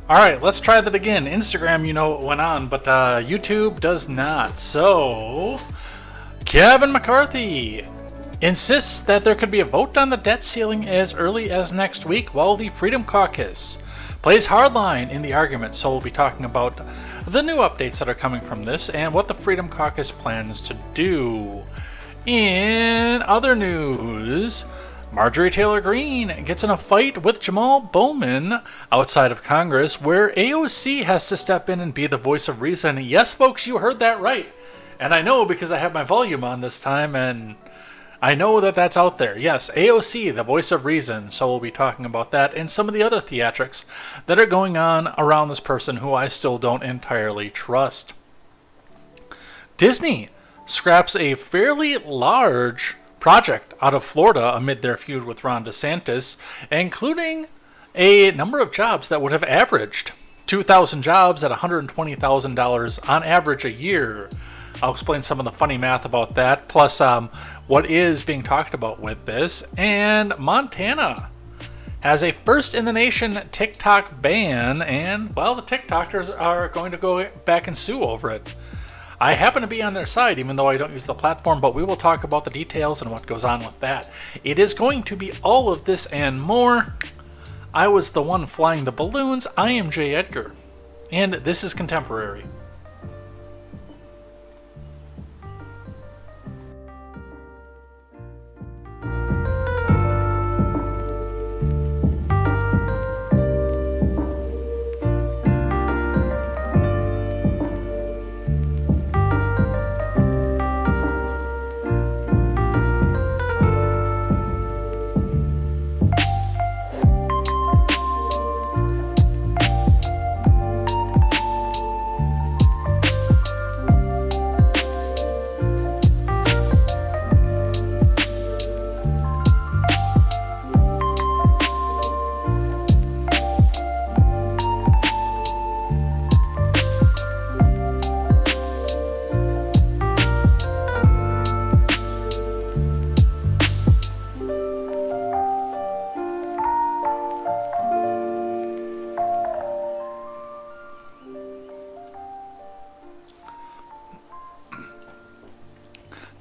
Alright, let's try that again. Instagram, you know what went on, but YouTube does not. So, Kevin McCarthy insists that there could be a vote on the debt ceiling as early as next week, while the Freedom Caucus plays hardline in the argument. So we'll be talking about the new updates that are coming from this and what the Freedom Caucus plans to do. In other news, Marjorie Taylor Greene gets in a fight with Jamal Bowman outside of Congress, where AOC has to step in and be the voice of reason. Yes, folks, you heard that right. And I know because I have my volume on this time, and I know that that's out there. Yes, AOC, the voice of reason. So we'll be talking about that and some of the other theatrics that are going on around this person who I still don't entirely trust. Disney scraps a fairly large project out of Florida amid their feud with Ron DeSantis, including a number of jobs that would have averaged 2,000 jobs at $120,000 on average a year. I'll explain some of the funny math about that, plus what is being talked about with this. And Montana has a first-in-the-nation TikTok ban, and, well, the TikTokers are going to go back and sue over it. I happen to be on their side, even though I don't use the platform, but we will talk about the details and what goes on with that. It is going to be all of this and more. I was the one flying the balloons. I am Jay Edgar, and this is Contemporary.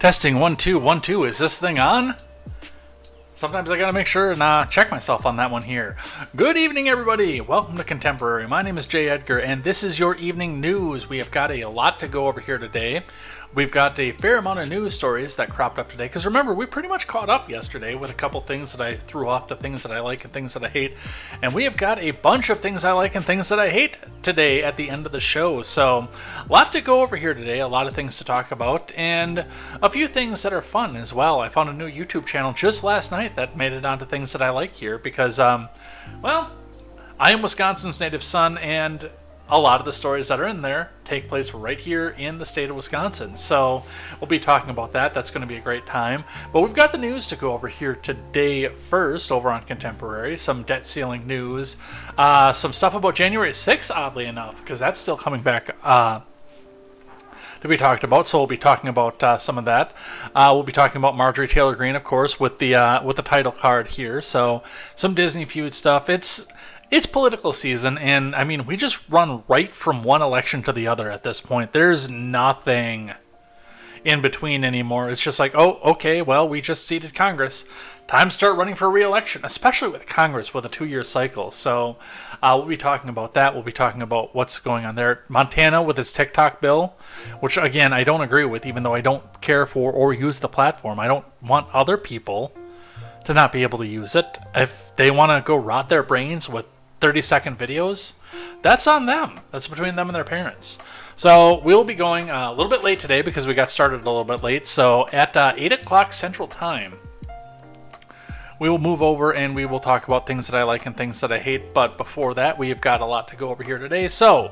Testing 1 2 1 2. Is this thing on? Sometimes I gotta make sure and check myself on that one here. Good evening, everybody. Welcome to Contemporary. My name is Jay Edgar, and this is your evening news. We have got a lot to go over here today. We've got a fair amount of news stories that cropped up today, because remember, we pretty much caught up yesterday with a couple things that I threw off to things that I like and things that I hate, and we have got a bunch of things I like and things that I hate today at the end of the show. So a lot to go over here today, a lot of things to talk about, and a few things that are fun as well. I found a new YouTube channel just last night that made it onto things that I like here, because well, I am Wisconsin's native son, and a lot of the stories that are in there take place right here in the state of Wisconsin. So we'll be talking about that. That's going to be a great time. But we've got the news to go over here today first over on Contemporary. Some debt ceiling news. Some stuff about January 6th, oddly enough, because that's still coming back to be talked about. So we'll be talking about some of that. We'll be talking about Marjorie Taylor Greene, of course, with the title card here. So some Disney feud stuff. It's political season, and I mean, we just run right from one election to the other at this point. There's nothing in between anymore. It's just like, oh, okay, well, we just seated Congress. Time to start running for re-election, especially with Congress with a 2-year cycle. So we'll be talking about that. We'll be talking about what's going on there. Montana with its TikTok bill, which, again, I don't agree with, even though I don't care for or use the platform. I don't want other people to not be able to use it. If they want to go rot their brains with 30-second videos, that's on them. That's between them and their parents. So we'll be going a little bit late today because we got started a little bit late. So at 8 o'clock Central Time, we will move over and we will talk about things that I like and things that I hate. But before that, we have got a lot to go over here today. So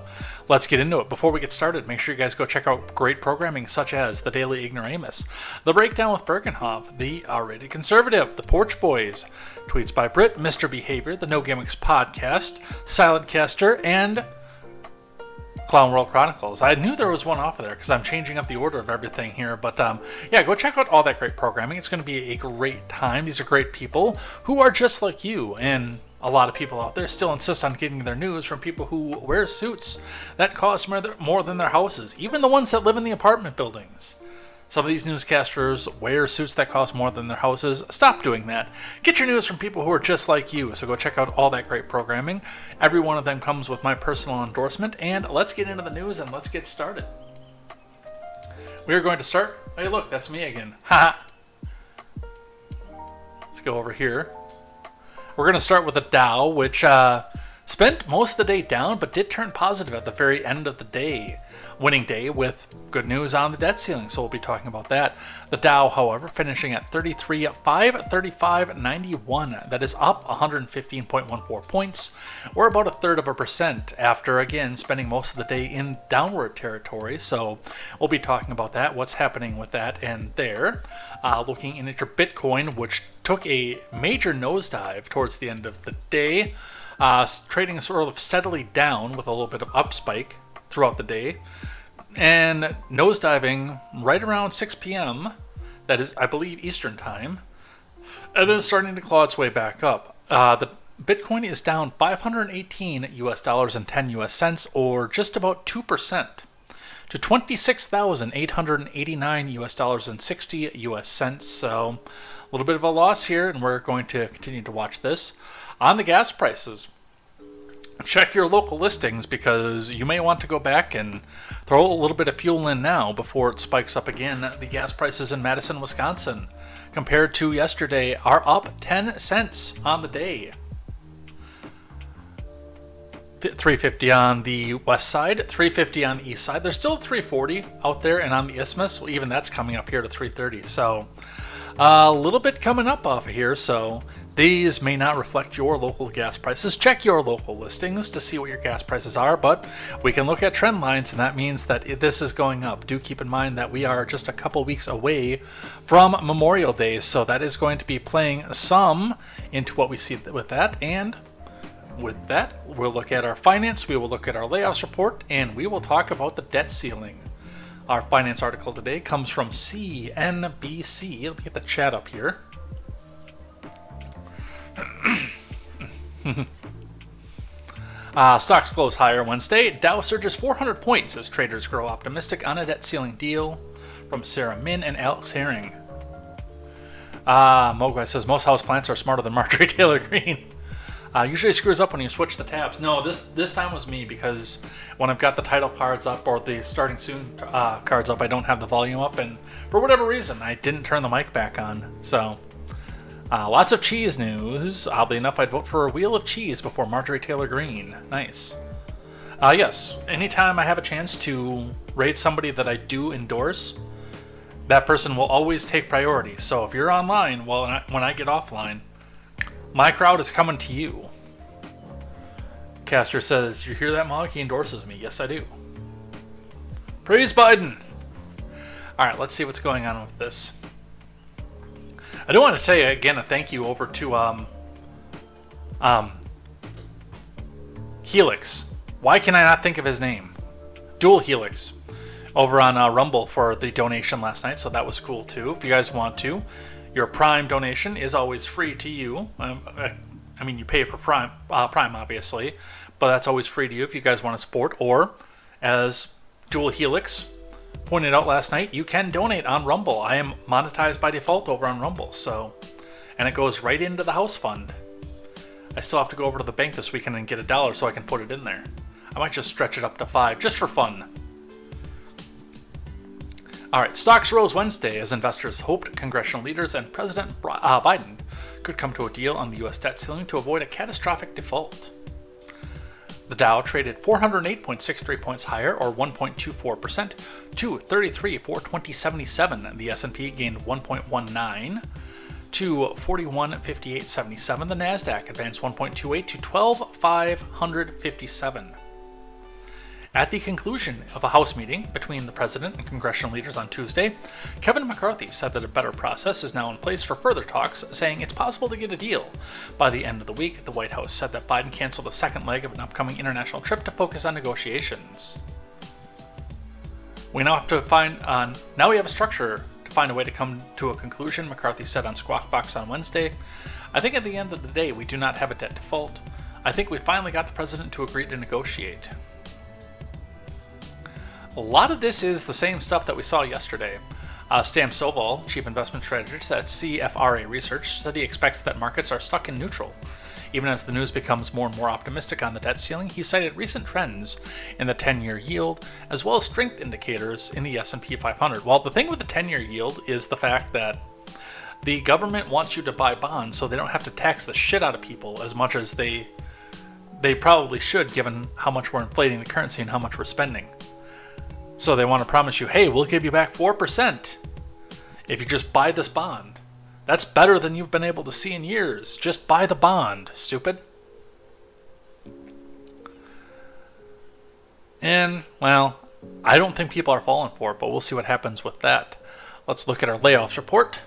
let's get into it. Before we get started, make sure you guys go check out great programming such as The Daily Ignoramus, The Breakdown with Bergenhoff, The R-Rated Conservative, The Porch Boys, Tweets by Brit, Mr. Behavior, The No Gimmicks Podcast, Silent Caster, and Clown World Chronicles. I knew there was one off of there because I'm changing up the order of everything here. But yeah, go check out all that great programming. It's going to be a great time. These are great people who are just like you. And a lot of people out there still insist on getting their news from people who wear suits that cost more than their houses, even the ones that live in the apartment buildings. Some of these newscasters wear suits that cost more than their houses. Stop doing that. Get your news from people who are just like you. So go check out all that great programming. Every one of them comes with my personal endorsement. And let's get into the news and let's get started. We are going to start. Hey, look, that's me again. Haha. Let's go over here. We're going to start with the Dow, which spent most of the day down, but did turn positive at the very end of the day. Winning day with good news on the debt ceiling, so we'll be talking about that. The Dow, however, finishing at 33,535.91. That is up 115.14 points, or about 1/3%, after again spending most of the day in downward territory. So we'll be talking about that, what's happening with that and there. Looking in at your Bitcoin, which took a major nosedive towards the end of the day, trading sort of steadily down with a little bit of up spike throughout the day, and nosediving right around 6 p.m. That is, I believe, Eastern time, and then starting to claw its way back up. The Bitcoin is down $518.10, or just about 2%, to $26,889.60. So a little bit of a loss here, and we're going to continue to watch this. On the gas prices, check your local listings, because you may want to go back and throw a little bit of fuel in now before it spikes up again. The gas prices in Madison, Wisconsin, compared to yesterday, are up 10 cents on the day. $3.50 on the west side, $3.50 on the east side. There's still $3.40 out there, and on the isthmus, well, even that's coming up here to $3.30. So a little bit coming up off of here. So these may not reflect your local gas prices. Check your local listings to see what your gas prices are, but we can look at trend lines, and that means that this is going up. Do keep in mind that we are just a couple weeks away from Memorial Day, so that is going to be playing some into what we see with that. And with that, we'll look at our finance, we will look at our layoffs report, and we will talk about the debt ceiling. Our finance article today comes from CNBC. Let me get the chat up here. Stocks close higher Wednesday. Dow surges 400 points as traders grow optimistic on a debt ceiling deal. From Sarah Min and Alex Herring. Mogwai says most houseplants are smarter than Marjorie Taylor Greene. Usually screws up when you switch the tabs. No, this time was me, because when I've got the title cards up or the starting soon cards up, I don't have the volume up, and for whatever reason, I didn't turn the mic back on. So lots of cheese news. Oddly enough, I'd vote for a wheel of cheese before Marjorie Taylor Greene. Nice. Yes, anytime I have a chance to rate somebody that I do endorse, that person will always take priority. So if you're online, well, when I get offline, my crowd is coming to you. Caster says, you hear that, Mog? He endorses me. Yes, I do. Praise Biden. All right, let's see what's going on with this. I do want to say again a thank you over to Helix. Why can I not think of his name? Dual Helix over on Rumble for the donation last night, so that was cool too. If you guys want to, your Prime donation is always free to you. I mean, you pay for Prime obviously, but that's always free to you if you guys want to support. Or, as Dual Helix pointed out last night, you can donate on Rumble. I am monetized by default over on Rumble, so, and it goes right into the house fund. I still have to go over to the bank this weekend and get $1 so I can put it in there. I might just stretch it up to $5 just for fun. All right, stocks rose Wednesday as investors hoped congressional leaders and President Biden could come to a deal on the U.S. debt ceiling to avoid a catastrophic default. The Dow traded 408.63 points higher, or 1.24%, to 33,420.77. The S&P gained 1.19 to 4158.77. The Nasdaq advanced 1.28 to 12,557. At the conclusion of a House meeting between the President and congressional leaders on Tuesday, Kevin McCarthy said that a better process is now in place for further talks, saying it's possible to get a deal. By the end of the week, the White House said that Biden canceled the second leg of an upcoming international trip to focus on negotiations. We now have to now we have a structure to find a way to come to a conclusion, McCarthy said on Squawk Box on Wednesday. I think at the end of the day, we do not have a debt default. I think we finally got the president to agree to negotiate. A lot of this is the same stuff that we saw yesterday. Sam Stovall, chief investment strategist at CFRA Research, said he expects that markets are stuck in neutral. Even as the news becomes more and more optimistic on the debt ceiling, he cited recent trends in the 10-year yield, as well as strength indicators in the S&P 500. Well, the thing with the 10-year yield is the fact that the government wants you to buy bonds so they don't have to tax the shit out of people as much as they probably should, given how much we're inflating the currency and how much we're spending. So they want to promise you, hey, we'll give you back 4% if you just buy this bond. That's better than you've been able to see in years. Just buy the bond, stupid. And, well, I don't think people are falling for it, but we'll see what happens with that. Let's look at our layoffs report.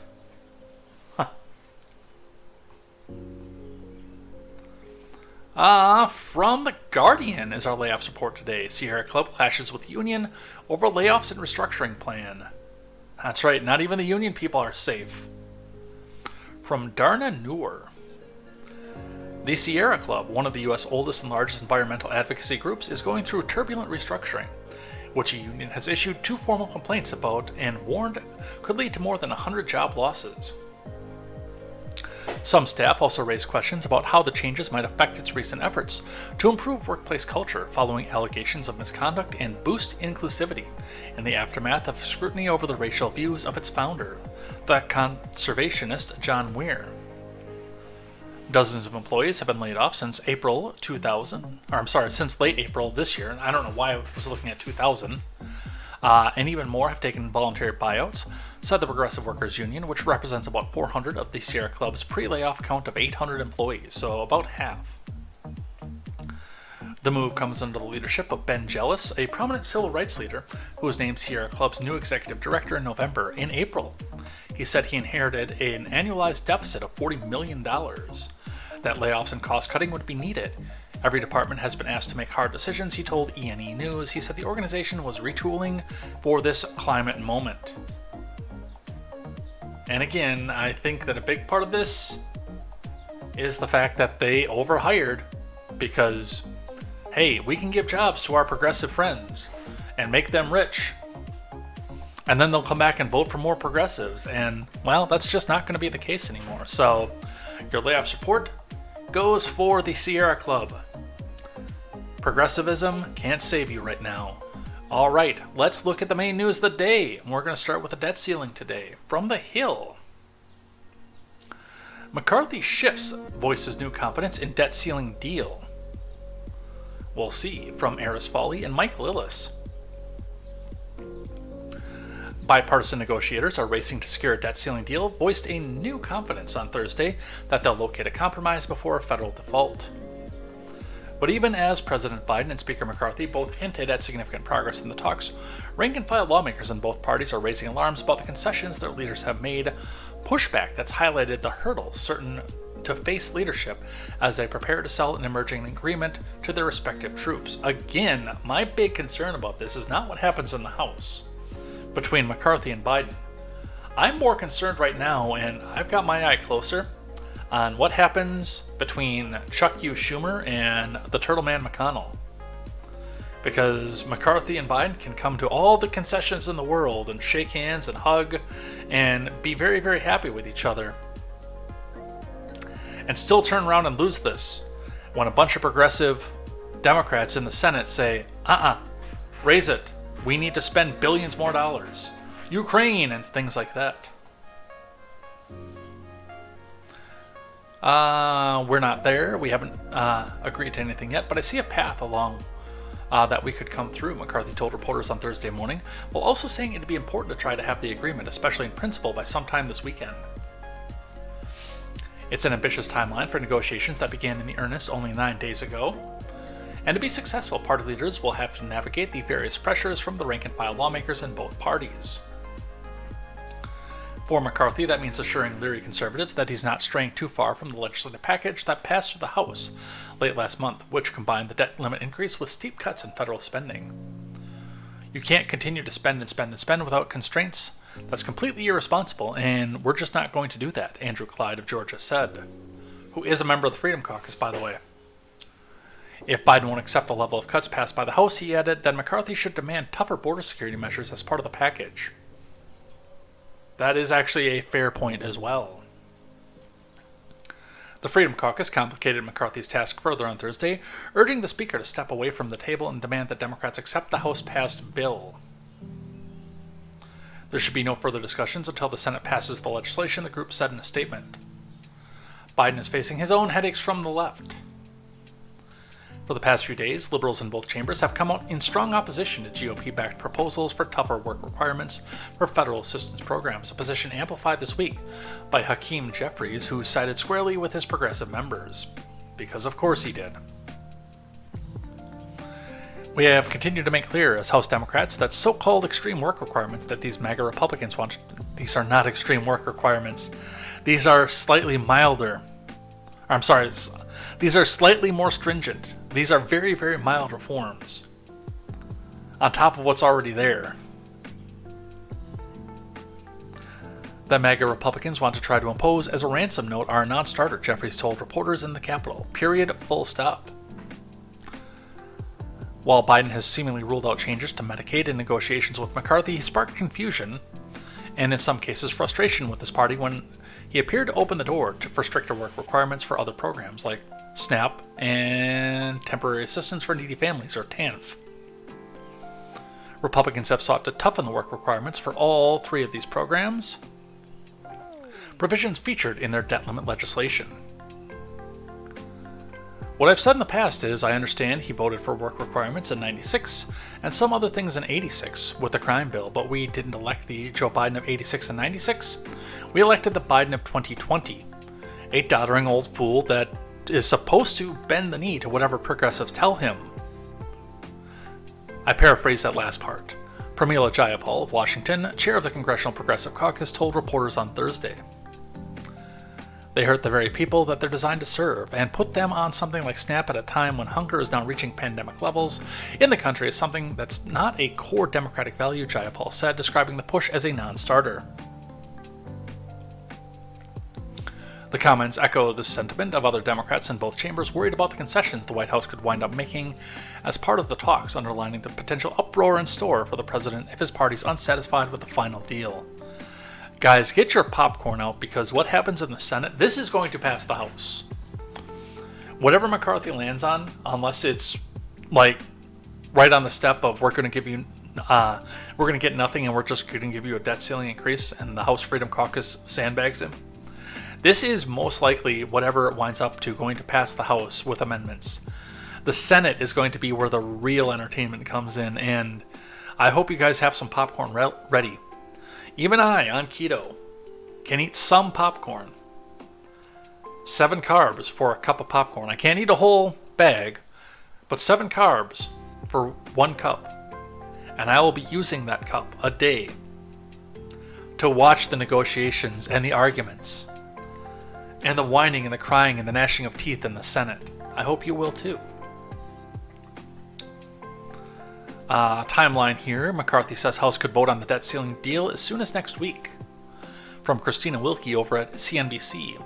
From The Guardian is our layoffs report today. Sierra Club clashes with union over layoffs and restructuring plan. That's right, not even the union people are safe. From Darna Noor. The Sierra Club, one of the U.S. oldest and largest environmental advocacy groups, is going through turbulent restructuring, which a union has issued 2 formal complaints about and warned could lead to more than 100 job losses. Some staff also raised questions about how the changes might affect its recent efforts to improve workplace culture following allegations of misconduct and boost inclusivity in the aftermath of scrutiny over the racial views of its founder, the conservationist John Weir. Dozens of employees have been laid off since late April this year. I don't know why I was looking at 2000. And even more have taken voluntary buyouts, said the Progressive Workers Union, which represents about 400 of the Sierra Club's pre-layoff count of 800 employees, so about half. The move comes under the leadership of Ben Jealous, a prominent civil rights leader who was named Sierra Club's new executive director in November. In April, he said he inherited an annualized deficit of $40 million, that layoffs and cost-cutting would be needed. Every department has been asked to make hard decisions, he told E&E News. He said the organization was retooling for this climate moment. And again, I think that a big part of this is the fact that they overhired because, hey, we can give jobs to our progressive friends and make them rich. And then they'll come back and vote for more progressives. And, well, that's just not going to be the case anymore. So, your layoff support goes for the Sierra Club. Progressivism can't save you right now. All right, let's look at the main news of the day. We're going to start with the debt ceiling today. From The Hill. McCarthy shifts, voices new confidence in debt ceiling deal. We'll see. From Eris Folly and Mike Lillis. Bipartisan negotiators are racing to secure a debt ceiling deal, voiced a new confidence on Thursday that they'll locate a compromise before a federal default. But even as President Biden and Speaker McCarthy both hinted at significant progress in the talks, rank-and-file lawmakers in both parties are raising alarms about the concessions their leaders have made, pushback that's highlighted the hurdles certain to face leadership as they prepare to sell an emerging agreement to their respective troops. Again, my big concern about this is not what happens in the House between McCarthy and Biden. I'm more concerned right now, and I've got my eye closer on what happens between Chuck U. Schumer and the Turtle Man McConnell. Because McCarthy and Biden can come to all the concessions in the world and shake hands and hug and be very, very happy with each other, and still turn around and lose this when a bunch of progressive Democrats in the Senate say, raise it. We need to spend billions more dollars. Ukraine and things like that. We're not there. We haven't agreed to anything yet, but I see a path along that we could come through, McCarthy told reporters on Thursday morning, while also saying it'd be important to try to have the agreement, especially in principle, by sometime this weekend. It's an ambitious timeline for negotiations that began in the earnest only 9 days ago. And to be successful, party leaders will have to navigate the various pressures from the rank-and-file lawmakers in both parties. For McCarthy, that means assuring leery conservatives that he's not straying too far from the legislative package that passed through the House late last month, which combined the debt limit increase with steep cuts in federal spending. You can't continue to spend and spend and spend without constraints. That's completely irresponsible, and we're just not going to do that, Andrew Clyde of Georgia said. who is a member of the Freedom Caucus, by the way. If Biden won't accept the level of cuts passed by the House, he added, then McCarthy should demand tougher border security measures as part of the package. That is actually a fair point as well. The Freedom Caucus complicated McCarthy's task further on Thursday, urging the Speaker to step away from the table and demand that Democrats accept the House-passed bill. There should be no further discussions until the Senate passes the legislation, the group said in a statement. Biden is facing his own headaches from the left. For the past few days, liberals in both chambers have come out in strong opposition to GOP-backed proposals for tougher work requirements for federal assistance programs, a position amplified this week by Hakeem Jeffries, who sided squarely with his progressive members. Because of course he did. We have continued to make clear as House Democrats that so-called extreme work requirements that these MAGA Republicans want, these are not extreme work requirements. These are slightly milder. These are slightly more stringent. These are very, very mild reforms on top of what's already there. The MAGA Republicans want to try to impose as a ransom note are a non-starter, Jeffries told reporters in the Capitol. Period. Full stop. While Biden has seemingly ruled out changes to Medicaid in negotiations with McCarthy, he sparked confusion and in some cases frustration with his party when he appeared to open the door for stricter work requirements for other programs like SNAP and Temporary Assistance for Needy Families, or TANF. Republicans have sought to toughen the work requirements for all three of these programs, provisions featured in their debt limit legislation. What I've said in the past is I understand he voted for work requirements in 96 and some other things in 86 with the crime bill, but we didn't elect the Joe Biden of 86 and 96. We elected the Biden of 2020, a doddering old fool that is supposed to bend the knee to whatever progressives tell him. I paraphrase that last part. Pramila Jayapal of Washington, chair of the Congressional Progressive Caucus, told reporters on Thursday. They hurt the very people that they're designed to serve, and put them on something like SNAP at a time when hunger is now reaching pandemic levels in the country is something that's not a core Democratic value, Jayapal said, describing the push as a non-starter. The comments echo the sentiment of other Democrats in both chambers worried about the concessions the White House could wind up making as part of the talks, underlining the potential uproar in store for the president if his party's unsatisfied with the final deal. Guys, get your popcorn out, because what happens in the Senate, this is going to pass the House. Whatever McCarthy lands on, unless it's like right on the step of we're going to get nothing and we're just going to give you a debt ceiling increase, and the House Freedom Caucus sandbags him. This is most likely, whatever it winds up to, going to pass the House with amendments. The Senate is going to be where the real entertainment comes in, and I hope you guys have some popcorn ready. Even I, on keto, can eat some popcorn. 7 carbs for a cup of popcorn. I can't eat a whole bag, but 7 carbs for 1 cup. And I will be using that cup a day to watch the negotiations and the arguments and the whining and the crying and the gnashing of teeth in the Senate. I hope you will too. Timeline here. McCarthy says House could vote on the debt ceiling deal as soon as next week. From Christina Wilkie over at CNBC.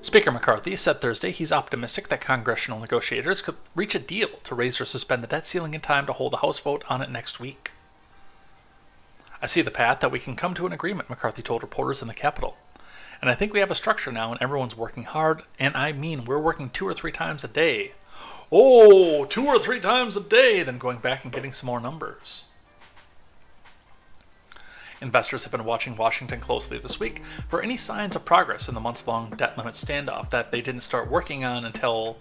Speaker McCarthy said Thursday he's optimistic that congressional negotiators could reach a deal to raise or suspend the debt ceiling in time to hold a House vote on it next week. I see the path that we can come to an agreement, McCarthy told reporters in the Capitol. And I think we have a structure now and everyone's working hard, and I mean we're working 2 or 3 times a day. Oh, 2 or 3 times a day, then going back and getting some more numbers. Investors have been watching Washington closely this week for any signs of progress in the months-long debt limit standoff that they didn't start working on until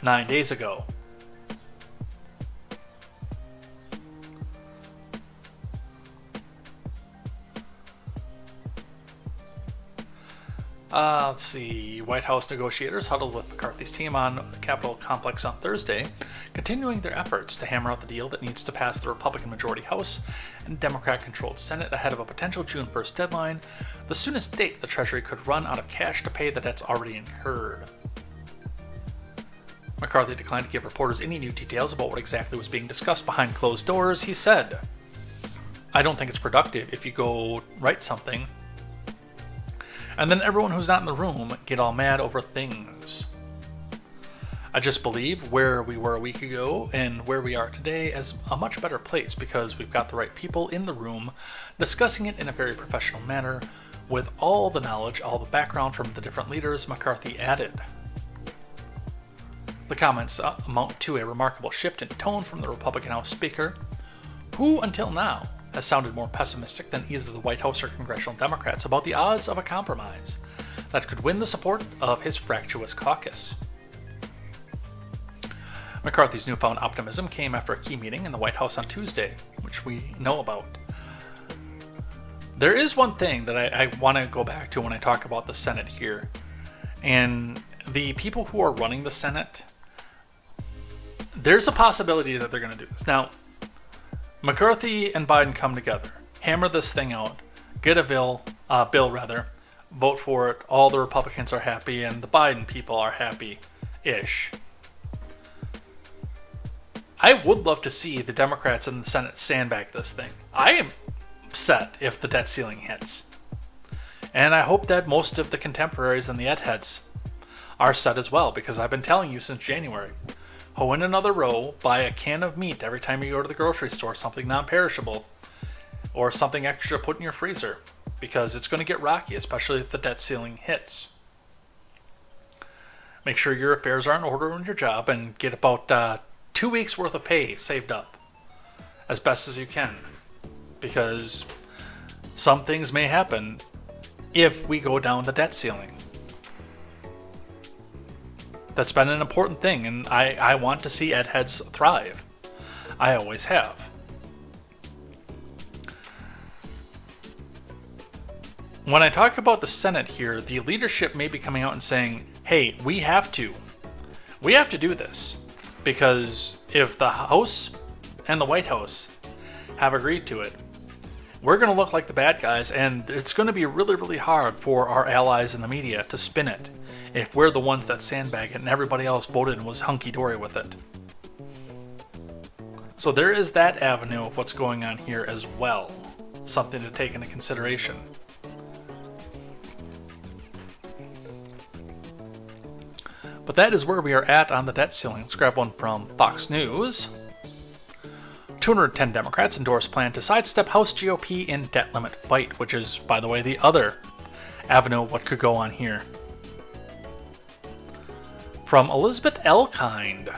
9 days ago. Let's see. White House negotiators huddled with McCarthy's team on the Capitol complex on Thursday, continuing their efforts to hammer out the deal that needs to pass the Republican majority House and Democrat-controlled Senate ahead of a potential June 1st deadline, the soonest date the Treasury could run out of cash to pay the debts already incurred. McCarthy declined to give reporters any new details about what exactly was being discussed behind closed doors. He said, "I don't think it's productive if you go write something and then everyone who's not in the room get all mad over things. I just believe where we were a week ago and where we are today is a much better place because we've got the right people in the room discussing it in a very professional manner with all the knowledge, all the background from the different leaders McCarthy added. The comments amount to a remarkable shift in tone from the Republican House Speaker, who until now has sounded more pessimistic than either the White House or congressional Democrats about the odds of a compromise that could win the support of his fractious caucus. McCarthy's newfound optimism came after a key meeting in the White House on Tuesday, which we know about. There is one thing that I want to go back to when I talk about the Senate here, and the people who are running the Senate, there's a possibility that they're going to do this. Now, McCarthy and Biden come together, hammer this thing out, get a bill, vote for it, all the Republicans are happy, and the Biden people are happy-ish. I would love to see the Democrats in the Senate sandbag this thing. I am set if the debt ceiling hits. And I hope that most of the contemporaries and the edheads are set as well, because I've been telling you since January, hoe in another row, buy a can of meat every time you go to the grocery store, something non-perishable, or something extra to put in your freezer, because it's going to get rocky, especially if the debt ceiling hits. Make sure your affairs are in order on your job and get about 2 weeks worth of pay saved up as best as you can, because some things may happen if we go down the debt ceiling. That's been an important thing, and I want to see ed heads thrive. I always have. When I talk about the Senate here, the leadership may be coming out and saying, hey, we have to do this. Because if the House and the White House have agreed to it, we're going to look like the bad guys, and it's going to be really, really hard for our allies in the media to spin it if we're the ones that sandbag it and everybody else voted and was hunky-dory with it. So there is that avenue of what's going on here as well, something to take into consideration. But that is where we are at on the debt ceiling. Let's grab one from Fox News. 210 Democrats endorse plan to sidestep House GOP in debt limit fight, which is, by the way, the other avenue of what could go on here. From Elizabeth Elkind.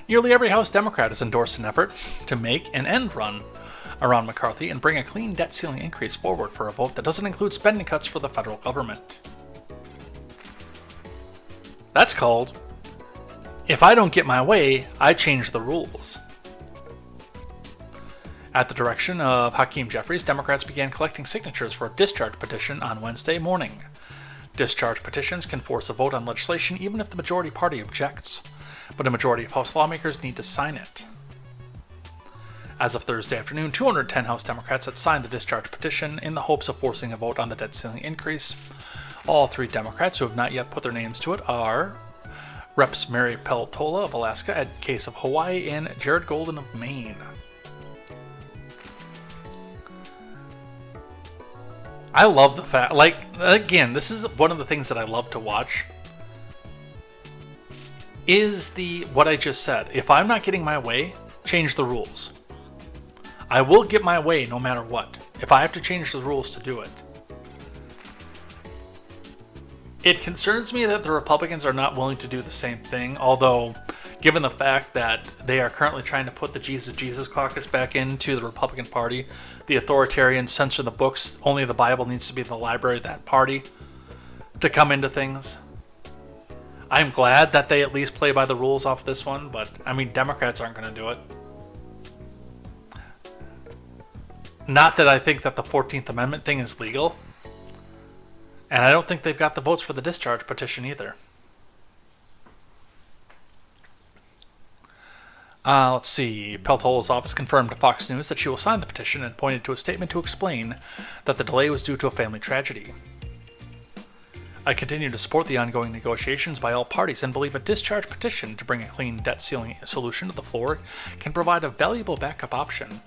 Nearly every House Democrat has endorsed an effort to make an end run around McCarthy and bring a clean debt ceiling increase forward for a vote that doesn't include spending cuts for the federal government. That's called, if I don't get my way, I change the rules. At the direction of Hakeem Jeffries, Democrats began collecting signatures for a discharge petition on Wednesday morning. Discharge petitions can force a vote on legislation even if the majority party objects, but a majority of House lawmakers need to sign it. As of Thursday afternoon, 210 House Democrats had signed the discharge petition in the hopes of forcing a vote on the debt ceiling increase. All three Democrats who have not yet put their names to it are Reps Mary Peltola of Alaska, Ed Case of Hawaii, and Jared Golden of Maine. I love the fact, again, this is one of the things that I love to watch, is what I just said. If I'm not getting my way, change the rules. I will get my way no matter what, if I have to change the rules to do it. It concerns me that the Republicans are not willing to do the same thing, although, given the fact that they are currently trying to put the Jesus caucus back into the Republican Party, the authoritarian censor the books, only the Bible needs to be in the library of that party to come into things. I'm glad that they at least play by the rules off this one, but, I mean, Democrats aren't going to do it. Not that I think that the 14th Amendment thing is legal. And I don't think they've got the votes for the discharge petition either. Let's see. Peltola's office confirmed to Fox News that she will sign the petition and pointed to a statement to explain that the delay was due to a family tragedy. I continue to support the ongoing negotiations by all parties and believe a discharge petition to bring a clean debt ceiling solution to the floor can provide a valuable backup option.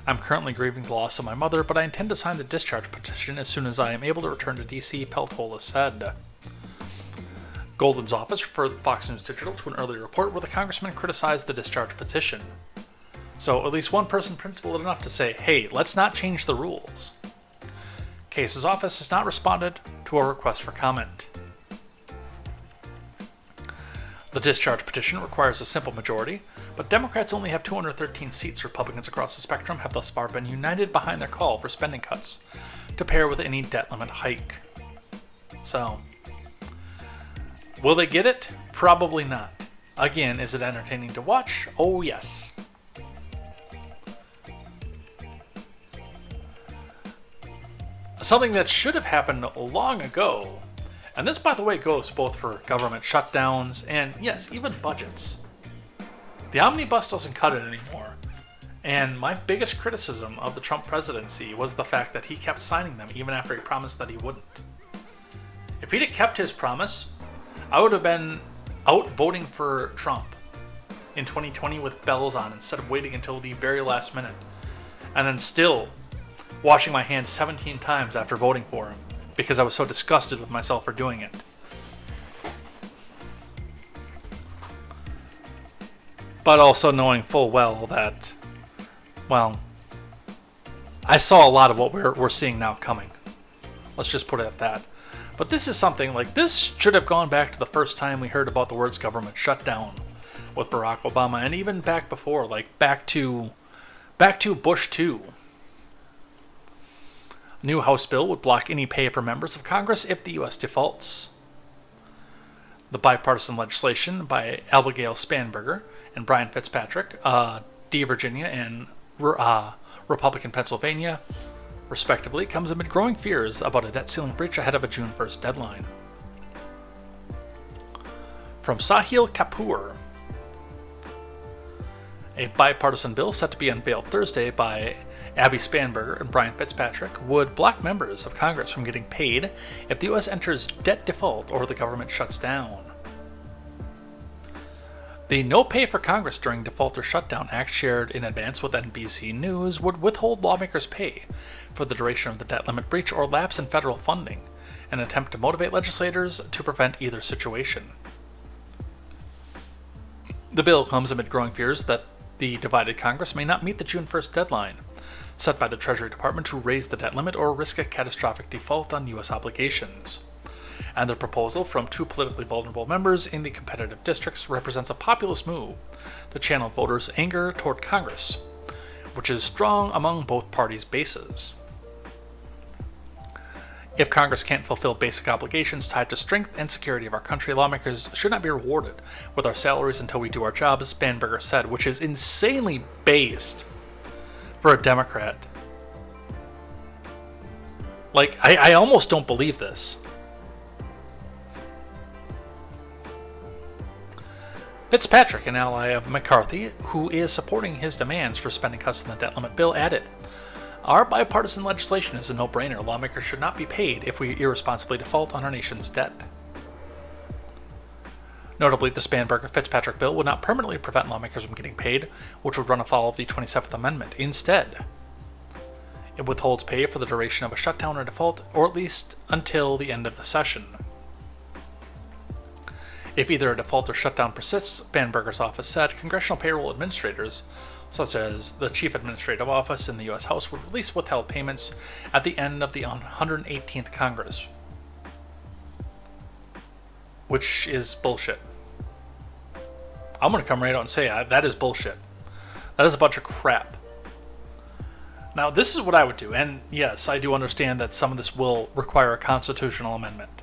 I'm currently grieving the loss of my mother, but I intend to sign the discharge petition as soon as I am able to return to D.C., Peltola said. Golden's office referred Fox News Digital to an earlier report where the congressman criticized the discharge petition. So at least one person principled enough to say, hey, let's not change the rules. Case's office has not responded to a request for comment. The discharge petition requires a simple majority, but Democrats only have 213 seats. Republicans across the spectrum have thus far been united behind their call for spending cuts to pair with any debt limit hike. So, will they get it? Probably not. Again, is it entertaining to watch? Oh yes. Something that should have happened long ago, and this, by the way, goes both for government shutdowns and, yes, even budgets. The omnibus doesn't cut it anymore, and my biggest criticism of the Trump presidency was the fact that he kept signing them even after he promised that he wouldn't. If he'd have kept his promise, I would have been out voting for Trump in 2020 with bells on instead of waiting until the very last minute, and then still washing my hands 17 times after voting for him because I was so disgusted with myself for doing it. But also knowing full well that, well, I saw a lot of what we're seeing now coming. Let's just put it at that. But this is something like this should have gone back to the first time we heard about the words government shutdown with Barack Obama, and even back before, like back to Bush 2. A new House bill would block any pay for members of Congress if the U.S. defaults. The bipartisan legislation by Abigail Spanberger and Brian Fitzpatrick, D. Virginia and Republican Pennsylvania, respectively, comes amid growing fears about a debt ceiling breach ahead of a June 1st deadline. From Sahil Kapoor, a bipartisan bill set to be unveiled Thursday by Abby Spanberger and Brian Fitzpatrick would block members of Congress from getting paid if the U.S. enters debt default or the government shuts down. The No Pay for Congress During Default or Shutdown Act, shared in advance with NBC News, would withhold lawmakers' pay for the duration of the debt limit breach or lapse in federal funding, an attempt to motivate legislators to prevent either situation. The bill comes amid growing fears that the divided Congress may not meet the June 1st deadline set by the Treasury Department to raise the debt limit or risk a catastrophic default on U.S. obligations. And the proposal from two politically vulnerable members in the competitive districts represents a populist move to channel voters' anger toward Congress, which is strong among both parties' bases. If Congress can't fulfill basic obligations tied to strength and security of our country, lawmakers should not be rewarded with our salaries until we do our jobs, Spanberger said, which is insanely based for a Democrat. Like, I almost don't believe this. Fitzpatrick, an ally of McCarthy, who is supporting his demands for spending cuts in the debt limit bill, added, "Our bipartisan legislation is a no-brainer. Lawmakers should not be paid if we irresponsibly default on our nation's debt." Notably, the Spanberger-Fitzpatrick bill would not permanently prevent lawmakers from getting paid, which would run afoul of the 27th Amendment. Instead, it withholds pay for the duration of a shutdown or default, or at least until the end of the session. If either a default or shutdown persists, Spanberger's office said, congressional payroll administrators, such as the Chief Administrative Office in the U.S. House, would release withheld payments at the end of the 118th Congress. Which is bullshit. I'm going to come right out and say that is bullshit. That is a bunch of crap. Now, this is what I would do, and yes, I do understand that some of this will require a constitutional amendment.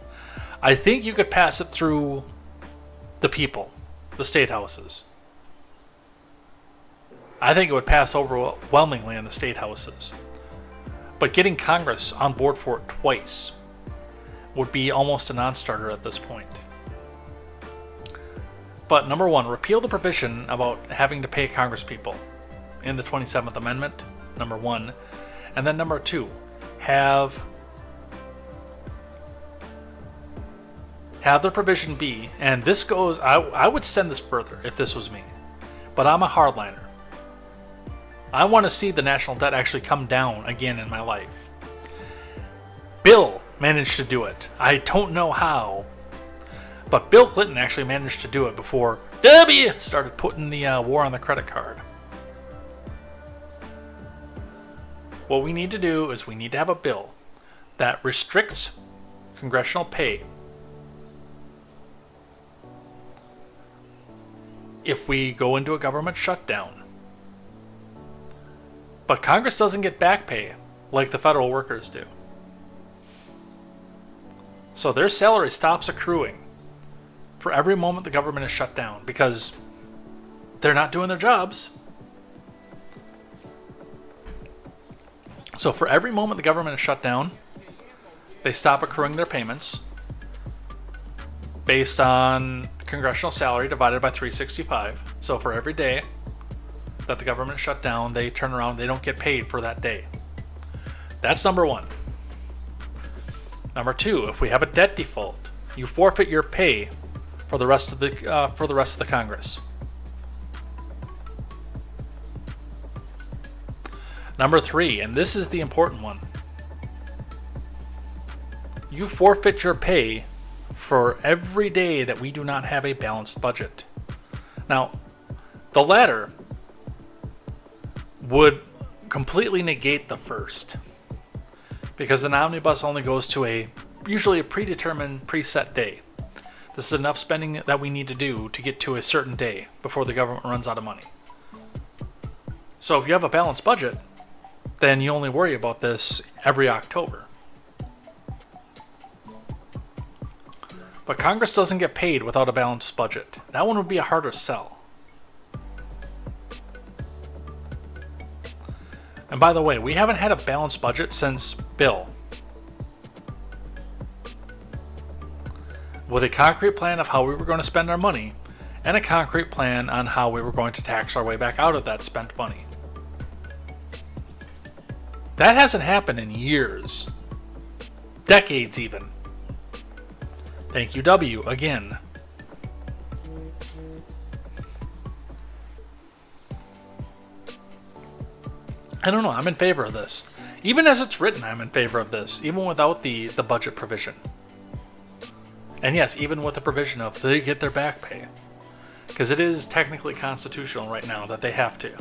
I think you could pass it through the people, the state houses. I think it would pass overwhelmingly in the state houses. But getting Congress on board for it twice would be almost a non-starter at this point. But number one, repeal the provision about having to pay Congresspeople in the 27th Amendment, number one. And then number two, have the provision be, and this goes, I would send this further if this was me, but I'm a hardliner. I want to see the national debt actually come down again in my life. Bill managed to do it. I don't know how, but Bill Clinton actually managed to do it before W started putting the war on the credit card. What we need to do is we need to have a bill that restricts congressional pay if we go into a government shutdown. But Congress doesn't get back pay like the federal workers do. So their salary stops accruing for every moment the government is shut down because they're not doing their jobs. So for every moment the government is shut down, they stop accruing their payments based on congressional salary divided by 365. So for every day that the government is shut down, they turn around, they don't get paid for that day. That's number one. Number two, if we have a debt default, you forfeit your pay for the rest of the Congress. Number three, and this is the important one, you forfeit your pay for every day that we do not have a balanced budget. Now, the latter would completely negate the first, because an omnibus only goes to usually a predetermined, preset day. This is enough spending that we need to do to get to a certain day before the government runs out of money. So if you have a balanced budget, then you only worry about this every October. But Congress doesn't get paid without a balanced budget. That one would be a harder sell. And by the way, we haven't had a balanced budget since Bill, with a concrete plan of how we were going to spend our money and a concrete plan on how we were going to tax our way back out of that spent money. That hasn't happened in years, decades even. Thank you, W, again. I don't know, I'm in favor of this. Even as it's written, I'm in favor of this, even without the budget provision. And yes, even with the provision of they get their back pay. Because it is technically constitutional right now that they have to.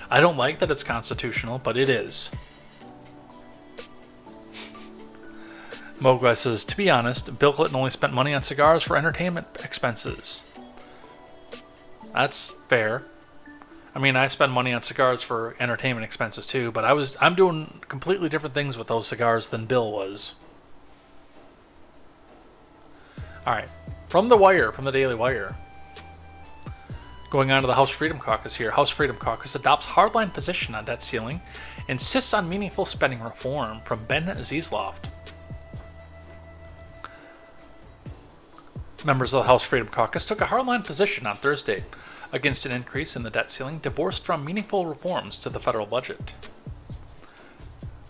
I don't like that it's constitutional, but it is. Mogwai says, to be honest, Bill Clinton only spent money on cigars for entertainment expenses. That's fair. I mean, I spend money on cigars for entertainment expenses too, but I'm doing completely different things with those cigars than Bill was. Alright, from the Wire, from the Daily Wire. Going on to the House Freedom Caucus here. House Freedom Caucus adopts hardline position on debt ceiling, insists on meaningful spending reform, from Ben Ziesloft. Members of the House Freedom Caucus took a hardline position on Thursday against an increase in the debt ceiling divorced from meaningful reforms to the federal budget.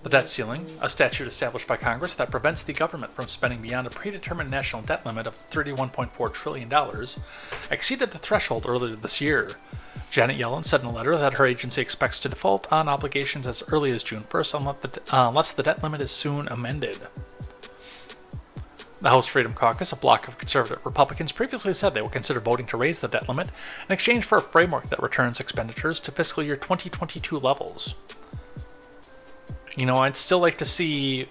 The debt ceiling, a statute established by Congress that prevents the government from spending beyond a predetermined national debt limit of $31.4 trillion, exceeded the threshold earlier this year. Janet Yellen said in a letter that her agency expects to default on obligations as early as June 1st unless the debt limit is soon amended. The House Freedom Caucus, a bloc of conservative Republicans, previously said they would consider voting to raise the debt limit in exchange for a framework that returns expenditures to fiscal year 2022 levels. You know, I'd still like to see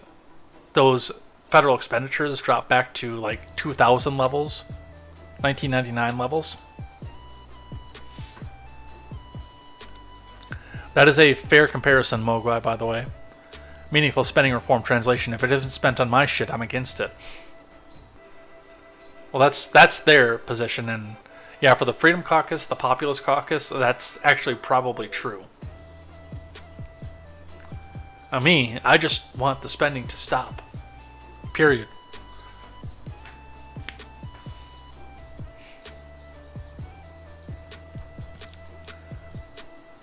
those federal expenditures drop back to like 2000 levels, 1999 levels. That is a fair comparison, Mogwai, by the way. Meaningful spending reform translation. If it isn't spent on my shit, I'm against it. Well, that's their position, and yeah, for the Freedom Caucus, the Populist Caucus, that's actually probably true. I just want the spending to stop. Period.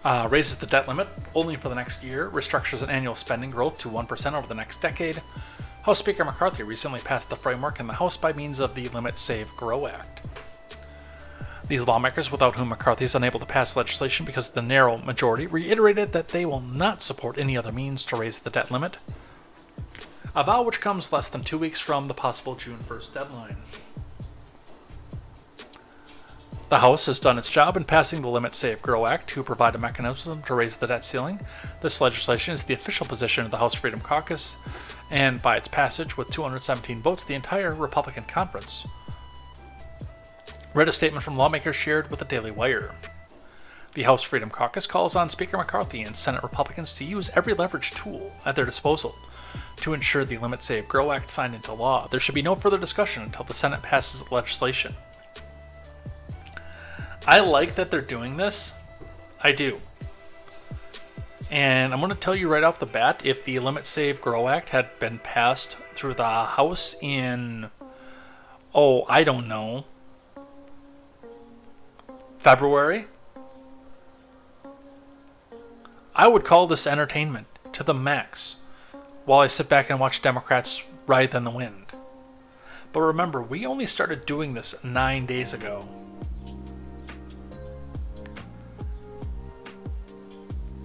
Raises the debt limit only for the next year, restructures an annual spending growth to 1% over the next decade. House Speaker McCarthy recently passed the framework in the House by means of the Limit Save Grow Act. These lawmakers, without whom McCarthy is unable to pass legislation because of the narrow majority, reiterated that they will not support any other means to raise the debt limit, a vow which comes less than 2 weeks from the possible June 1st deadline. The House has done its job in passing the Limit Save Grow Act to provide a mechanism to raise the debt ceiling. This legislation is the official position of the House Freedom Caucus, and by its passage with 217 votes, the entire Republican conference read a statement from lawmakers shared with the Daily Wire. The House Freedom Caucus calls on Speaker McCarthy and Senate Republicans to use every leverage tool at their disposal to ensure the Limit Save Grow Act signed into law. There should be no further discussion until the Senate passes the legislation. I like that they're doing this. I do. And I'm going to tell you right off the bat, if the Limit Save Grow Act had been passed through the House in, I don't know, February, I would call this entertainment to the max while I sit back and watch Democrats writhe in the wind. But remember, we only started doing this 9 days ago.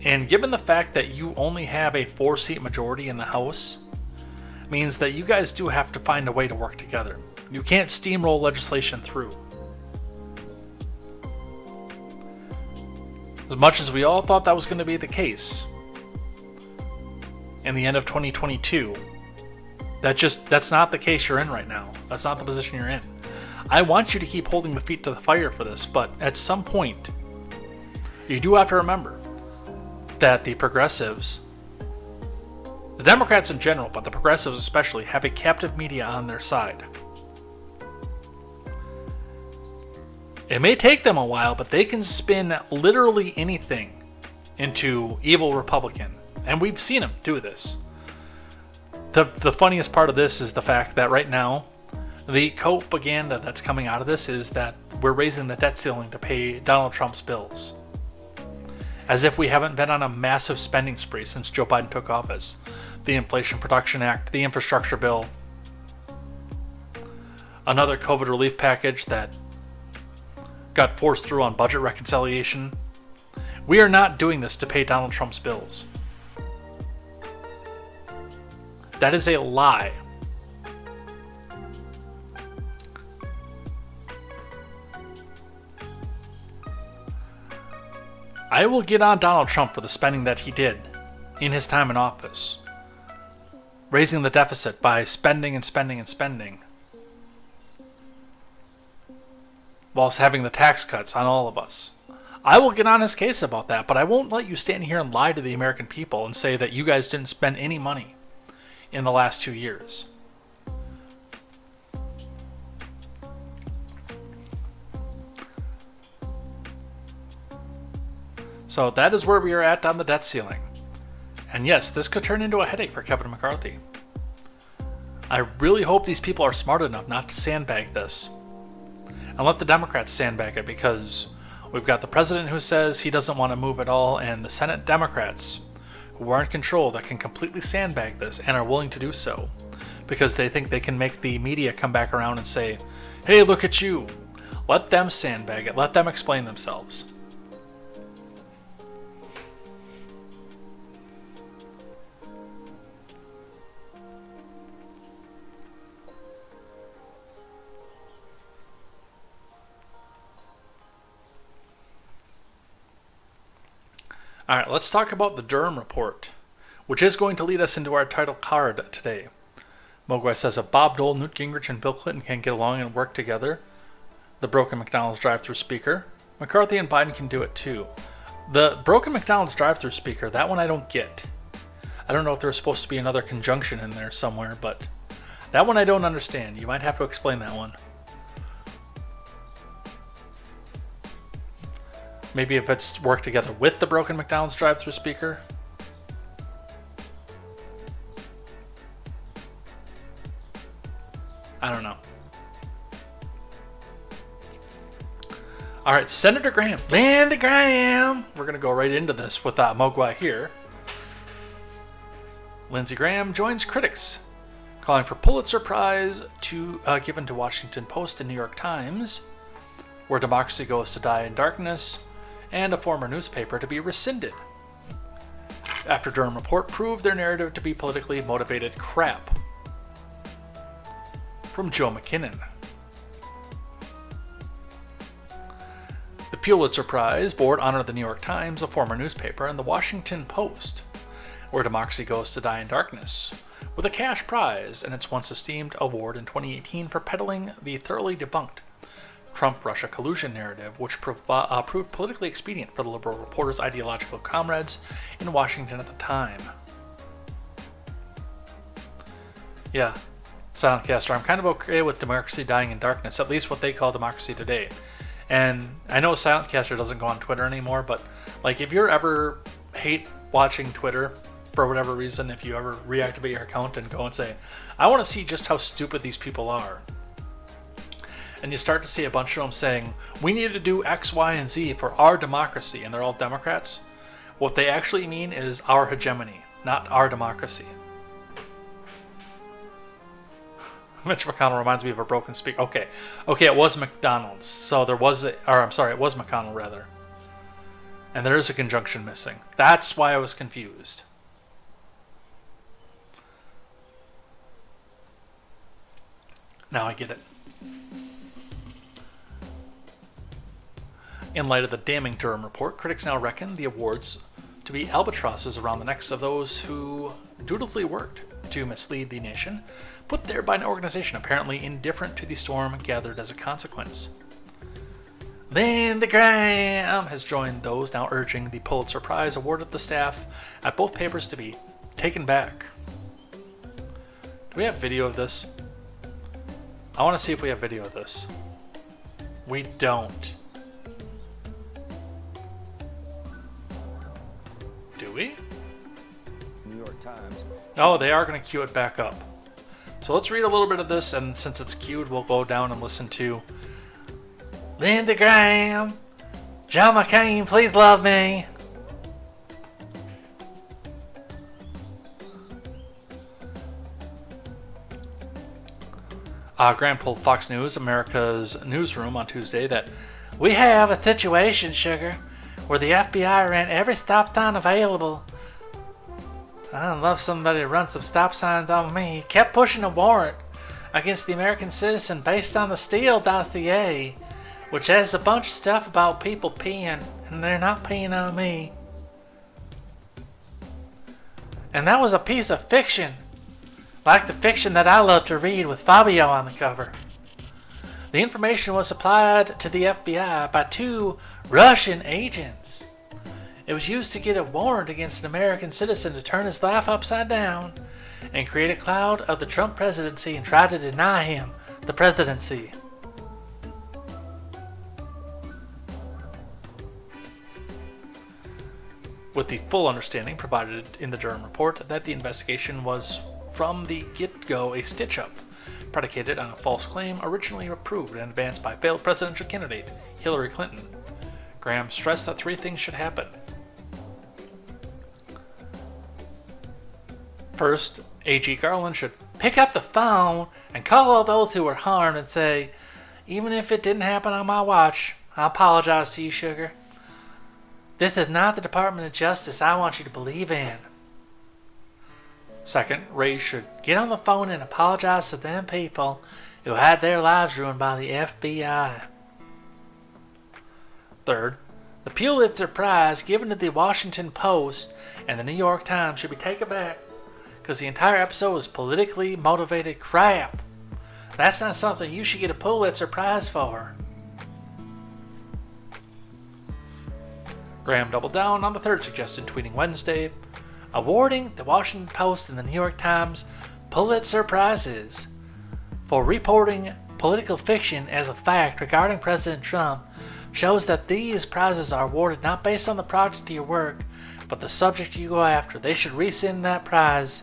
And given the fact that you only have a 4-seat majority in the House, means that you guys do have to find a way to work together. You can't steamroll legislation through. As much as we all thought that was going to be the case in the end of 2022, that's not the case you're in right now. That's not the position you're in. I want you to keep holding the feet to the fire for this, but at some point, you do have to remember that the progressives, the Democrats in general, but the progressives especially, have a captive media on their side. It may take them a while, but they can spin literally anything into evil Republican. And we've seen them do this. The funniest part of this is the fact that right now, the propaganda that's coming out of this is that we're raising the debt ceiling to pay Donald Trump's bills. As if we haven't been on a massive spending spree since Joe Biden took office. The Inflation Production Act, the infrastructure bill, another COVID relief package that got forced through on budget reconciliation. We are not doing this to pay Donald Trump's bills. That is a lie. I will get on Donald Trump for the spending that he did in his time in office. Raising the deficit by spending and spending and spending, whilst having the tax cuts on all of us. I will get on his case about that, but I won't let you stand here and lie to the American people and say that you guys didn't spend any money in the last 2 years. So that is where we are at on the debt ceiling. And yes, this could turn into a headache for Kevin McCarthy. I really hope these people are smart enough not to sandbag this. And let the Democrats sandbag it, because we've got the president who says he doesn't want to move at all, and the Senate Democrats who are in control that can completely sandbag this and are willing to do so because they think they can make the media come back around and say, hey, look at you. Let them sandbag it. Let them explain themselves. All right, let's talk about the Durham report, which is going to lead us into our title card today. Mogwai says if Bob Dole, Newt Gingrich, and Bill Clinton can get along and work together, the broken McDonald's drive-thru speaker, McCarthy and Biden can do it too. The broken McDonald's drive-thru speaker, that one I don't get. I don't know if there's supposed to be another conjunction in there somewhere, but that one I don't understand. You might have to explain that one. Maybe if it's worked together with the broken McDonald's drive-thru speaker. I don't know. All right, Senator Graham. Lindsey Graham. We're going to go right into this with Mogwai here. Lindsey Graham joins critics, calling for Pulitzer Prize given to Washington Post and New York Times. Where Democracy Goes to Die in Darkness, and a former newspaper to be rescinded after Durham Report proved their narrative to be politically motivated crap. From Joe McKinnon. The Pulitzer Prize Board honored the New York Times, a former newspaper, and the Washington Post, Where Democracy Goes to Die in Darkness, with a cash prize and its once esteemed award in 2018 for peddling the thoroughly debunked Trump-Russia collusion narrative, which proved politically expedient for the liberal reporters' ideological comrades in Washington at the time. Yeah, Silentcaster, I'm kind of okay with Democracy Dying in Darkness, at least what they call Democracy Today. And I know Silentcaster doesn't go on Twitter anymore, but like if you're ever hate watching Twitter for whatever reason, if you ever reactivate your account and go and say, I want to see just how stupid these people are, and you start to see a bunch of them saying, we need to do X, Y, and Z for our democracy, and they're all Democrats, what they actually mean is our hegemony, not our democracy. Mitch McConnell reminds me of a broken speaker. Okay, it was McDonald's. So it was McConnell rather. And there is a conjunction missing. That's why I was confused. Now I get it. In light of the damning Durham Report, critics now reckon the awards to be albatrosses around the necks of those who dutifully worked to mislead the nation, put there by an organization apparently indifferent to the storm gathered as a consequence. Lindsey Graham has joined those now urging the Pulitzer Prize awarded the staff at both papers to be taken back. Do we have video of this? I want to see if we have video of this. We don't. Do we? New York Times. Oh, they are going to cue it back up. So let's read a little bit of this, and since it's queued, we'll go down and listen to Lindsey Graham, John McCain, please love me. Graham told Fox News, America's newsroom, on Tuesday that we have a situation, sugar, where the FBI ran every stop sign available. I'd love somebody to run some stop signs on me. He kept pushing a warrant against the American citizen based on the Steele dossier, which has a bunch of stuff about people peeing, and they're not peeing on me. And that was a piece of fiction, like the fiction that I love to read with Fabio on the cover. The information was supplied to the FBI by 2 Russian agents. It was used to get a warrant against an American citizen to turn his life upside down and create a cloud of the Trump presidency and try to deny him the presidency. With the full understanding provided in the Durham Report that the investigation was from the get-go a stitch-up, predicated on a false claim originally approved and advanced by failed presidential candidate Hillary Clinton. Graham stressed that 3 things should happen. First, A.G. Garland should pick up the phone and call all those who were harmed and say, even if it didn't happen on my watch, I apologize to you, sugar. This is not the Department of Justice I want you to believe in. Second, Ray should get on the phone and apologize to them people who had their lives ruined by the FBI. Third, the Pulitzer Prize given to the Washington Post and the New York Times should be taken back because the entire episode was politically motivated crap. That's not something you should get a Pulitzer Prize for. Graham doubled down on the third suggestion, tweeting Wednesday, awarding the Washington Post and the New York Times Pulitzer Prizes for reporting political fiction as a fact regarding President Trump shows that these prizes are awarded not based on the project of your work, but the subject you go after. They should rescind that prize.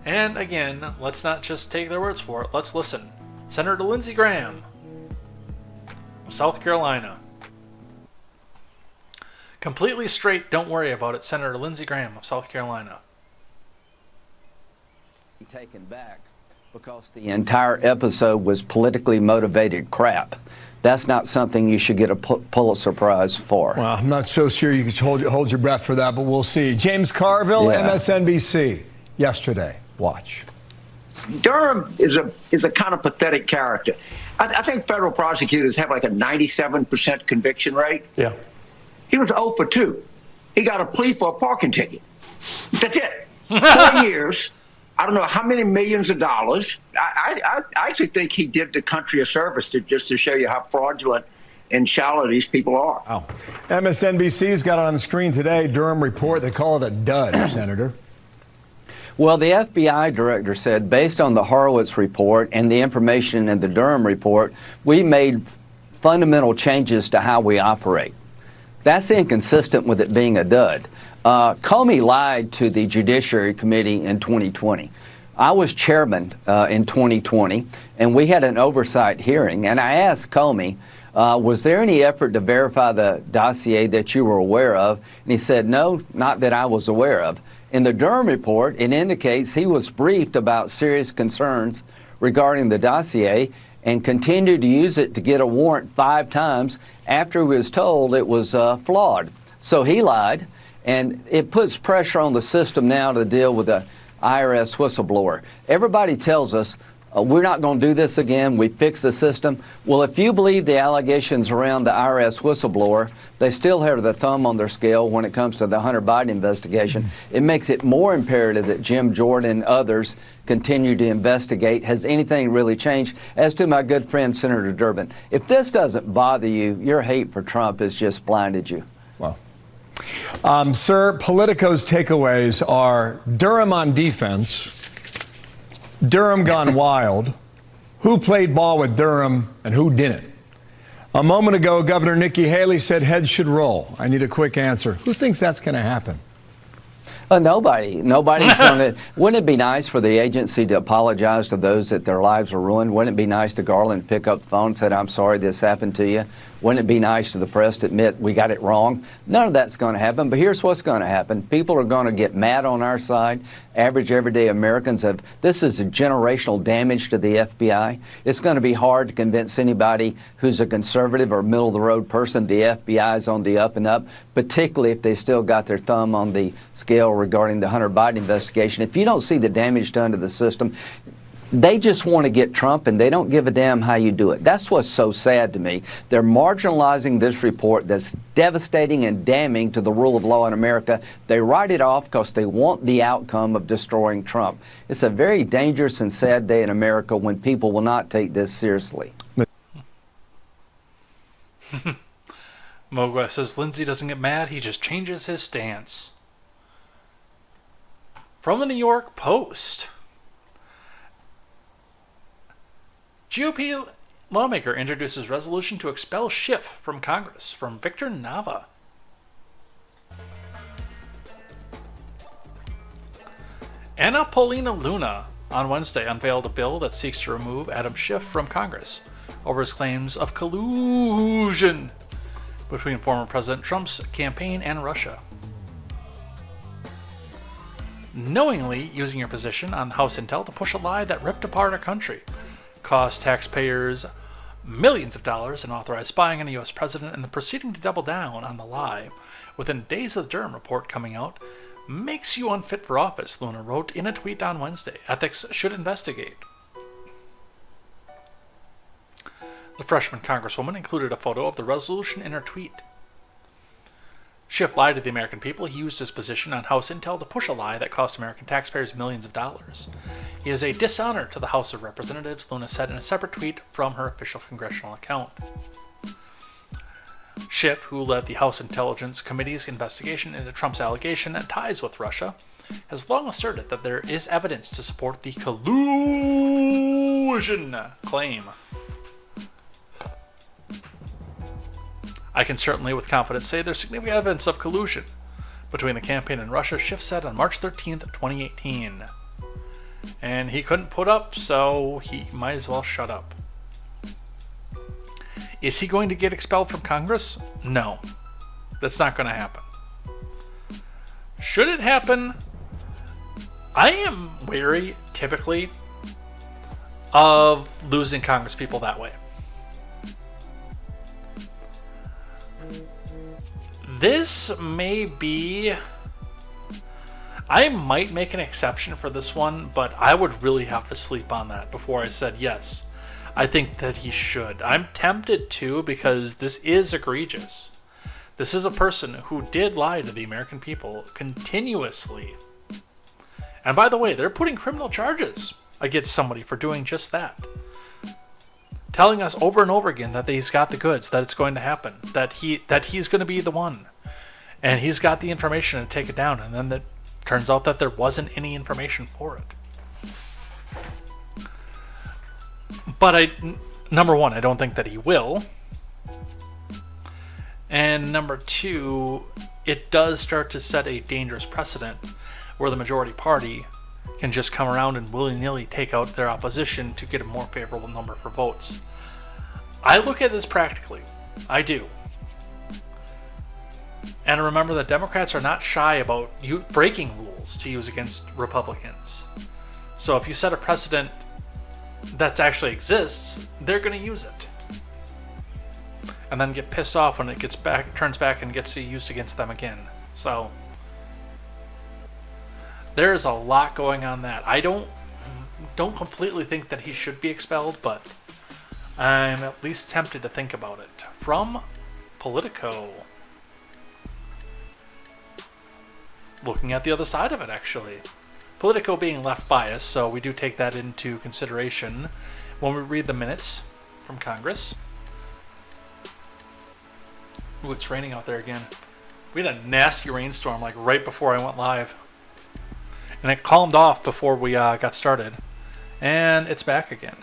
And again, let's not just take their words for it. Let's listen. Senator Lindsey Graham of South Carolina. Completely straight, don't worry about it. Senator Lindsey Graham of South Carolina. taken back because the entire episode was politically motivated crap. That's not something you should get a Pulitzer Prize for. Well, I'm not so sure you can hold your breath for that, but we'll see. James Carville, Yeah. MSNBC, yesterday. Watch. Durham is a kind of pathetic character. I think federal prosecutors have like a 97% conviction rate. Yeah. He was 0 for 2. He got a plea for a parking ticket. That's it. 4 years. I don't know how many millions of dollars. I actually think he did the country a service just to show you how fraudulent and shallow these people are. Wow. MSNBC's got it on the screen today. Durham report. They call it a dud, Senator. Well, the FBI director said, based on the Horowitz report and the information in the Durham report, we made fundamental changes to how we operate. That's inconsistent with it being a dud. Comey lied to the Judiciary Committee in 2020. I was chairman in 2020, and we had an oversight hearing, and I asked Comey, was there any effort to verify the dossier that you were aware of? And he said, no, not that I was aware of. In the Durham report, it indicates he was briefed about serious concerns regarding the dossier and continued to use it to get a warrant 5 times after he was told it was flawed. So he lied, and it puts pressure on the system now to deal with the IRS whistleblower. Everybody tells us we're not going to do this again. We fixed the system. Well, if you believe the allegations around the IRS whistleblower, they still have the thumb on their scale when it comes to the Hunter Biden investigation. It makes it more imperative that Jim Jordan and others continue to investigate. Has anything really changed? As to my good friend, Senator Durbin, if this doesn't bother you, your hate for Trump has just blinded you. Well, sir, Politico's takeaways are Durham on defense, Durham gone wild, who played ball with Durham and who didn't. A moment ago, Governor Nikki Haley said heads should roll. I need a quick answer. Who thinks that's going to happen? Nobody. Nobody's going to. Wouldn't it be nice for the agency to apologize to those that their lives were ruined? Wouldn't it be nice to Garland pick up the phone and said, I'm sorry this happened to you? Wouldn't it be nice to the press to admit we got it wrong? None of that's going to happen, but here's what's going to happen. People are going to get mad on our side. Average everyday Americans have. This is a generational damage to the FBI. It's going to be hard to convince anybody who's a conservative or middle-of-the-road person the FBI is on the up and up, particularly if they still got their thumb on the scale regarding the Hunter Biden investigation. If you don't see the damage done to the system, they just want to get Trump, and they don't give a damn how you do it. That's what's so sad to me. They're marginalizing this report that's devastating and damning to the rule of law in America. They write it off because they want the outcome of destroying Trump. It's a very dangerous and sad day in America when people will not take this seriously. Mogwa says Lindsey doesn't get mad, he just changes his stance. From the New York Post. GOP lawmaker introduces resolution to expel Schiff from Congress. From Victor Nava. Anna Paulina Luna on Wednesday unveiled a bill that seeks to remove Adam Schiff from Congress over his claims of collusion between former President Trump's campaign and Russia. Knowingly using your position on House Intel to push a lie that ripped apart our country, cost taxpayers millions of dollars, and authorized spying on a U.S. president, and then proceeding to double down on the lie within days of the Durham report coming out makes you unfit for office, Luna wrote in a tweet on Wednesday. Ethics should investigate. The freshman congresswoman included a photo of the resolution in her tweet. Schiff lied to the American people. He used his position on House Intel to push a lie that cost American taxpayers millions of dollars. He is a dishonor to the House of Representatives, Luna said in a separate tweet from her official congressional account. Schiff, who led the House Intelligence Committee's investigation into Trump's allegation and ties with Russia, has long asserted that there is evidence to support the collusion claim. I can certainly with confidence say there's significant evidence of collusion between the campaign and Russia, Schiff said on March 13th, 2018. And he couldn't put up, so he might as well shut up. Is he going to get expelled from Congress? No. That's not going to happen. Should it happen? I am wary, typically, of losing Congress people that way. This may be... I might make an exception for this one, but I would really have to sleep on that before I said yes. I think that he should. I'm tempted to, because this is egregious. This is a person who did lie to the American people continuously. And by the way, they're putting criminal charges against somebody for doing just that. Telling us over and over again that he's got the goods, that it's going to happen, that he's going to be the one. And he's got the information to take it down, and then it turns out that there wasn't any information for it. But number one, I don't think that he will. And number two, it does start to set a dangerous precedent where the majority party can just come around and willy-nilly take out their opposition to get a more favorable number for votes. I look at this practically. I do. And remember that Democrats are not shy about breaking rules to use against Republicans. So if you set a precedent that actually exists, they're going to use it. And then get pissed off when it turns back and gets used against them again. So there's a lot going on that. I don't completely think that he should be expelled, but I'm at least tempted to think about it. From Politico. Looking at the other side of it, actually. Politico being left biased, so we do take that into consideration when we read the minutes from Congress. Ooh, it's raining out there again. We had a nasty rainstorm like right before I went live. And it calmed off before we got started. And it's back again.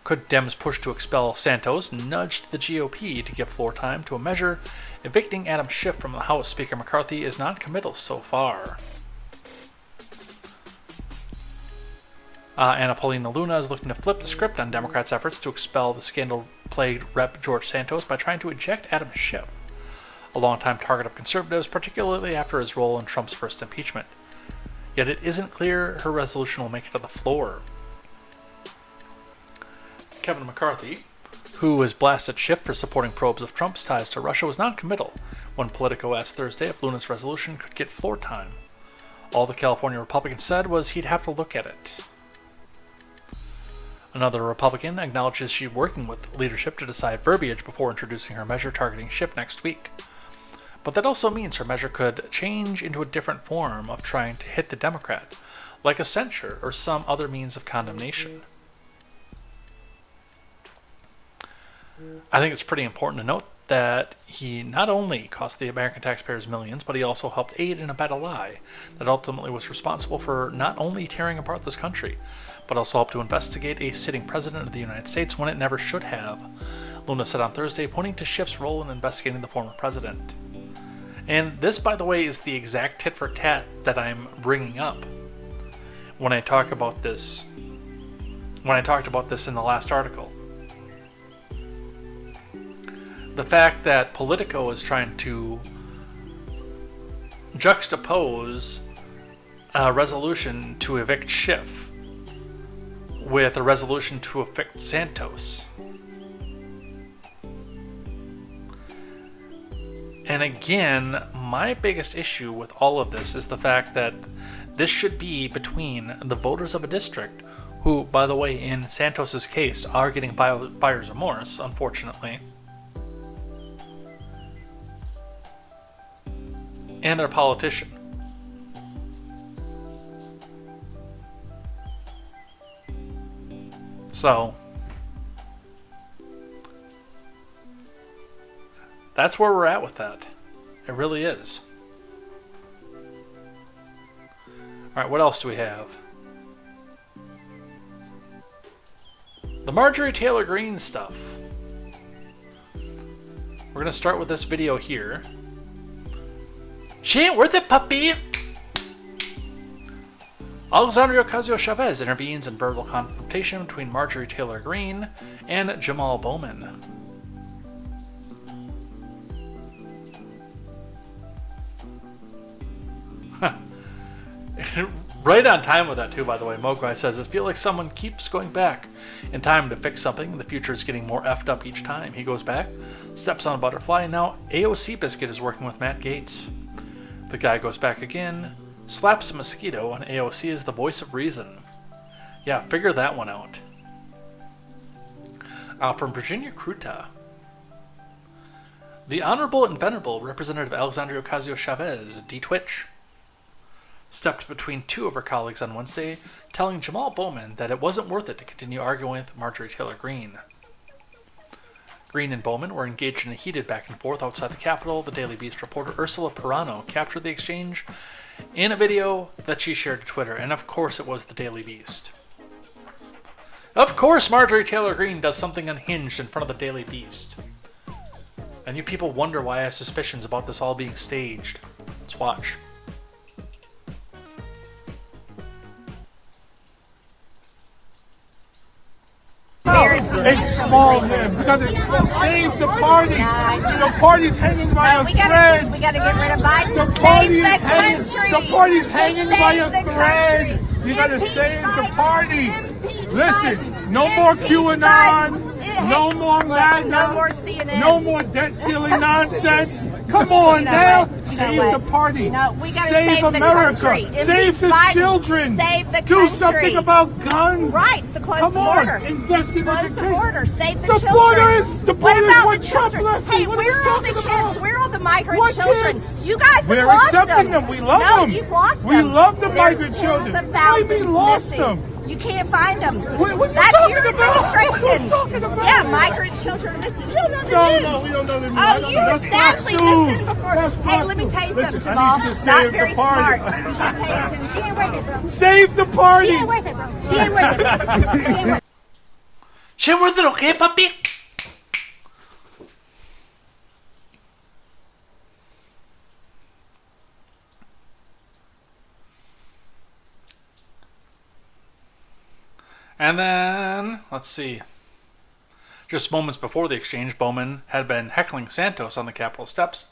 Could Dems push to expel Santos nudged the GOP to give floor time to a measure evicting Adam Schiff from the House? Speaker McCarthy is non-committal so far. Anna Paulina Luna is looking to flip the script on Democrats' efforts to expel the scandal-plagued Rep. George Santos by trying to eject Adam Schiff, a longtime target of conservatives, particularly after his role in Trump's first impeachment. Yet it isn't clear her resolution will make it to the floor. Kevin McCarthy, who was blasted Schiff for supporting probes of Trump's ties to Russia, was non-committal when Politico asked Thursday if Luna's resolution could get floor time. All the California Republican said was he'd have to look at it. Another Republican acknowledges she's working with leadership to decide verbiage before introducing her measure targeting Schiff next week. But that also means her measure could change into a different form of trying to hit the Democrat, like a censure or some other means of condemnation. I think it's pretty important to note that he not only cost the American taxpayers millions, but he also helped aid and abet a lie that ultimately was responsible for not only tearing apart this country, but also helped to investigate a sitting president of the United States when it never should have, Luna said on Thursday, pointing to Schiff's role in investigating the former president. And this, by the way, is the exact tit for tat that I'm bringing up when I talk about this. When I talked about this in the last article. The fact that Politico is trying to juxtapose a resolution to evict Schiff with a resolution to evict Santos. And again, my biggest issue with all of this is the fact that this should be between the voters of a district who, by the way, in Santos's case, are getting buyer's remorse, unfortunately, and their politician. So, that's where we're at with that. It really is. Alright, what else do we have? The Marjorie Taylor Greene stuff. We're going to start with this video here. She ain't worth it, puppy! Alexandria Ocasio-Chavez intervenes in verbal confrontation between Marjorie Taylor Greene and Jamal Bowman. Huh. Right on time with that too, by the way. Mogwai says, "I feel like someone keeps going back in time to fix something. The future is getting more effed up each time." He goes back, steps on a butterfly, and now AOC Biscuit is working with Matt Gaetz. The guy goes back again, slaps a mosquito, and AOC is the voice of reason. Yeah, figure that one out. From Virginia Cruta. The Honorable and Venerable Representative Alexandria Ocasio-Chavez, D-Twitch, stepped between two of her colleagues on Wednesday, telling Jamal Bowman that it wasn't worth it to continue arguing with Marjorie Taylor Greene. Greene and Bowman were engaged in a heated back and forth outside the Capitol. The Daily Beast reporter Ursula Perano captured the exchange in a video that she shared to Twitter, and of course it was the Daily Beast. Of course Marjorie Taylor Greene does something unhinged in front of the Daily Beast. And you people wonder why I have suspicions about this all being staged. Let's watch. Expel him. We gotta save the party. The party's hanging by a thread. We gotta get rid of Biden. The party's hanging by a thread. You gotta save the party. Listen, no more QAnon. No more MAGA. No more CNN. No more debt ceiling nonsense. Come on now. Save the party. No, we gotta save America. America. Save the children. Save the Do country. something about guns. Right, so close Come the on. border. Invest in Close education. the border. Save the The children. border is What what about the Trump children? left. Hey, What where you are all the talking kids? about? Where are all the migrant What children? kids? You guys have We're lost accepting them. We love no, them. you've lost We them. love the There's migrant tens children. of What do you thousands mean lost missing. them? You can't find them. What you That's talking your about? administration. What you talking about? Yeah, migrant children are missing. You don't know the No, news. no, we don't know the news. Oh, you That's Fox sadly News. listened before. That's Hey, Fox let me News. tell you Listen, something, I Jamal. need you to Not save very the party. smart. You should pay attention. She ain't worth it, bro. Save the party. She ain't worth it, bro. She ain't worth it. She ain't worth it. She worth it, okay, puppy? And then, let's see. Just moments before the exchange, Bowman had been heckling Santos on the Capitol steps,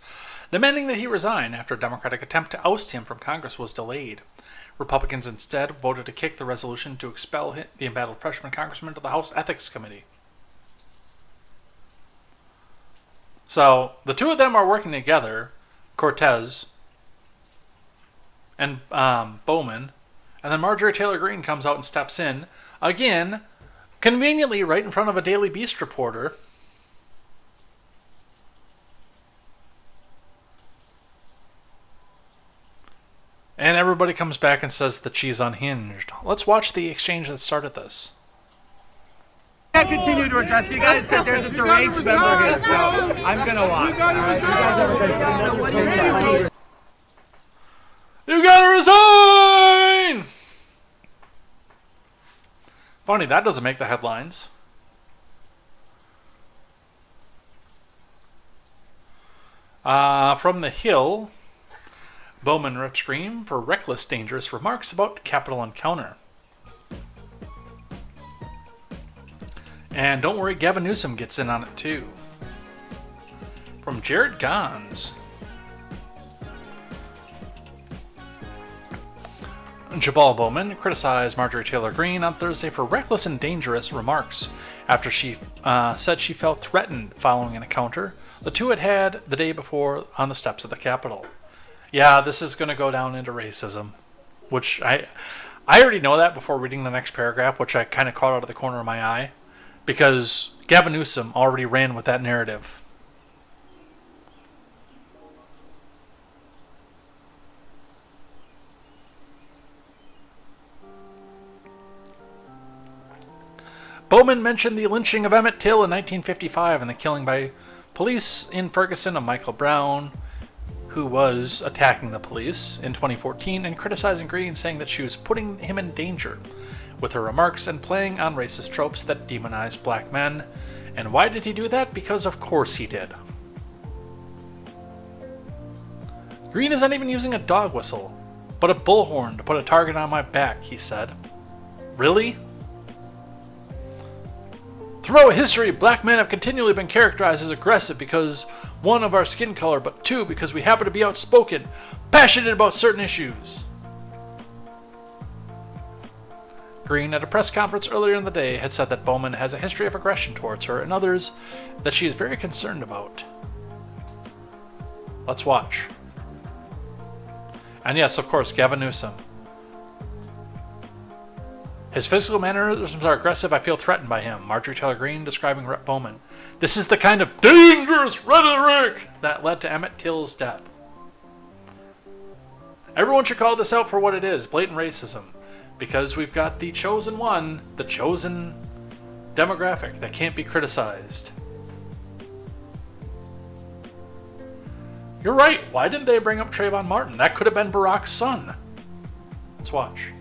demanding that he resign after a Democratic attempt to oust him from Congress was delayed. Republicans instead voted to kick the resolution to expel the embattled freshman congressman to the House Ethics Committee. So, the two of them are working together, Cortez and Bowman, and then Marjorie Taylor Greene comes out and steps in, again, conveniently right in front of a Daily Beast reporter. And everybody comes back and says that she's unhinged. Let's watch the exchange that started this. I can't continue to address you guys because there's a deranged member here, so I'm gonna watch. You gotta resign! Funny, that doesn't make the headlines. From the Hill, Bowman rips Greene for reckless, dangerous remarks about Capitol encounter. And don't worry, Gavin Newsom gets in on it too. From Jared Gons, Jabal Bowman criticized Marjorie Taylor Greene on Thursday for reckless and dangerous remarks after she said she felt threatened following an encounter the two had had the day before on the steps of the Capitol. Yeah, this is going to go down into racism, which I already know that before reading the next paragraph, which I kind of caught out of the corner of my eye, because Gavin Newsom already ran with that narrative. Bowman mentioned the lynching of Emmett Till in 1955 and the killing by police in Ferguson of Michael Brown, who was attacking the police in 2014, and criticizing Greene, saying that she was putting him in danger with her remarks and playing on racist tropes that demonize black men. And why did he do that? Because of course he did. Greene is not even using a dog whistle, but a bullhorn to put a target on my back, he said. Really? Throughout history, black men have continually been characterized as aggressive because, one, of our skin color, but two, because we happen to be outspoken, passionate about certain issues. Green, at a press conference earlier in the day, had said that Bowman has a history of aggression towards her and others that she is very concerned about. Let's watch. And yes, of course, Gavin Newsom. His physical mannerisms are aggressive. I feel threatened by him. Marjorie Taylor Greene describing Rep. Bowman. This is the kind of dangerous rhetoric that led to Emmett Till's death. Everyone should call this out for what it is, blatant racism. Because we've got the chosen one, the chosen demographic that can't be criticized. You're right. Why didn't they bring up Trayvon Martin? That could have been Barack's son. Let's watch.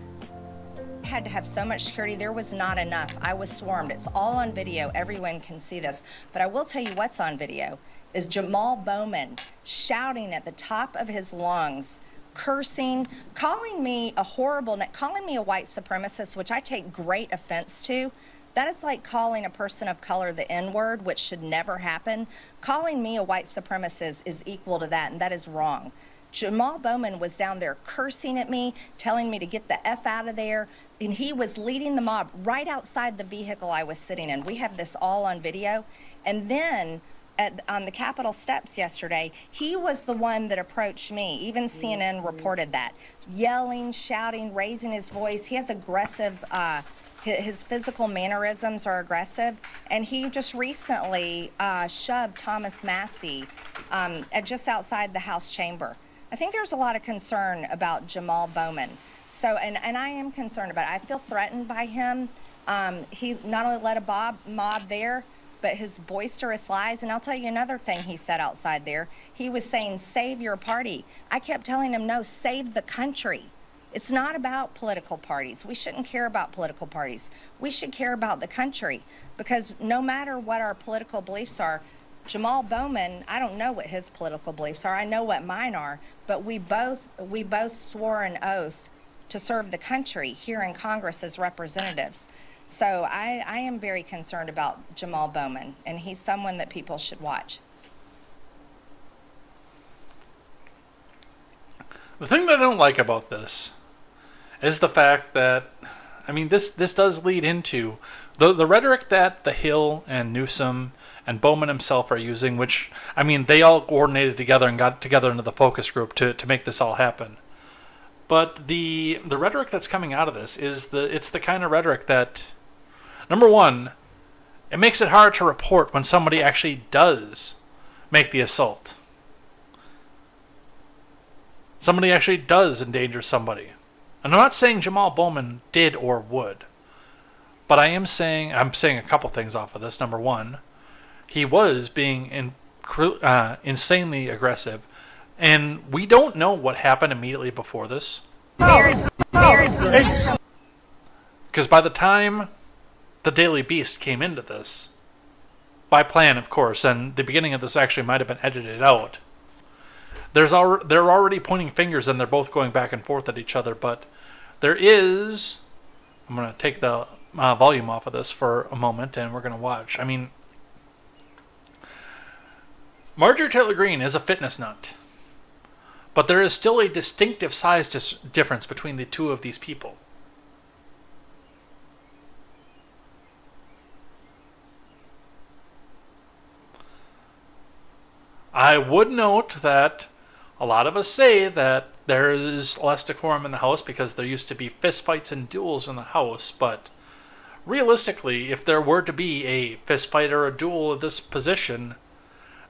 Had to have so much security. There was not enough. I was swarmed. It's all on video. Everyone can see this. But I will tell you what's on video is Jamal Bowman shouting at the top of his lungs, cursing, calling me a horrible, calling me a white supremacist, which I take great offense to. That is like calling a person of color the N-word, which should never happen. Calling me a white supremacist is equal to that, and that is wrong. Jamal Bowman was down there cursing at me, telling me to get the F out of there, and he was leading the mob right outside the vehicle I was sitting in. We have this all on video. And then on the Capitol steps yesterday, he was the one that approached me. Even CNN reported that. Yelling, shouting, raising his voice. He has aggressive, his physical mannerisms are aggressive. And he just recently shoved Thomas Massey just outside the House chamber. I think there's a lot of concern about Jamal Bowman. So, and I am concerned about it. I feel threatened by him. He not only led a mob there, but his boisterous lies. And I'll tell you another thing he said outside there. He was saying, save your party. I kept telling him, no, save the country. It's not about political parties. We shouldn't care about political parties. We should care about the country, because no matter what our political beliefs are, Jamal Bowman, I don't know what his political beliefs are. I know what mine are, but we both swore an oath to serve the country here in Congress as representatives. So I am very concerned about Jamal Bowman, and he's someone that people should watch. The thing that I don't like about this is the fact that, I mean, this does lead into the rhetoric that the Hill and Newsom and Bowman himself are using, which, I mean, they all coordinated together and got together into the focus group to make this all happen. But the rhetoric that's coming out of this is it's the kind of rhetoric that, number one, it makes it hard to report when somebody actually does make the assault. Somebody actually does endanger somebody. And I'm not saying Jamal Bowman did or would, but I'm saying a couple things off of this. Number one, he was being insanely aggressive. And we don't know what happened immediately before this. Because by the time the Daily Beast came into this, by plan, of course, and the beginning of this actually might have been edited out, they're already pointing fingers and they're both going back and forth at each other. But there is... I'm going to take the volume off of this for a moment and we're going to watch. I mean, Marjorie Taylor Greene is a fitness nut. But there is still a distinctive size difference between the two of these people. I would note that a lot of us say that there is less decorum in the House because there used to be fistfights and duels in the House, but realistically, if there were to be a fistfight or a duel of this position,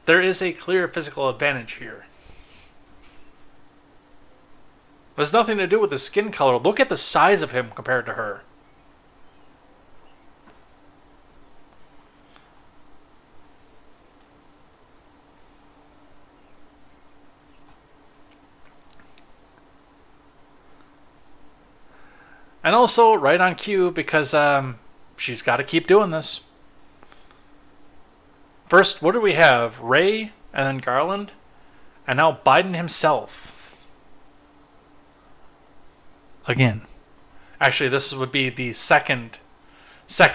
there is a clear physical advantage here. It has nothing to do with the skin color. Look at the size of him compared to her. And also, right on cue, because she's got to keep doing this. First, what do we have? Ray, and then Garland, and now Biden himself. Again. Actually, this would be the second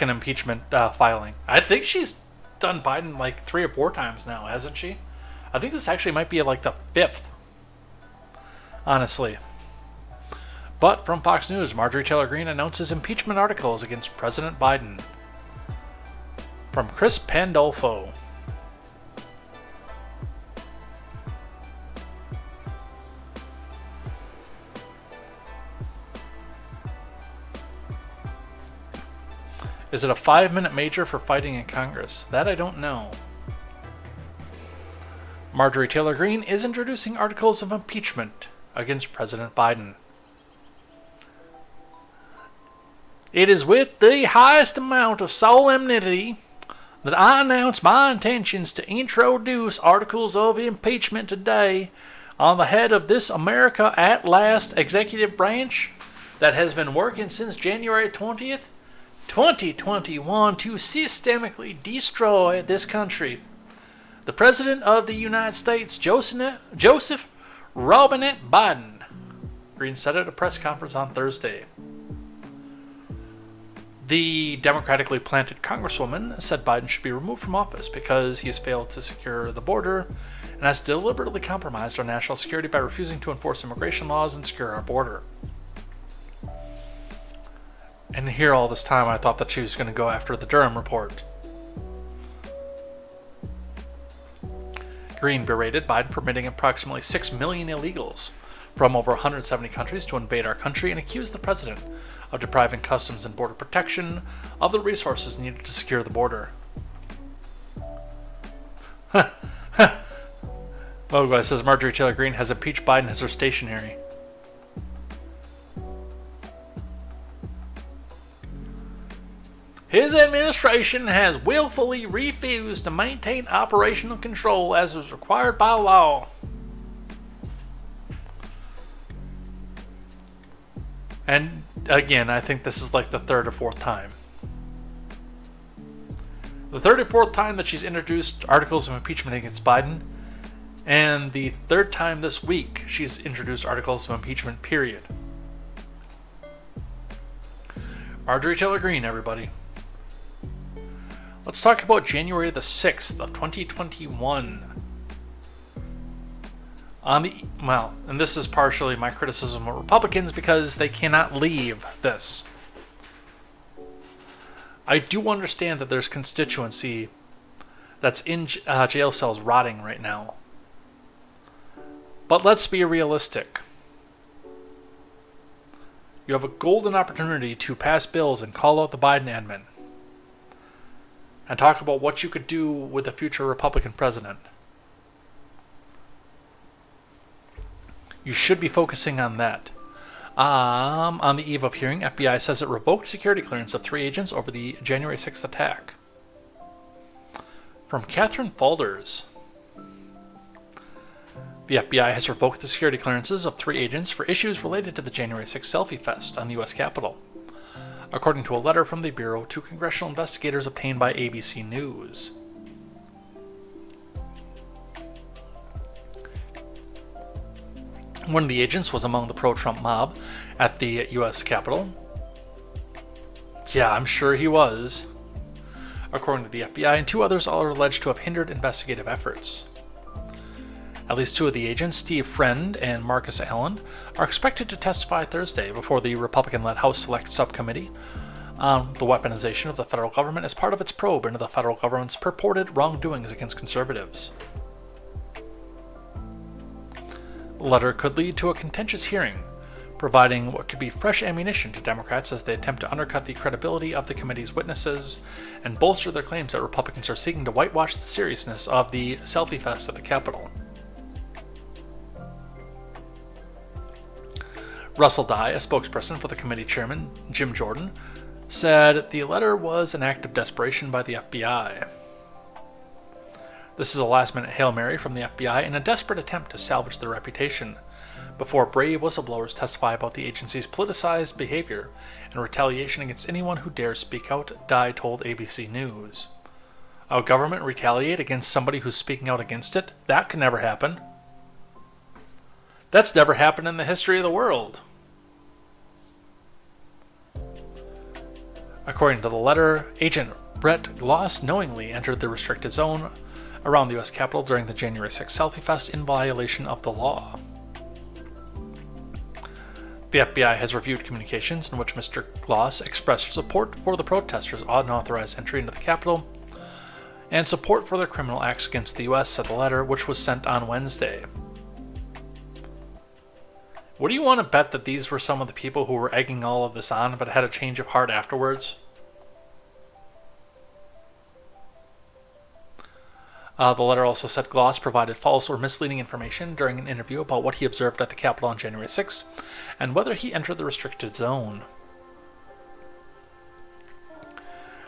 impeachment filing. I think she's done Biden like 3 or 4 times now, hasn't she? I think this actually might be like the 5th. Honestly. But from Fox News, Marjorie Taylor Greene announces impeachment articles against President Biden. From Chris Pandolfo. Is it a 5-minute major for fighting in Congress? That I don't know. Marjorie Taylor Greene is introducing articles of impeachment against President Biden. It is with the highest amount of solemnity that I announce my intentions to introduce articles of impeachment today on the head of this America at Last executive branch that has been working since January 20th, 2021 to systemically destroy this country. The President of the United States, Joseph Robinette Biden. Greene said at a press conference on Thursday. The democratically planted congresswoman said Biden should be removed from office because he has failed to secure the border and has deliberately compromised our national security by refusing to enforce immigration laws and secure our border. And here all this time I thought that she was going to go after the Durham report. Greene berated Biden for permitting approximately 6 million illegals from over 170 countries to invade our country and accused the president of depriving Customs and Border Protection of the resources needed to secure the border. Mogwai says Marjorie Taylor Greene has impeached Biden as her stationary. His administration has willfully refused to maintain operational control as is required by law. And again, I think this is like the third or fourth time. The third or fourth time that she's introduced articles of impeachment against Biden, and the third time this week she's introduced articles of impeachment, period. Marjorie Taylor Greene, everybody. Let's talk about January the 6th of 2021. And this is partially my criticism of Republicans because they cannot leave this. I do understand that there's constituency that's in jail cells rotting right now. But let's be realistic. You have a golden opportunity to pass bills and call out the Biden admin. And talk about what you could do with a future Republican president. You should be focusing on that. On the eve of hearing, FBI says it revoked security clearance of 3 agents over the January 6th attack. From Catherine Falders. The FBI has revoked the security clearances of 3 agents for issues related to the January 6th selfie fest on the U.S. Capitol, according to a letter from the Bureau to congressional investigators obtained by ABC News. One of the agents was among the pro-Trump mob at the U.S. Capitol. Yeah, I'm sure he was. According to the FBI, and 2 others are alleged to have hindered investigative efforts. At least 2 of the agents, Steve Friend and Marcus Allen, are expected to testify Thursday before the Republican-led House Select Subcommittee on the weaponization of the federal government as part of its probe into the federal government's purported wrongdoings against conservatives. The letter could lead to a contentious hearing, providing what could be fresh ammunition to Democrats as they attempt to undercut the credibility of the committee's witnesses and bolster their claims that Republicans are seeking to whitewash the seriousness of the selfie fest at the Capitol. Russell Dye, a spokesperson for the committee chairman, Jim Jordan, said the letter was an act of desperation by the FBI. This is a last-minute Hail Mary from the FBI in a desperate attempt to salvage their reputation before brave whistleblowers testify about the agency's politicized behavior and retaliation against anyone who dares speak out, Dye told ABC News. Our government retaliate against somebody who's speaking out against it? That could never happen. That's never happened in the history of the world. According to the letter, Agent Brett Gloss knowingly entered the restricted zone around the U.S. Capitol during the January 6th selfie fest in violation of the law. The FBI has reviewed communications in which Mr. Gloss expressed support for the protesters' unauthorized entry into the Capitol and support for their criminal acts against the U.S., said the letter, which was sent on Wednesday. What do you want to bet that these were some of the people who were egging all of this on but had a change of heart afterwards? The letter also said Gloss provided false or misleading information during an interview about what he observed at the Capitol on January 6 and whether he entered the restricted zone.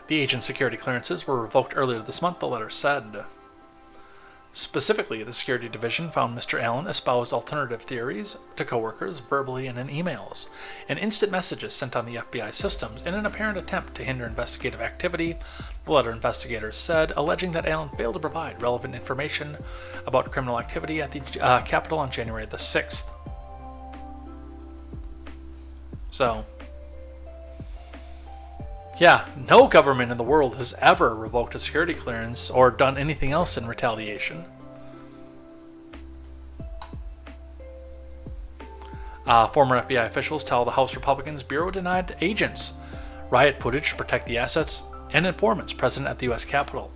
The agent's security clearances were revoked earlier this month, the letter said. Specifically, the Security Division found Mr. Allen espoused alternative theories to coworkers verbally and in emails, and instant messages sent on the FBI systems in an apparent attempt to hinder investigative activity, the letter investigators said, alleging that Allen failed to provide relevant information about criminal activity at the Capitol on January the 6th. So, yeah, no government in the world has ever revoked a security clearance or done anything else in retaliation. Former FBI officials tell the House Republicans Bureau denied agents riot footage to protect the assets and informants present at the U.S. Capitol.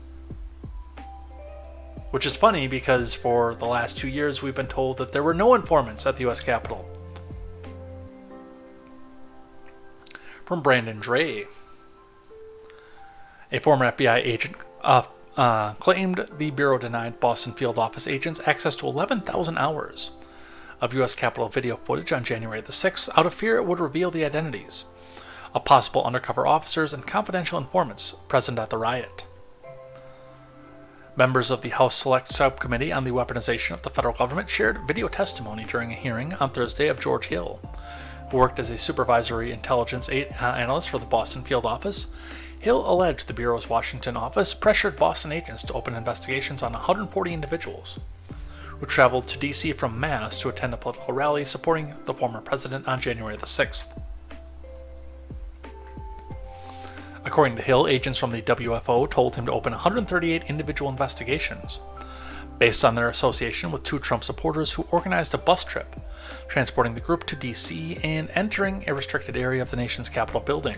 Which is funny because for the last 2 years we've been told that there were no informants at the U.S. Capitol. From Brandon Dre. A former FBI agent claimed the Bureau denied Boston field office agents access to 11,000 hours of U.S. Capitol video footage on January the 6th out of fear it would reveal the identities of possible undercover officers and confidential informants present at the riot. Members of the House Select Subcommittee on the Weaponization of the Federal Government shared video testimony during a hearing on Thursday of George Hill, who worked as a supervisory intelligence analyst for the Boston field office. Hill alleged the Bureau's Washington office pressured Boston agents to open investigations on 140 individuals who traveled to D.C. from Mass to attend a political rally supporting the former president on January the 6th. According to Hill, agents from the WFO told him to open 138 individual investigations based on their association with 2 Trump supporters who organized a bus trip transporting the group to D.C. and entering a restricted area of the nation's Capitol building.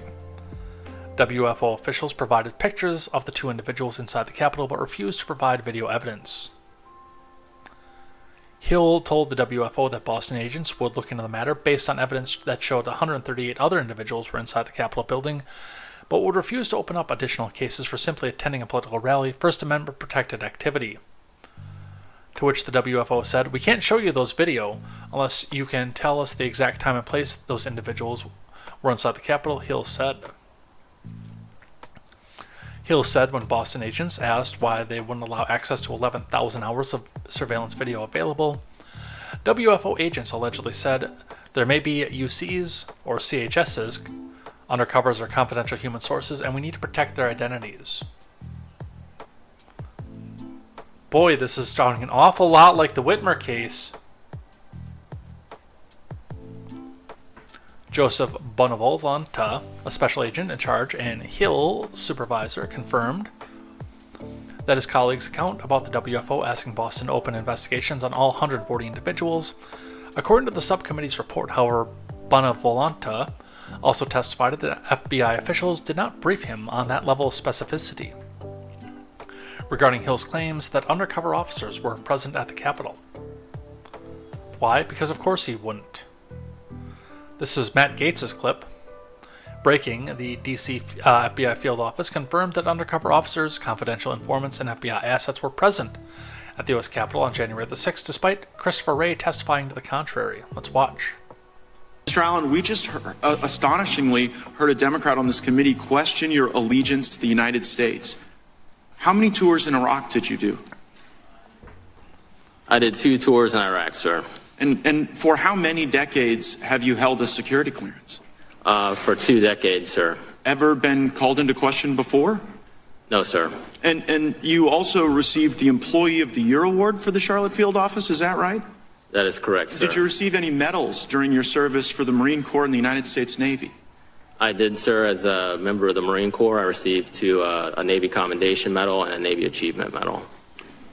WFO officials provided pictures of the 2 individuals inside the Capitol but refused to provide video evidence. Hill told the WFO that Boston agents would look into the matter based on evidence that showed 138 other individuals were inside the Capitol building, but would refuse to open up additional cases for simply attending a political rally, First Amendment protected activity. To which the WFO said, "We can't show you those video unless you can tell us the exact time and place those individuals were inside the Capitol," Hill said. Hill said when Boston agents asked why they wouldn't allow access to 11,000 hours of surveillance video available, WFO agents allegedly said there may be UCs or CHSs, undercovers or confidential human sources, and we need to protect their identities. Boy, this is sounding an awful lot like the Whitmer case. Joseph Bonavolanta, a special agent in charge and Hill supervisor, confirmed that his colleague's account about the WFO asking Boston to open investigations on all 140 individuals. According to the subcommittee's report, however, Bonavolanta also testified that FBI officials did not brief him on that level of specificity regarding Hill's claims that undercover officers were present at the Capitol. Why? Because of course he wouldn't. This is Matt Gaetz' clip. Breaking, the DC FBI field office confirmed that undercover officers, confidential informants, and FBI assets were present at the U.S. Capitol on January the 6th, despite Christopher Wray testifying to the contrary. Let's watch. Mr. Allen, we just astonishingly heard a Democrat on this committee question your allegiance to the United States. How many tours in Iraq did you do? I did 2 tours in Iraq, sir. And for how many decades have you held a security clearance? For 2 decades, sir. Ever been called into question before? No, sir. And you also received the Employee of the Year Award for the Charlotte Field Office, is that right? That is correct, sir. Did you receive any medals during your service for the Marine Corps and the United States Navy? I did, sir. As a member of the Marine Corps, I received 2, a Navy Commendation Medal and a Navy Achievement Medal.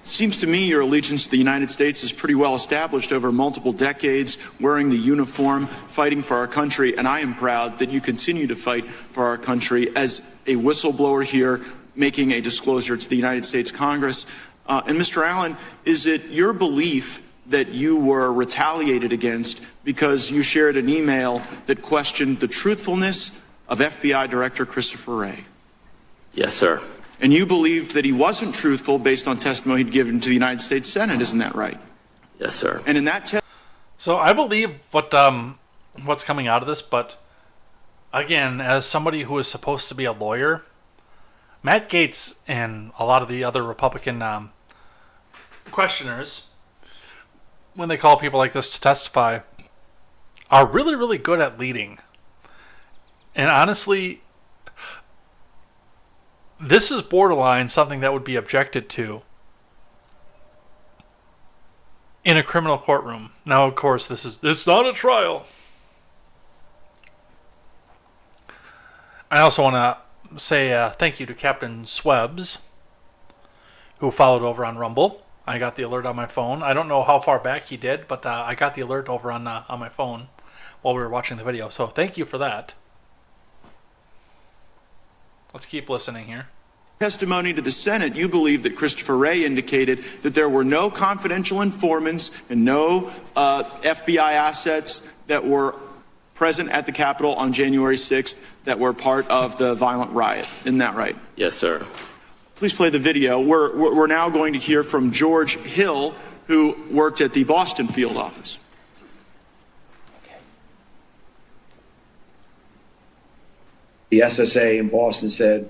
Seems to me your allegiance to the United States is pretty well established over multiple decades, wearing the uniform, fighting for our country, and I am proud that you continue to fight for our country as a whistleblower here, making a disclosure to the United States Congress. And Mr. Allen, is it your belief that you were retaliated against because you shared an email that questioned the truthfulness of FBI Director Christopher Wray? Yes, sir. And you believed that he wasn't truthful based on testimony he'd given to the United States Senate, isn't that right? Yes, sir. And in that So I believe what's coming out of this, but again, as somebody who is supposed to be a lawyer, Matt Gaetz and a lot of the other Republican questioners, when they call people like this to testify, are really, really good at leading. And honestly, this is borderline something that would be objected to in a criminal courtroom. Now, of course, it's not a trial. I also want to say thank you to Captain Swebs, who followed over on Rumble. I got the alert on my phone. I don't know how far back he did, but I got the alert over on my phone while we were watching the video. So thank you for that. Let's keep listening here. testimony to the Senate, you believe that Christopher Wray indicated that there were no confidential informants and no FBI assets that were present at the Capitol on January 6th that were part of the violent riot. Isn't that right? Yes, sir. Please play the video. We're now going to hear from George Hill, who worked at the Boston field office. The SSA in Boston said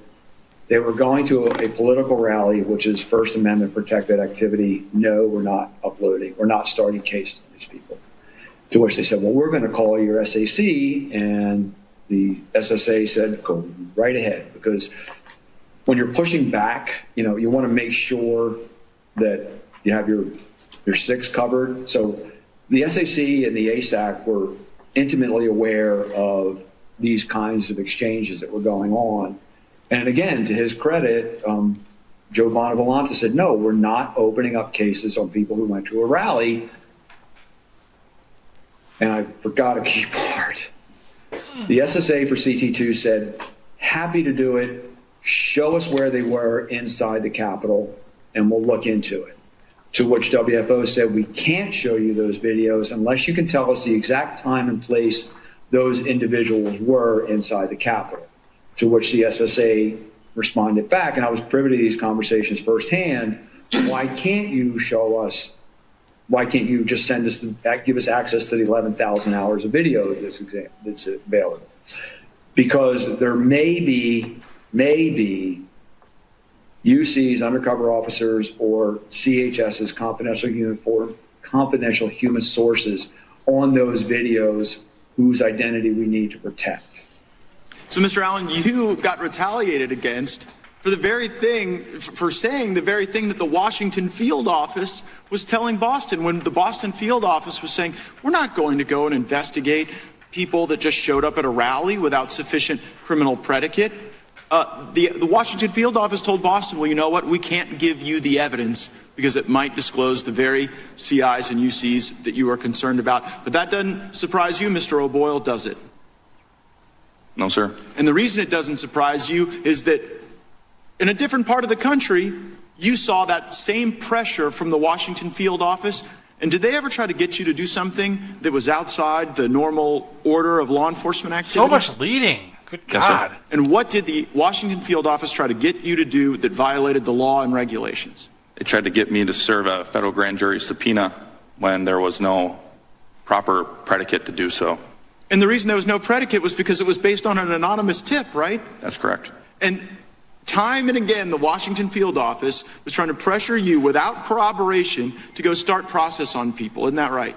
they were going to a political rally, which is First Amendment protected activity. No, we're not uploading. We're not starting cases on these people. To which they said, well, we're going to call your SAC. And the SSA said, go right ahead. Because when you're pushing back, you want to make sure that you have your six covered. So the SAC and the ASAC were intimately aware of these kinds of exchanges that were going on. And again, to his credit, Joe Bonavolonta said, no, we're not opening up cases on people who went to a rally. And I forgot a key part. The SSA for CT2 said, happy to do it. Show us where they were inside the Capitol, and we'll look into it. To which WFO said, we can't show you those videos unless you can tell us the exact time and place those individuals were inside the Capitol. To which the SSA responded back, and I was privy to these conversations firsthand. Why can't you show us? Why can't you just send us, give us access to the 11,000 hours of video that's available? Because there may be UC's undercover officers or CHS's confidential human sources on those videos whose identity we need to protect. So, Mr. Allen, you got retaliated against for saying the very thing that the Washington field office was telling Boston, when the Boston field office was saying, we're not going to go and investigate people that just showed up at a rally without sufficient criminal predicate. The Washington field office told Boston, well, you know what, we can't give you the evidence because it might disclose the very CIs and UCs that you are concerned about. But that doesn't surprise you, Mr. O'Boyle, does it? No, sir. And the reason it doesn't surprise you is that in a different part of the country, you saw that same pressure from the Washington field office. And did they ever try to get you to do something that was outside the normal order of law enforcement activity? So much leading. Good God. Yes, and what did the Washington field office try to get you to do that violated the law and regulations? They tried to get me to serve a federal grand jury subpoena when there was no proper predicate to do so. And the reason there was no predicate was because it was based on an anonymous tip, right? That's correct. And time and again, the Washington field office was trying to pressure you without corroboration to go start process on people. Isn't that right?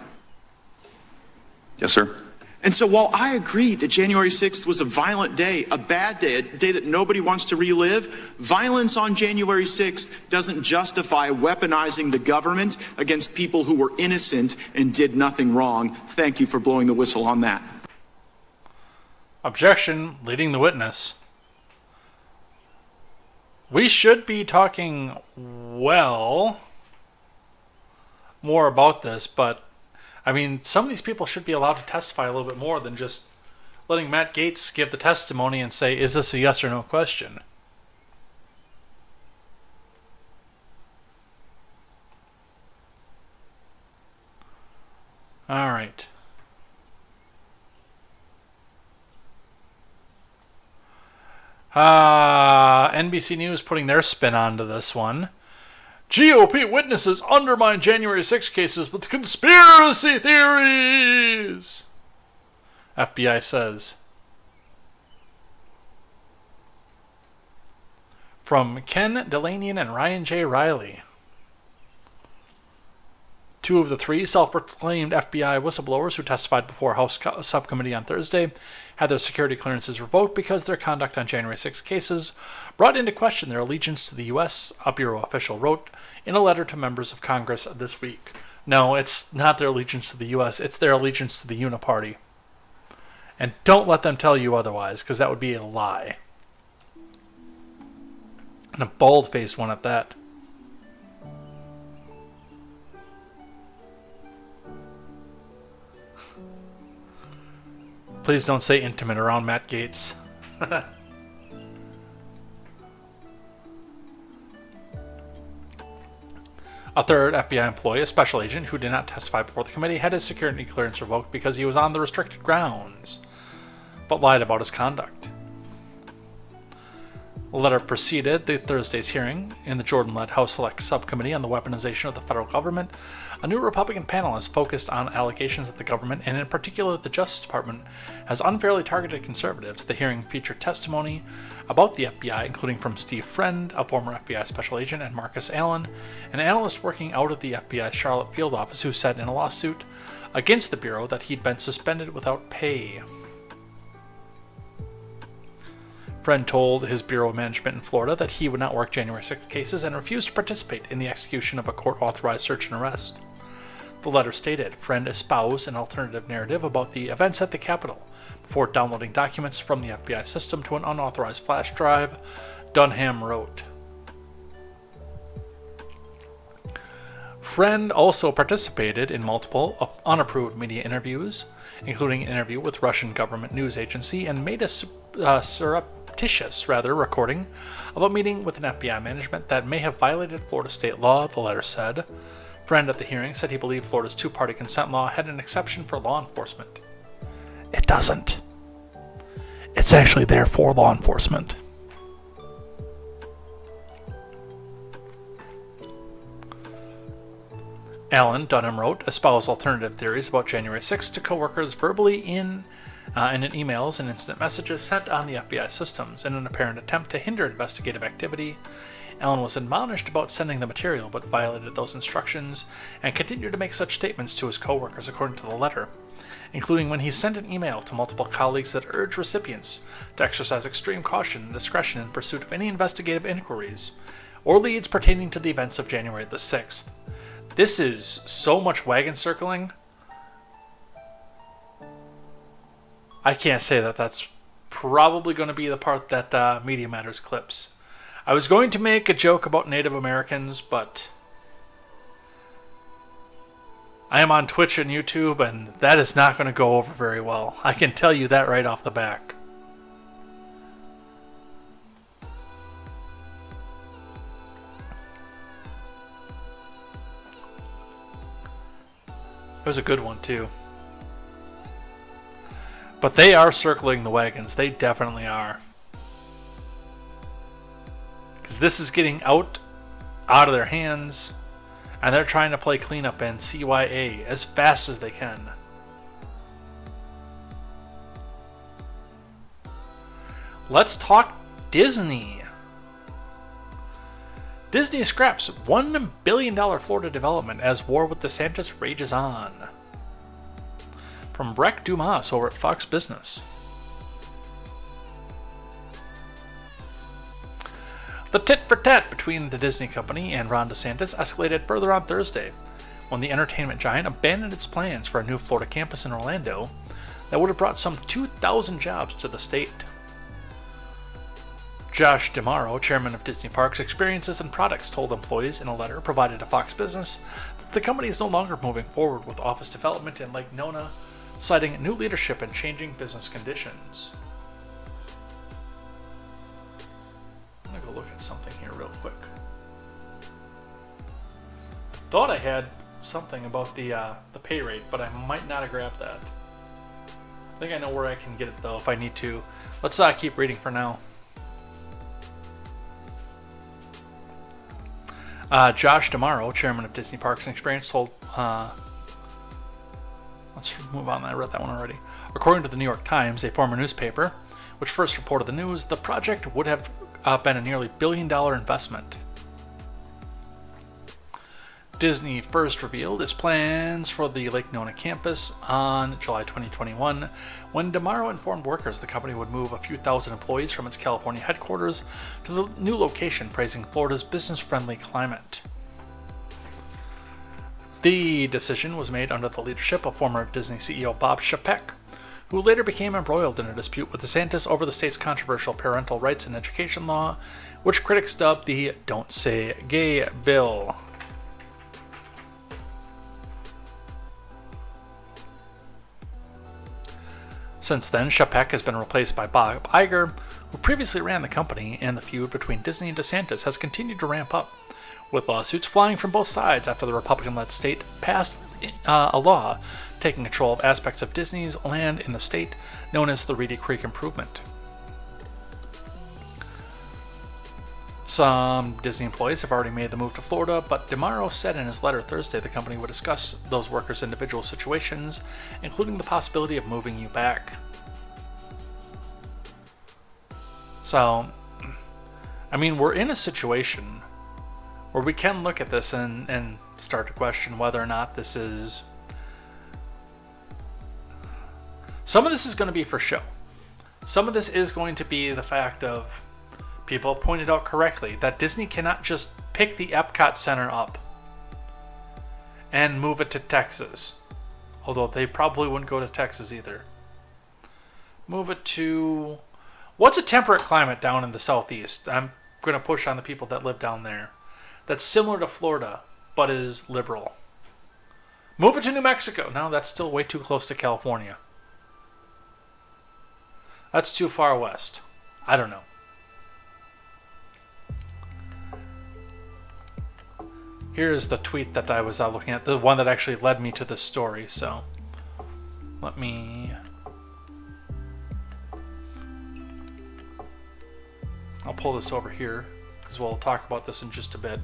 Yes, sir. And so while I agree that January 6th was a violent day, a bad day, a day that nobody wants to relive, violence on January 6th doesn't justify weaponizing the government against people who were innocent and did nothing wrong. Thank you for blowing the whistle on that. Objection, leading the witness. We should be talking well more about this, but I mean, some of these people should be allowed to testify a little bit more than just letting Matt Gaetz give the testimony and say, is this a yes or no question? All right. NBC News putting their spin onto this one. GOP witnesses undermine January 6 cases with conspiracy theories, FBI says. From Ken Delanian and Ryan J. Riley. Two of the three self-proclaimed FBI whistleblowers who testified before a House subcommittee on Thursday had their security clearances revoked because their conduct on January 6 cases brought into question their allegiance to the U.S., a Bureau official wrote in a letter to members of Congress this week. No, it's not their allegiance to the U.S., it's their allegiance to the Uniparty. And don't let them tell you otherwise, because that would be a lie. And a bald-faced one at that. Please don't say intimate around Matt Gaetz. A third FBI employee, a special agent who did not testify before the committee, had his security clearance revoked because he was on the restricted grounds, but lied about his conduct. The letter preceded the Thursday's hearing in the Jordan-led House Select Subcommittee on the Weaponization of the Federal Government. A new Republican panelist focused on allegations that the government, and in particular the Justice Department, has unfairly targeted conservatives. The hearing featured testimony about the FBI, including from Steve Friend, a former FBI special agent, and Marcus Allen, an analyst working out of the FBI Charlotte field office who said in a lawsuit against the Bureau that he'd been suspended without pay. Friend told his Bureau management in Florida that he would not work January 6 cases and refused to participate in the execution of a court-authorized search and arrest. The letter stated, Friend espoused an alternative narrative about the events at the Capitol before downloading documents from the FBI system to an unauthorized flash drive, Dunham wrote. Friend also participated in multiple unapproved media interviews, including an interview with Russian government news agency, and made a surreptitious recording of a meeting with an FBI management that may have violated Florida state law, the letter said. Friend at the hearing said he believed Florida's two-party consent law had an exception for law enforcement. It doesn't. It's actually there for law enforcement. Allen, Dunham wrote, espoused alternative theories about January 6 to coworkers verbally and in emails and instant messages sent on the FBI systems in an apparent attempt to hinder investigative activity. Allen was admonished about sending the material but violated those instructions and continued to make such statements to his coworkers according to the letter, including when he sent an email to multiple colleagues that urged recipients to exercise extreme caution and discretion in pursuit of any investigative inquiries or leads pertaining to the events of January the 6th. This is so much wagon circling. I can't say that that's probably going to be the part that Media Matters clips. I was going to make a joke about Native Americans, but I am on Twitch and YouTube, and that is not going to go over very well. I can tell you that right off the back. It was a good one, too. But they are circling the wagons. They definitely are. Because this is getting out of their hands, and they're trying to play cleanup and CYA as fast as they can. Let's talk Disney. Disney scraps $1 billion Florida development as war with DeSantis rages on. From Breck Dumas over at Fox Business. The tit-for-tat between the Disney company and Ron DeSantis escalated further on Thursday, when the entertainment giant abandoned its plans for a new Florida campus in Orlando that would have brought some 2,000 jobs to the state. Josh DeMauro, chairman of Disney Parks Experiences and Products, told employees in a letter provided to Fox Business that the company is no longer moving forward with office development in Lake Nona, citing new leadership and changing business conditions. I'm going to go look at something here real quick. Thought I had something about the pay rate, but I might not have grabbed that. I think I know where I can get it though if I need to. Let's keep reading for now. Josh DeMauro, chairman of Disney Parks and Experience, told. Let's move on. I read that one already. According to the New York Times, a former newspaper, which first reported the news, the project would have been a nearly $1 billion investment. Disney first revealed its plans for the Lake Nona campus on July 2021, when DeMauro informed workers the company would move a few thousand employees from its California headquarters to the new location, praising Florida's business-friendly climate. The decision was made under the leadership of former Disney CEO Bob Chapek, who later became embroiled in a dispute with DeSantis over the state's controversial parental rights and education law, which critics dubbed the Don't Say Gay bill. Since then, Chapek has been replaced by Bob Iger, who previously ran the company, and the feud between Disney and DeSantis has continued to ramp up, with lawsuits flying from both sides after the Republican-led state passed a law taking control of aspects of Disney's land in the state, known as the Reedy Creek Improvement. Some Disney employees have already made the move to Florida, but DeMauro said in his letter Thursday the company would discuss those workers' individual situations, including the possibility of moving you back. So, I mean, we're in a situation where we can look at this and start to question whether or not this is... Some of this is going to be for show. Some of this is going to be the fact of people pointed out correctly that Disney cannot just pick the Epcot Center up and move it to Texas. Although they probably wouldn't go to Texas either. Move it to... What's a temperate climate down in the southeast? I'm going to push on the people that live down there. That's similar to Florida, but is liberal. Move it to New Mexico. No, that's still way too close to California. That's too far west. I don't know. Here's the tweet that I was looking at, the one that actually led me to this story, so let me... I'll pull this over here, because we'll talk about this in just a bit.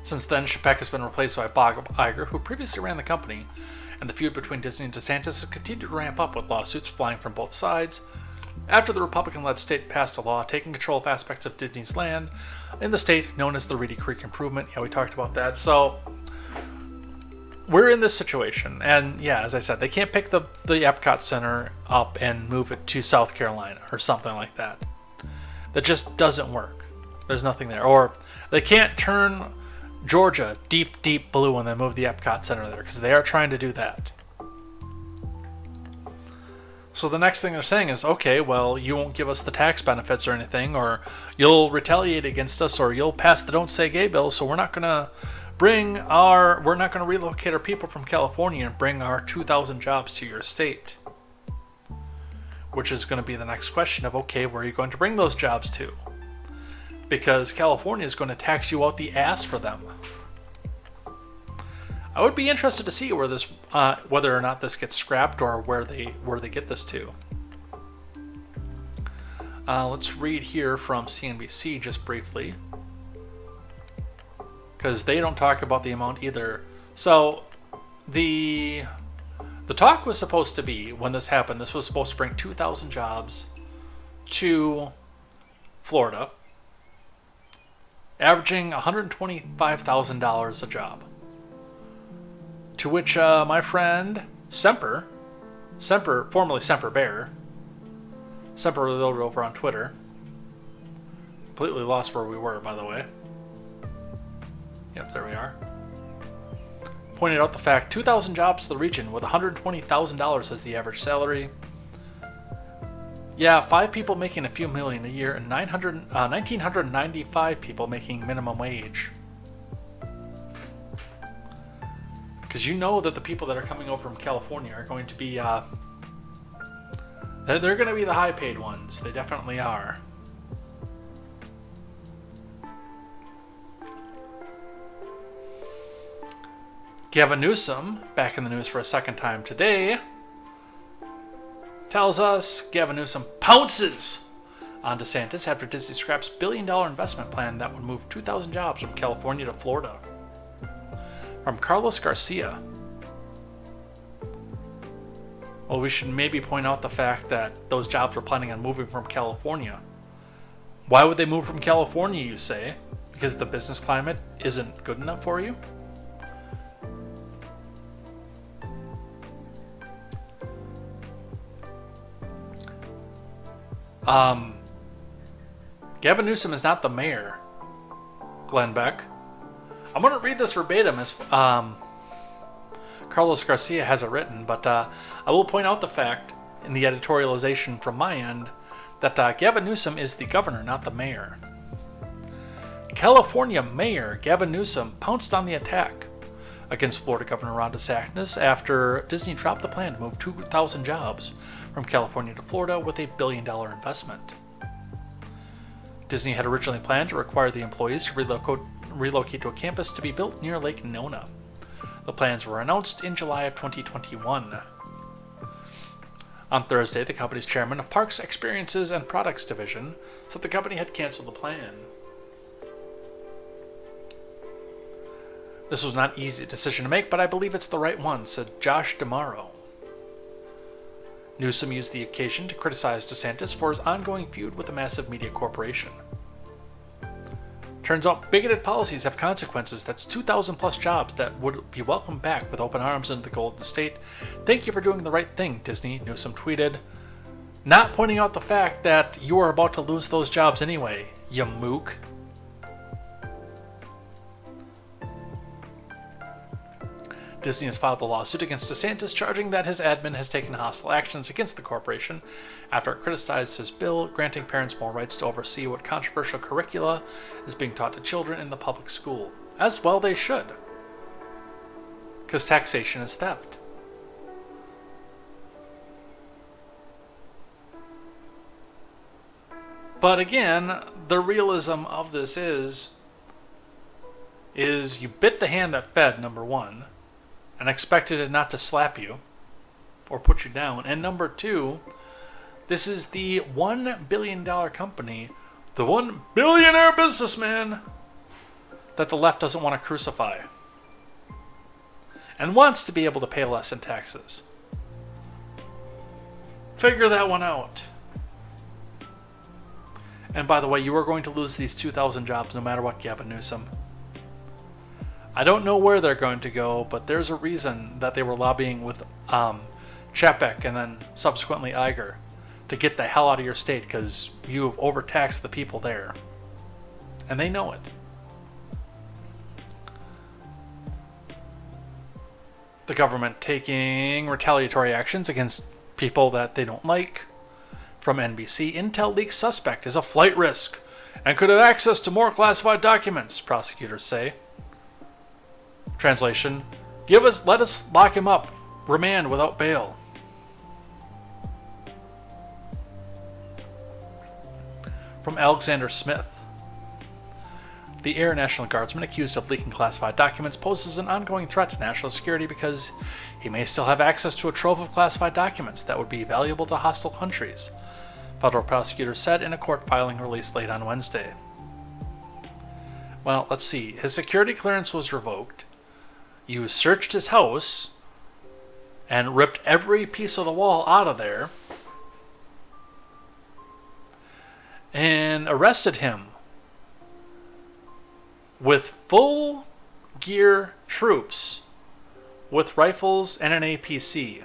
Since then, Chapek has been replaced by Bob Iger, who previously ran the company, and the feud between Disney and DeSantis has continued to ramp up with lawsuits flying from both sides, after the Republican-led state passed a law taking control of aspects of Disney's land in the state known as the Reedy Creek Improvement. Yeah, we talked about that. So we're in this situation, and yeah, as I said, they can't pick the Epcot Center up and move it to South Carolina or something like that. That just doesn't work. There's nothing there. Or they can't turn Georgia deep, deep blue and then move the Epcot Center there, because they are trying to do that. So the next thing they're saying is, okay, well, you won't give us the tax benefits or anything, or you'll retaliate against us, or you'll pass the Don't Say Gay bill, so we're not going to relocate our people from California and bring our 2,000 jobs to your state. Which is going to be the next question of, okay, where are you going to bring those jobs to? Because California is going to tax you out the ass for them. I would be interested to see where this, whether or not this gets scrapped or where they get this to. Let's read here from CNBC just briefly, because they don't talk about the amount either. So the talk was supposed to be, when this happened, this was supposed to bring 2,000 jobs to Florida, averaging $125,000 a job. To which my friend Semper, formerly Semper Bear, Semper Reloaded over on Twitter, completely lost where we were, by the way. Yep, there we are. Pointed out the fact 2,000 jobs to the region with $120,000 as the average salary. Yeah, 5 people making a few million a year and 1,995 people making minimum wage. Because you know that the people that are coming over from California are going to be, they're going to be the high-paid ones. They definitely are. Gavin Newsom, back in the news for a second time today, tells us Gavin Newsom pounces on DeSantis after Disney scraps billion-dollar investment plan that would move 2,000 jobs from California to Florida. From Carlos Garcia. Well, we should maybe point out the fact that those jobs were planning on moving from California. Why would they move from California, you say? Because the business climate isn't good enough for you? Gavin Newsom is not the mayor, Glenn Beck. I'm going to read this verbatim as Carlos Garcia has it written, but I will point out the fact in the editorialization from my end that Gavin Newsom is the governor, not the mayor. California Mayor Gavin Newsom pounced on the attack against Florida Governor Ron DeSantis after Disney dropped the plan to move 2,000 jobs from California to Florida with $1 billion investment. Disney had originally planned to require the employees to relocate to a campus to be built near Lake Nona. The plans were announced in July of 2021. On Thursday, the company's chairman of Parks, Experiences, and Products Division said the company had canceled the plan. This was not an easy decision to make, but I believe it's the right one, said Josh DeMauro. Newsom used the occasion to criticize DeSantis for his ongoing feud with a massive media corporation. Turns out bigoted policies have consequences. That's 2,000 plus jobs that would be welcomed back with open arms into the Golden State. Thank you for doing the right thing, Disney, Newsom tweeted, not pointing out the fact that you are about to lose those jobs anyway, you mook. Disney has filed a lawsuit against DeSantis, charging that his admin has taken hostile actions against the corporation after it criticized his bill granting parents more rights to oversee what controversial curricula is being taught to children in the public school. As well they should, because taxation is theft. But again, the realism of this is you bit the hand that fed, number one, and expected it not to slap you or put you down. And number two, this is the $1 billion company, the one billionaire businessman that the left doesn't want to crucify and wants to be able to pay less in taxes. Figure that one out. And by the way, you are going to lose these 2,000 jobs no matter what, Gavin Newsom. I don't know where they're going to go, but there's a reason that they were lobbying with Chapek and then subsequently Iger to get the hell out of your state because you have overtaxed the people there. And they know it. The government taking retaliatory actions against people that they don't like. From NBC, Intel leaks suspect is a flight risk and could have access to more classified documents, prosecutors say. Translation, let us lock him up, remand without bail. From Alexander Smith, the Air National Guardsman accused of leaking classified documents poses an ongoing threat to national security because he may still have access to a trove of classified documents that would be valuable to hostile countries, federal prosecutors said in a court filing released late on Wednesday. Well, let's see. His security clearance was revoked. You searched his house and ripped every piece of the wall out of there and arrested him with full gear troops with rifles and an APC.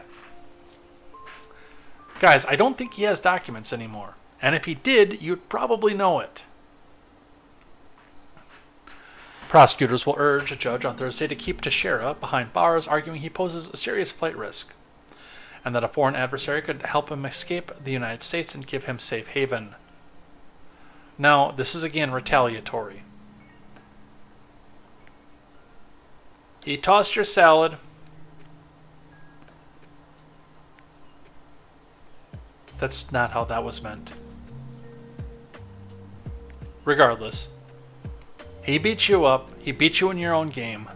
Guys, I don't think he has documents anymore. And if he did, you'd probably know it. Prosecutors will urge a judge on Thursday to keep Teixeira behind bars, arguing he poses a serious flight risk. and that a foreign adversary could help him escape the United States and give him safe haven. Now, this is again retaliatory. He tossed your salad. That's not how that was meant. Regardless, he beat you up. He beat you in your own game.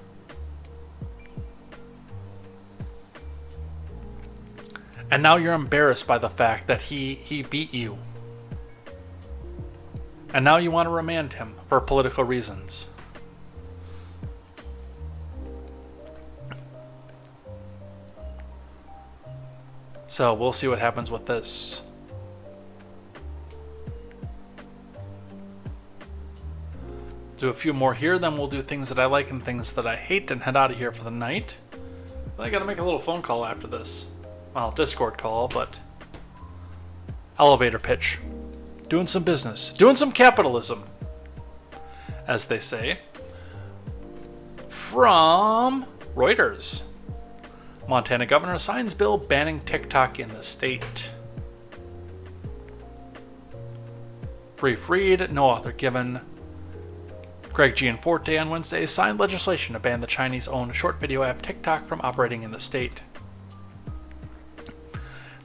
And now you're embarrassed by the fact that he beat you. And now you want to remand him for political reasons. So we'll see what happens with this. Do a few more here, then we'll do things that I like and things that I hate and head out of here for the night. I gotta make a little phone call after this. Well, Discord call, but elevator pitch. Doing some business. Doing some capitalism, as they say. From Reuters. Montana governor signs bill banning TikTok in the state. Brief read, no author given. Greg Gianforte on Wednesday signed legislation to ban the Chinese-owned short video app TikTok from operating in the state.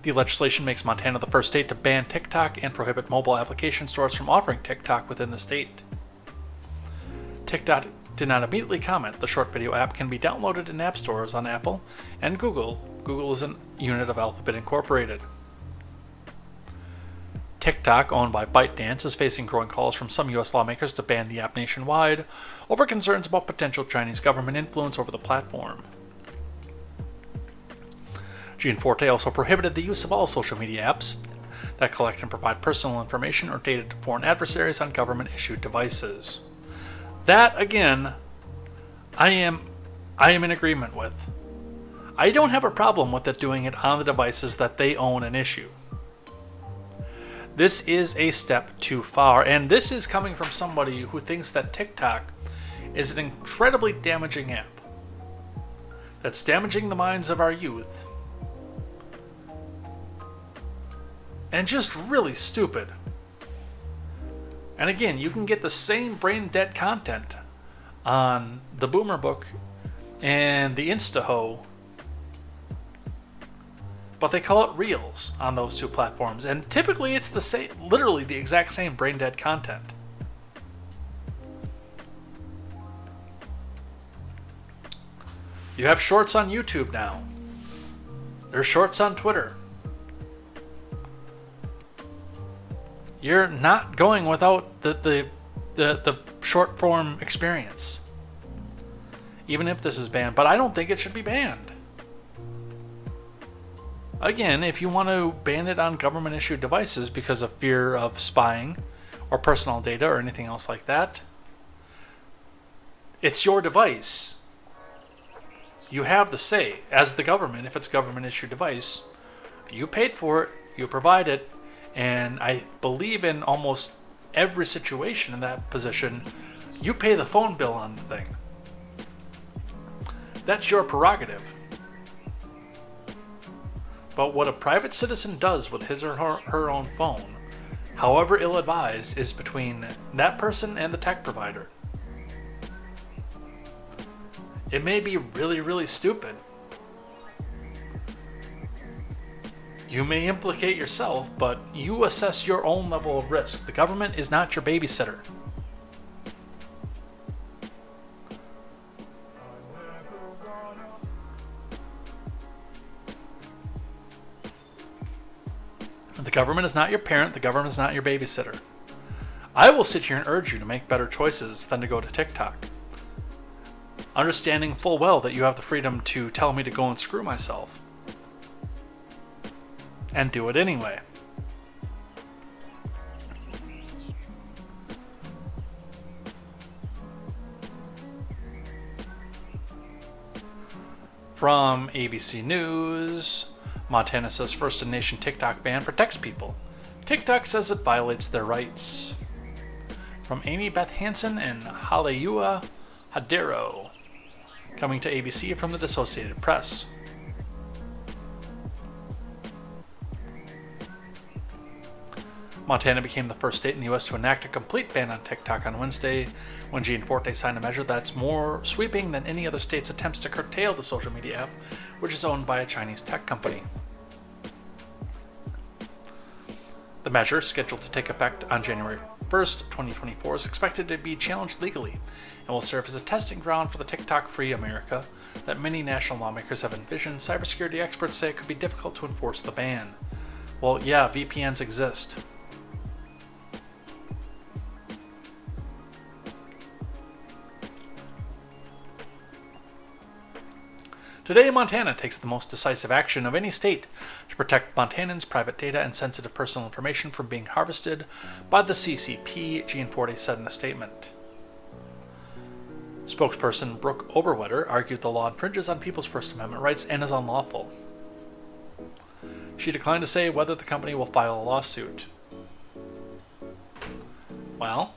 The legislation makes Montana the first state to ban TikTok and prohibit mobile application stores from offering TikTok within the state. TikTok did not immediately comment. The short video app can be downloaded in app stores on Apple and Google. Google is a unit of Alphabet Incorporated. TikTok, owned by ByteDance, is facing growing calls from some U.S. lawmakers to ban the app nationwide over concerns about potential Chinese government influence over the platform. Gianforte also prohibited the use of all social media apps that collect and provide personal information or data to foreign adversaries on government-issued devices. That, again, I am in agreement with. I don't have a problem with it doing it on the devices that they own and issue. This is a step too far, and this is coming from somebody who thinks that TikTok is an incredibly damaging app that's damaging the minds of our youth and just really stupid. And again, you can get the same brain dead content on the Boomer Book and the Instaho, but they call it Reels on those two platforms, and typically it's the same, literally the exact same brain dead content. You have shorts on YouTube now. There's shorts on Twitter. You're not going without the short form experience, even if this is banned. But I don't think it should be banned. Again, if you want to ban it on government issued devices because of fear of spying or personal data or anything else like that, it's your device. You have the say as the government. If it's a government issued device, you paid for it, you provide it. And I believe in almost every situation in that position, you pay the phone bill on the thing. That's your prerogative. But what a private citizen does with his or her own phone, however ill-advised, is between that person and the tech provider. It may be really, really stupid. You may implicate yourself, but you assess your own level of risk. The government is not your babysitter. The government is not your parent. The government is not your babysitter. I will sit here and urge you to make better choices than to go to TikTok, understanding full well that you have the freedom to tell me to go and screw myself. And do it anyway. From ABC News, Montana says First Nation TikTok ban protects people. TikTok says it violates their rights. From Amy Beth Hansen and Haleua Hadero, coming to ABC from the Associated Press. Montana became the first state in the U.S. to enact a complete ban on TikTok on Wednesday, when Gianforte signed a measure that's more sweeping than any other state's attempts to curtail the social media app, which is owned by a Chinese tech company. The measure, scheduled to take effect on January 1st, 2024, is expected to be challenged legally and will serve as a testing ground for the TikTok-free America that many national lawmakers have envisioned. Cybersecurity experts say it could be difficult to enforce the ban. Well, yeah, VPNs exist. Today, Montana takes the most decisive action of any state to protect Montanans' private data and sensitive personal information from being harvested by the CCP, Gianforte said in a statement. Spokesperson Brooke Oberwetter argued the law infringes on people's First Amendment rights and is unlawful. She declined to say whether the company will file a lawsuit. Well,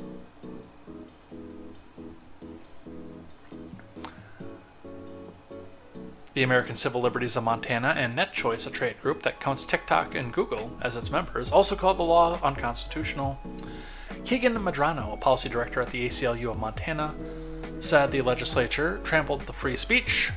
the American Civil Liberties of Montana and NetChoice, a trade group that counts TikTok and Google as its members, also called the law unconstitutional. Keegan Medrano, a policy director at the ACLU of Montana, said the legislature trampled the free speech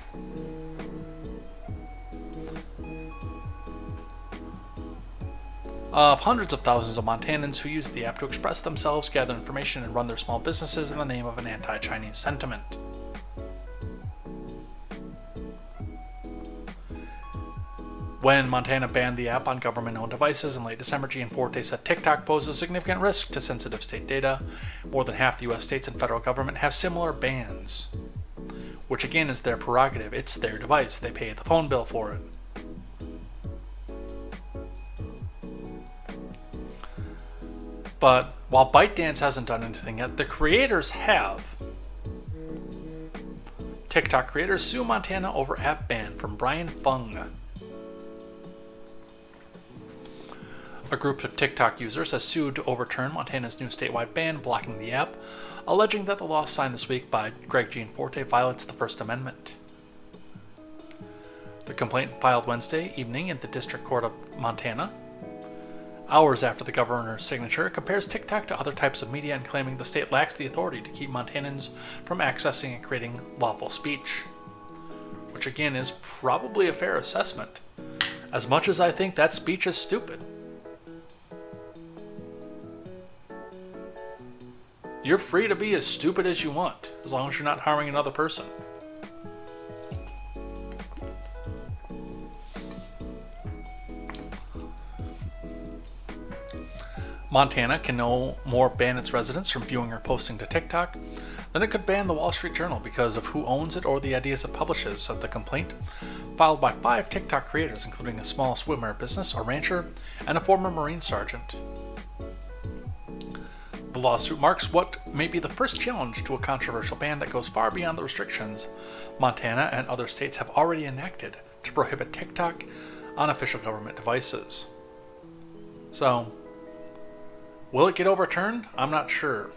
of hundreds of thousands of Montanans who use the app to express themselves, gather information, and run their small businesses in the name of an anti-Chinese sentiment. When Montana banned the app on government-owned devices in late December, Gianforte said TikTok poses a significant risk to sensitive state data. More than half the U.S. states and federal government have similar bans, which again is their prerogative. It's their device. They pay the phone bill for it. But while ByteDance hasn't done anything yet, the creators have. TikTok creators sue Montana over app ban from Brian Fung. A group of TikTok users has sued to overturn Montana's new statewide ban blocking the app, alleging that the law signed this week by Greg Gianforte violates the First Amendment. The complaint filed Wednesday evening in the District Court of Montana, hours after the governor's signature, compares TikTok to other types of media and claiming the state lacks the authority to keep Montanans from accessing and creating lawful speech. Which again is probably a fair assessment, as much as I think that speech is stupid. You're free to be as stupid as you want, as long as you're not harming another person. Montana can no more ban its residents from viewing or posting to TikTok than it could ban the Wall Street Journal because of who owns it or the ideas it publishes, said the complaint, filed by 5 TikTok creators, including a small swimwear business, a rancher, and a former Marine sergeant. The lawsuit marks what may be the first challenge to a controversial ban that goes far beyond the restrictions Montana and other states have already enacted to prohibit TikTok on official government devices. So, will it get overturned? I'm not sure.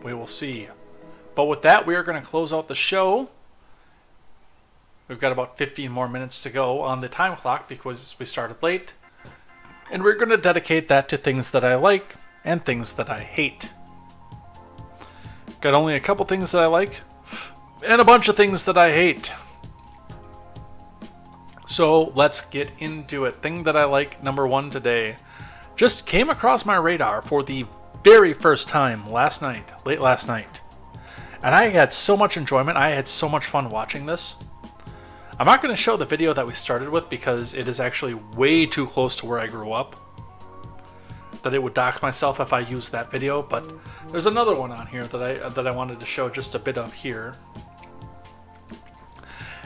We will see. But with that, we are going to close out the show. We've got about 15 more minutes to go on the time clock because we started late. And we're going to dedicate that to things that I like and things that I hate. Got only a couple things that I like and a bunch of things that I hate. So let's get into it. Thing that I like, number 1 today, just came across my radar for the very first time late last night. And I had so much enjoyment. I had so much fun watching this. I'm not going to show the video that we started with because it is actually way too close to where I grew up, that it would dox myself if I used that video, but there's another one on here that I wanted to show just a bit of here.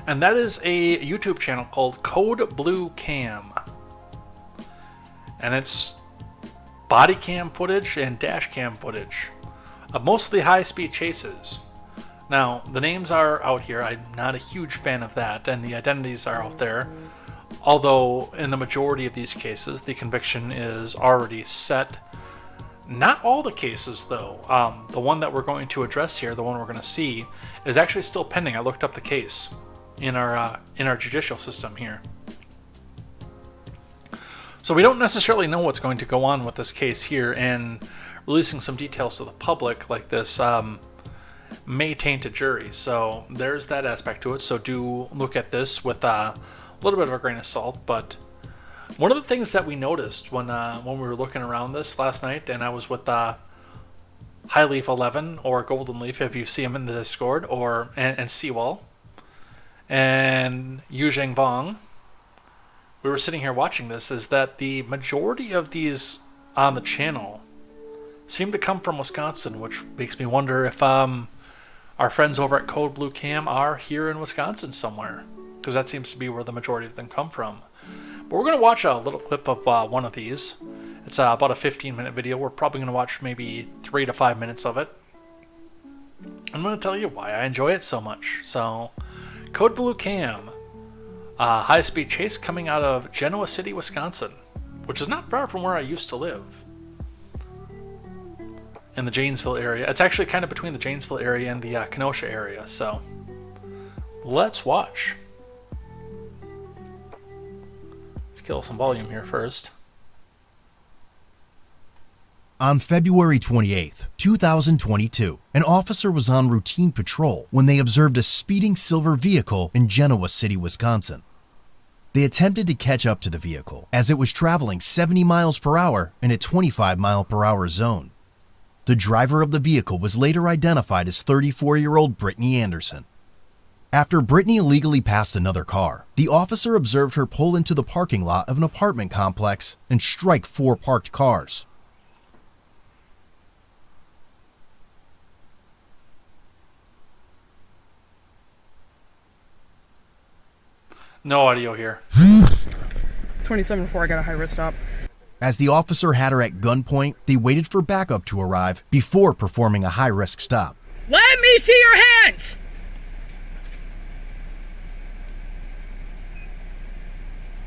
And that is a YouTube channel called Code Blue Cam. And it's body cam footage and dash cam footage of mostly high-speed chases. Now, the names are out here. I'm not a huge fan of that, and the identities are out there. Although, in the majority of these cases, the conviction is already set. Not all the cases, though. The one that we're going to address here, the one we're going to see, is actually still pending. I looked up the case in our judicial system here. So we don't necessarily know what's going to go on with this case here, and releasing some details to the public like this may taint a jury. So there's that aspect to it. So do look at this with a little bit of a grain of salt. But one of the things that we noticed when we were looking around this last night, and I was with Highleaf 11 or Golden Leaf, if you see him in the Discord, or and Seawall and Yuzheng Bong, we were sitting here watching this, is that the majority of these on the channel seem to come from Wisconsin, which makes me wonder if our friends over at Code Blue Cam are here in Wisconsin somewhere, because that seems to be where the majority of them come from. But we're going to watch a little clip of one of these. It's about a 15-minute video. We're probably going to watch maybe 3 to 5 minutes of it. I'm going to tell you why I enjoy it so much. So, Code Blue Cam, high-speed chase coming out of Genoa City, Wisconsin, which is not far from where I used to live, in the Janesville area. It's actually kind of between the Janesville area and the Kenosha area. So, let's watch. Let's kill some volume here first. On February 28, 2022, an officer was on routine patrol when they observed a speeding silver vehicle in Genoa City, Wisconsin. They attempted to catch up to the vehicle as it was traveling 70 miles per hour in a 25 mile per hour zone. The driver of the vehicle was later identified as 34-year-old Brittany Anderson. After Brittany illegally passed another car, the officer observed her pull into the parking lot of an apartment complex and strike 4 parked cars. No audio here. 27 before I got a high risk stop. As the officer had her at gunpoint, they waited for backup to arrive before performing a high-risk stop. Let me see your hands!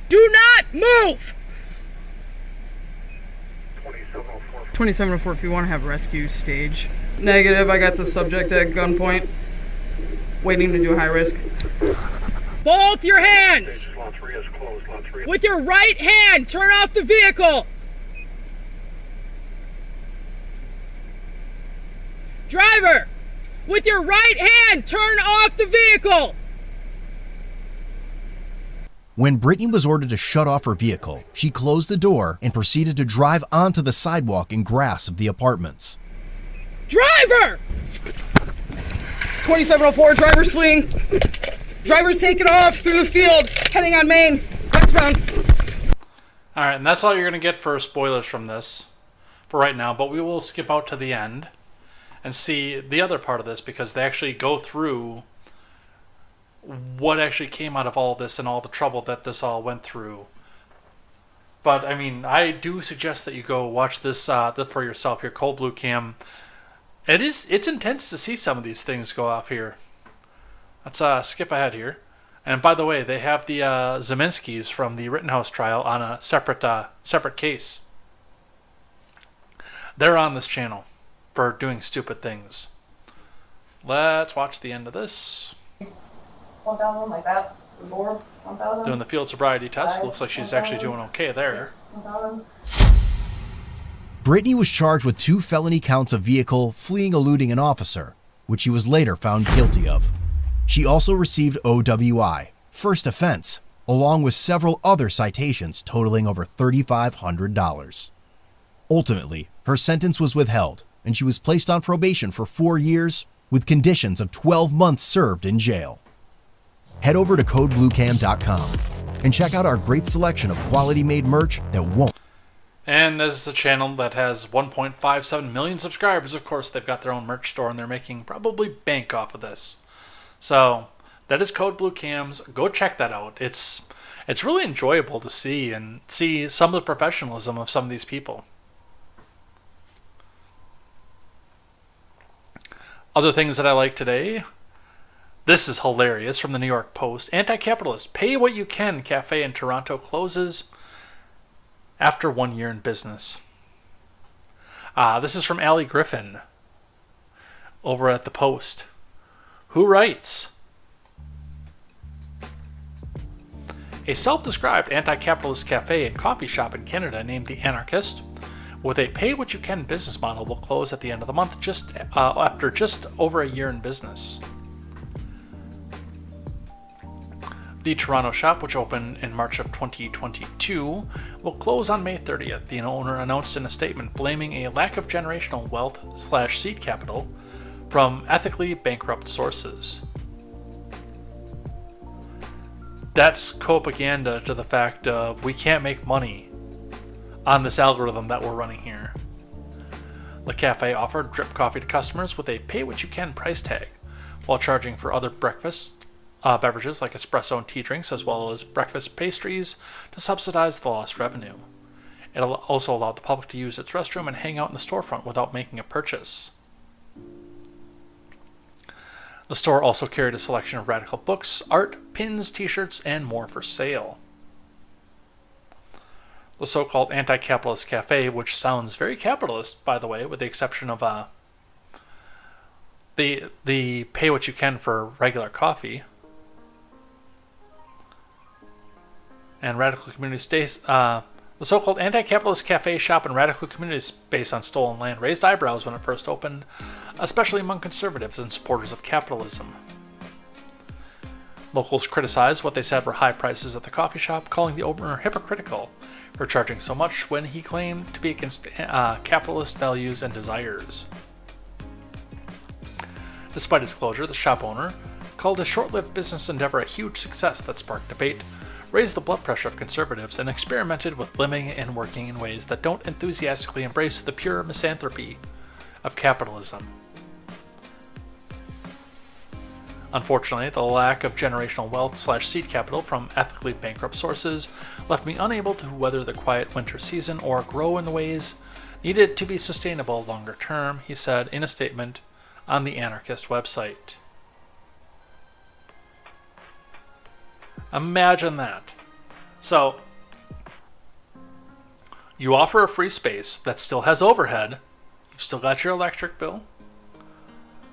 Do not move! 2704 if you want to have rescue stage. Negative, I got the subject at gunpoint. Waiting to do high risk. Both your hands! With your right hand, turn off the vehicle! Driver! With your right hand, turn off the vehicle! When Brittany was ordered to shut off her vehicle, she closed the door and proceeded to drive onto the sidewalk and grass of the apartments. Driver! 2704, driver swing. Driver's taking off through the field, heading on Main, westbound. Alright, and that's all you're going to get for spoilers from this for right now, but we will skip out to the end and see the other part of this, because they actually go through what actually came out of all this and all the trouble that this all went through. But, I mean, I do suggest that you go watch this for yourself here, Cold Blue Cam. It's intense to see some of these things go off here. Let's skip ahead here. And by the way, they have the Zeminskis from the Rittenhouse trial on a separate case. They're on this channel for doing stupid things. Let's watch the end of this. 1,000 like that. 4, 1,000. Doing the field sobriety test. Looks like she's actually doing okay there. 1,000. Brittany was charged with 2 felony counts of vehicle fleeing eluding an officer, which she was later found guilty of. She also received OWI, first offense, along with several other citations totaling over $3,500. Ultimately, her sentence was withheld, and she was placed on probation for 4 years with conditions of 12 months served in jail. Head over to codebluecam.com and check out our great selection of quality-made merch that won't. And as a channel that has 1.57 million subscribers, of course, they've got their own merch store, and they're making probably bank off of this. So that is Code Blue Cams. Go check that out. It's really enjoyable to see some of the professionalism of some of these people. Other things that I like today. This is hilarious from the New York Post. Anti-capitalist. Pay what you can. Cafe in Toronto closes after 1 year in business. This is from Allie Griffin over at the Post, who writes, A self-described anti-capitalist cafe and coffee shop in Canada named The Anarchist, with a pay-what-you-can business model, will close at the end of the month after just over a year in business. The Toronto shop, which opened in March of 2022, will close on May 30th, the owner announced in a statement, blaming a lack of generational wealth/seed capital from ethically bankrupt sources. That's propaganda to the fact of we can't make money on this algorithm that we're running here. The cafe offered drip coffee to customers with a pay-what-you-can price tag, while charging for other breakfast beverages like espresso and tea drinks, as well as breakfast pastries to subsidize the lost revenue. It also allowed the public to use its restroom and hang out in the storefront without making a purchase. The store also carried a selection of radical books, art, pins, t-shirts, and more for sale. The so-called anti-capitalist cafe, which sounds very capitalist, by the way, with the exception of the pay what you can for regular coffee, and radical community stays. The so-called anti-capitalist cafe shop and radical communities based on stolen land raised eyebrows when it first opened, especially among conservatives and supporters of capitalism. Locals criticized what they said were high prices at the coffee shop, calling the owner hypocritical for charging so much when he claimed to be against capitalist values and desires. Despite its closure, the shop owner called his short-lived business endeavor a huge success that sparked debate, raised the blood pressure of conservatives, and experimented with living and working in ways that don't enthusiastically embrace the pure misanthropy of capitalism. Unfortunately, the lack of generational wealth/seed capital from ethically bankrupt sources left me unable to weather the quiet winter season or grow in the ways needed to be sustainable longer term, he said in a statement on the Anarchist website. Imagine that. So, you offer a free space that still has overhead. You've still got your electric bill.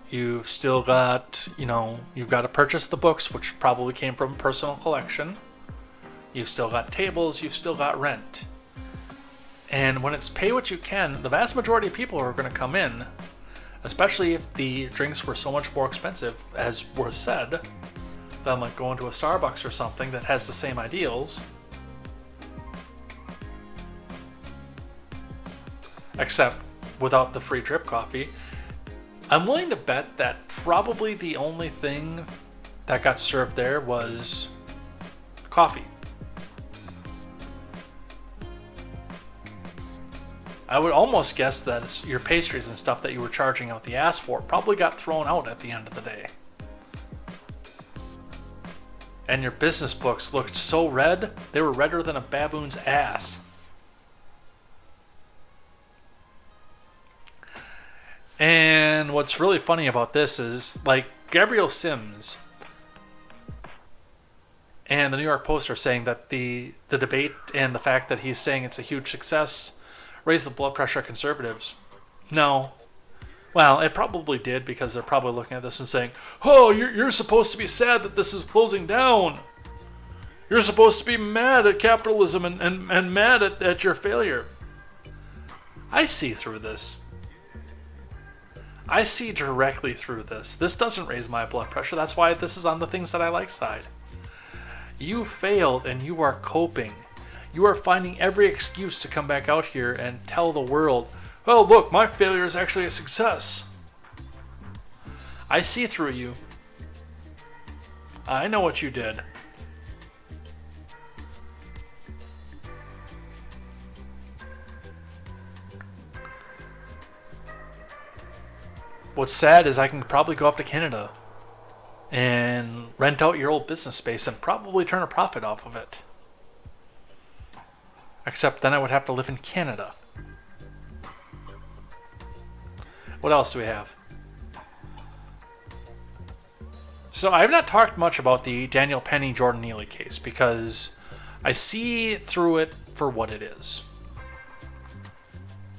You've still got, you've got to purchase the books, which probably came from a personal collection. You've still got tables. You've still got rent. And when it's pay what you can, the vast majority of people who are going to come in, especially if the drinks were so much more expensive, as was said, than like going to a Starbucks or something that has the same ideals, except without the free drip coffee. I'm willing to bet that probably the only thing that got served there was coffee. I would almost guess that your pastries and stuff that you were charging out the ass for probably got thrown out at the end of the day. And your business books looked so red, they were redder than a baboon's ass. And what's really funny about this is, like, Gabrielle Sims and the New York Post are saying that the debate and the fact that he's saying it's a huge success raised the blood pressure of conservatives. No. Well, it probably did, because they're probably looking at this and saying, oh, you're supposed to be sad that this is closing down. You're supposed to be mad at capitalism and mad at your failure. I see through this. I see directly through this. This doesn't raise my blood pressure. That's why this is on the things that I like side. You failed and you are coping. You are finding every excuse to come back out here and tell the world, oh, look, my failure is actually a success. I see through you. I know what you did. What's sad is I can probably go up to Canada and rent out your old business space and probably turn a profit off of it. Except then I would have to live in Canada. What else do we have? So I have not talked much about the Daniel Penny Jordan Neely case because I see through it for what it is.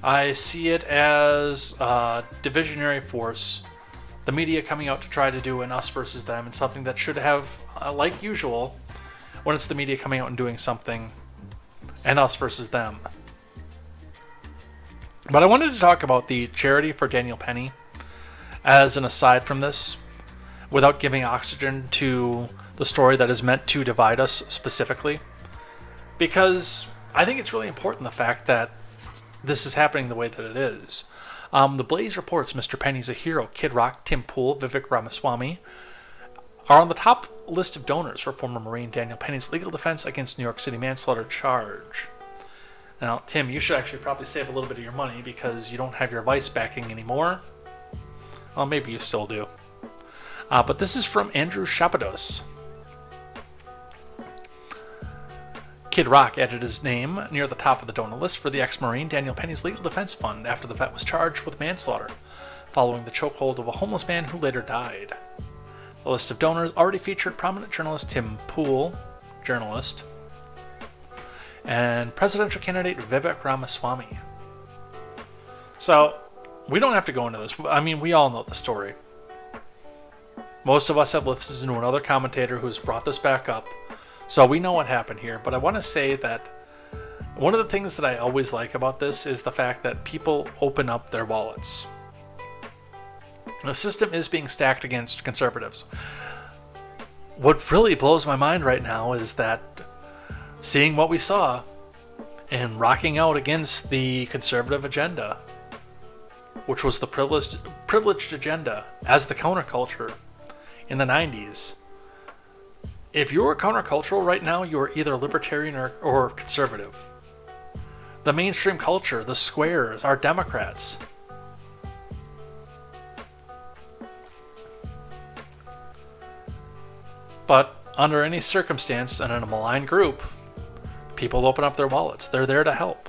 I see it as a divisionary force, the media coming out to try to do an us versus them, and something that should have, like usual, when it's the media coming out and doing something, and us versus them. But I wanted to talk about the charity for Daniel Penny as an aside from this, without giving oxygen to the story that is meant to divide us specifically, because I think it's really important, the fact that this is happening the way that it is. The Blaze reports Mr. Penny's a hero. Kid Rock, Tim Pool, Vivek Ramaswamy are on the top list of donors for former Marine Daniel Penny's legal defense against New York City manslaughter charge. Now, Tim, you should actually probably save a little bit of your money because you don't have your Vice backing anymore. Well, maybe you still do. But this is from Andrew Shapados. Kid Rock added his name near the top of the donor list for the ex-Marine Daniel Penny's legal defense fund after the vet was charged with manslaughter, following the chokehold of a homeless man who later died. The list of donors already featured prominent journalist Tim Pool, journalist, and presidential candidate Vivek Ramaswamy. So, we don't have to go into this. I mean, we all know the story. Most of us have listened to another commentator who's brought this back up, so we know what happened here. But I want to say that one of the things that I always like about this is the fact that people open up their wallets. The system is being stacked against conservatives. What really blows my mind right now is that seeing what we saw and rocking out against the conservative agenda, which was the privileged agenda as the counterculture in the 90s. If you're countercultural right now, you're either libertarian or conservative. The mainstream culture, the squares, are Democrats. But under any circumstance and in a malign group, people open up their wallets. They're there to help.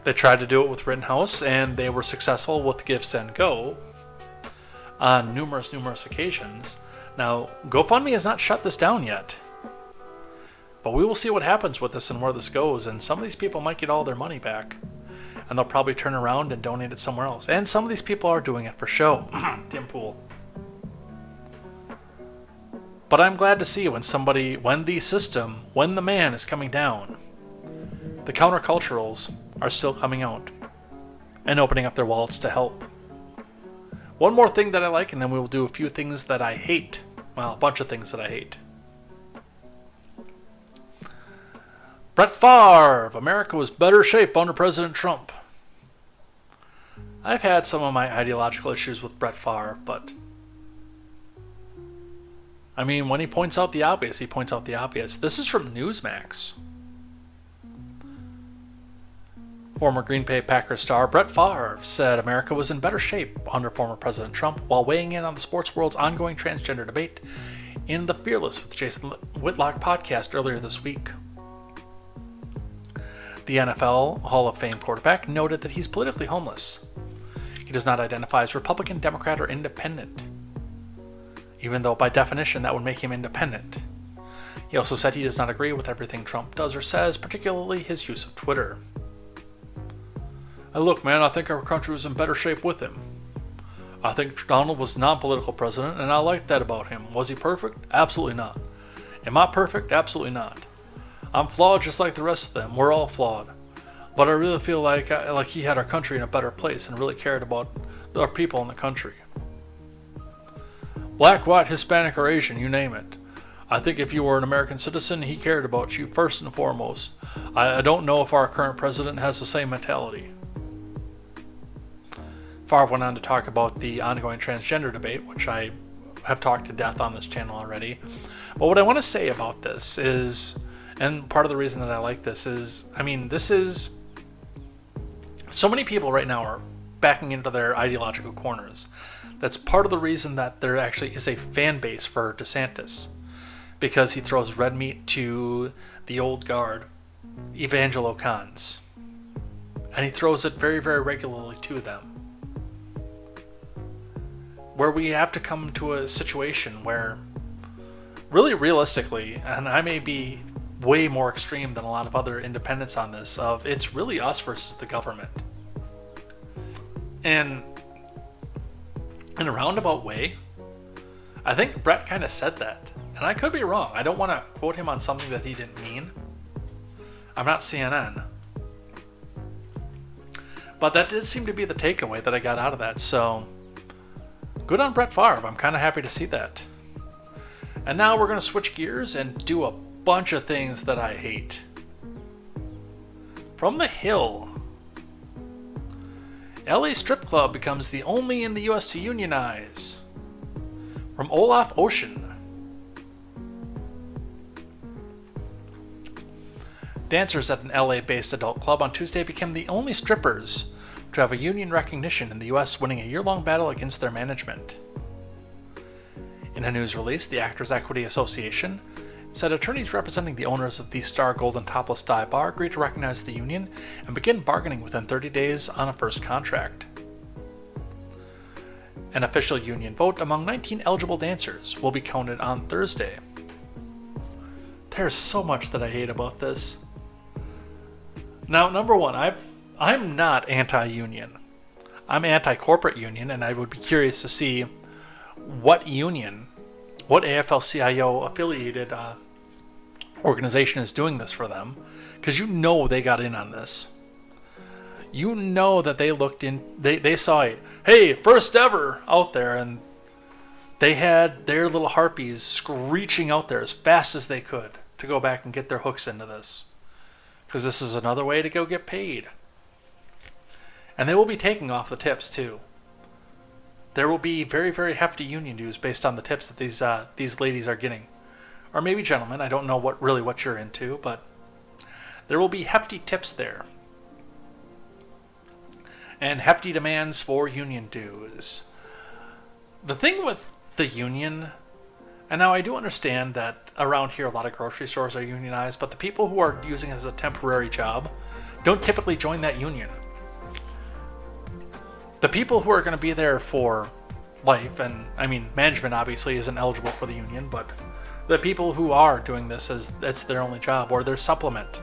They tried to do it with Rittenhouse, and they were successful with Give, Send, Go on numerous occasions. Now, GoFundMe has not shut this down yet. But we will see what happens with this and where this goes, and some of these people might get all their money back. And they'll probably turn around and donate it somewhere else. And some of these people are doing it for show. Tim Pool. But I'm glad to see when the man is coming down, the counterculturals are still coming out and opening up their wallets to help. One more thing that I like, and then we will do a few things that I hate. Well, a bunch of things that I hate. Brett Favre, America was better shape under President Trump. I've had some of my ideological issues with Brett Favre, but I mean, when he points out the obvious, he points out the obvious. This is from Newsmax. Former Green Bay Packers star Brett Favre said America was in better shape under former President Trump while weighing in on the sports world's ongoing transgender debate in the Fearless with Jason Whitlock podcast earlier this week. The NFL Hall of Fame quarterback noted that he's politically homeless. He does not identify as Republican, Democrat, or Independent, even though by definition that would make him independent. He also said he does not agree with everything Trump does or says, particularly his use of Twitter. And look, man, I think our country was in better shape with him. I think Donald was a non-political president, and I liked that about him. Was he perfect? Absolutely not. Am I perfect? Absolutely not. I'm flawed just like the rest of them. We're all flawed. But I really feel like he had our country in a better place and really cared about our people in the country. Black, white, Hispanic, or Asian, you name it. I think if you were an American citizen, he cared about you first and foremost. I don't know if our current president has the same mentality. Favre went on to talk about the ongoing transgender debate, which I have talked to death on this channel already. But what I want to say about this is, and part of the reason that I like this is, I mean, this is, so many people right now are backing into their ideological corners. That's part of the reason that there actually is a fan base for DeSantis, because he throws red meat to the old guard, evangelocons, and he throws it very, very regularly to them. Where we have to come to a situation where, really realistically, and I may be way more extreme than a lot of other independents on this, of it's really us versus the government. And in a roundabout way, I think Brett kind of said that. And I could be wrong. I don't want to quote him on something that he didn't mean. I'm not CNN. But that did seem to be the takeaway that I got out of that. So, good on Brett Favre. I'm kind of happy to see that. And now we're going to switch gears and do a bunch of things that I hate. From The Hill. LA Strip Club becomes the only in the U.S. to unionize. From Olaf Ocean. Dancers at an LA-based adult club on Tuesday became the only strippers to have a union recognition in the U.S., winning a year-long battle against their management. In a news release, the Actors Equity Association said attorneys representing the owners of the Star Golden Topless Dive Bar agreed to recognize the union and begin bargaining within 30 days on a first contract. An official union vote among 19 eligible dancers will be counted on Thursday. There's so much that I hate about this. Now, number one, I'm not anti-union. I'm anti-corporate union, and I would be curious to see what union, what AFL-CIO affiliated organization is doing this for them, because you know they got in on this. You know that they looked in, they saw it. Hey, first ever out there, and they had their little harpies screeching out there as fast as they could to go back and get their hooks into this. Because this is another way to go get paid. And they will be taking off the tips too. There will be very, very hefty union dues based on the tips that these ladies are getting. Or maybe gentlemen, I don't know what you're into, but there will be hefty tips there. And hefty demands for union dues. The thing with the union, and now I do understand that around here a lot of grocery stores are unionized, but the people who are using it as a temporary job don't typically join that union. The people who are going to be there for life, and I mean management obviously isn't eligible for the union, but the people who are doing this as it's their only job or their supplement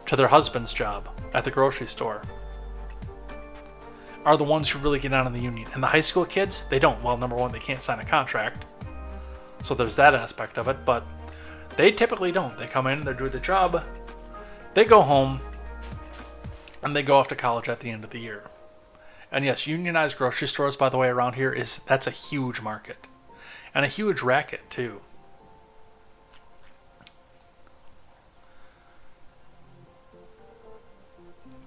to their husband's job at the grocery store are the ones who really get out in the union. And the high school kids, they don't. Well, number one, they can't sign a contract. So there's that aspect of it, but they typically don't. They come in, they do the job, they go home, and they go off to college at the end of the year. And yes, unionized grocery stores, by the way, around here, that's a huge market. And a huge racket, too.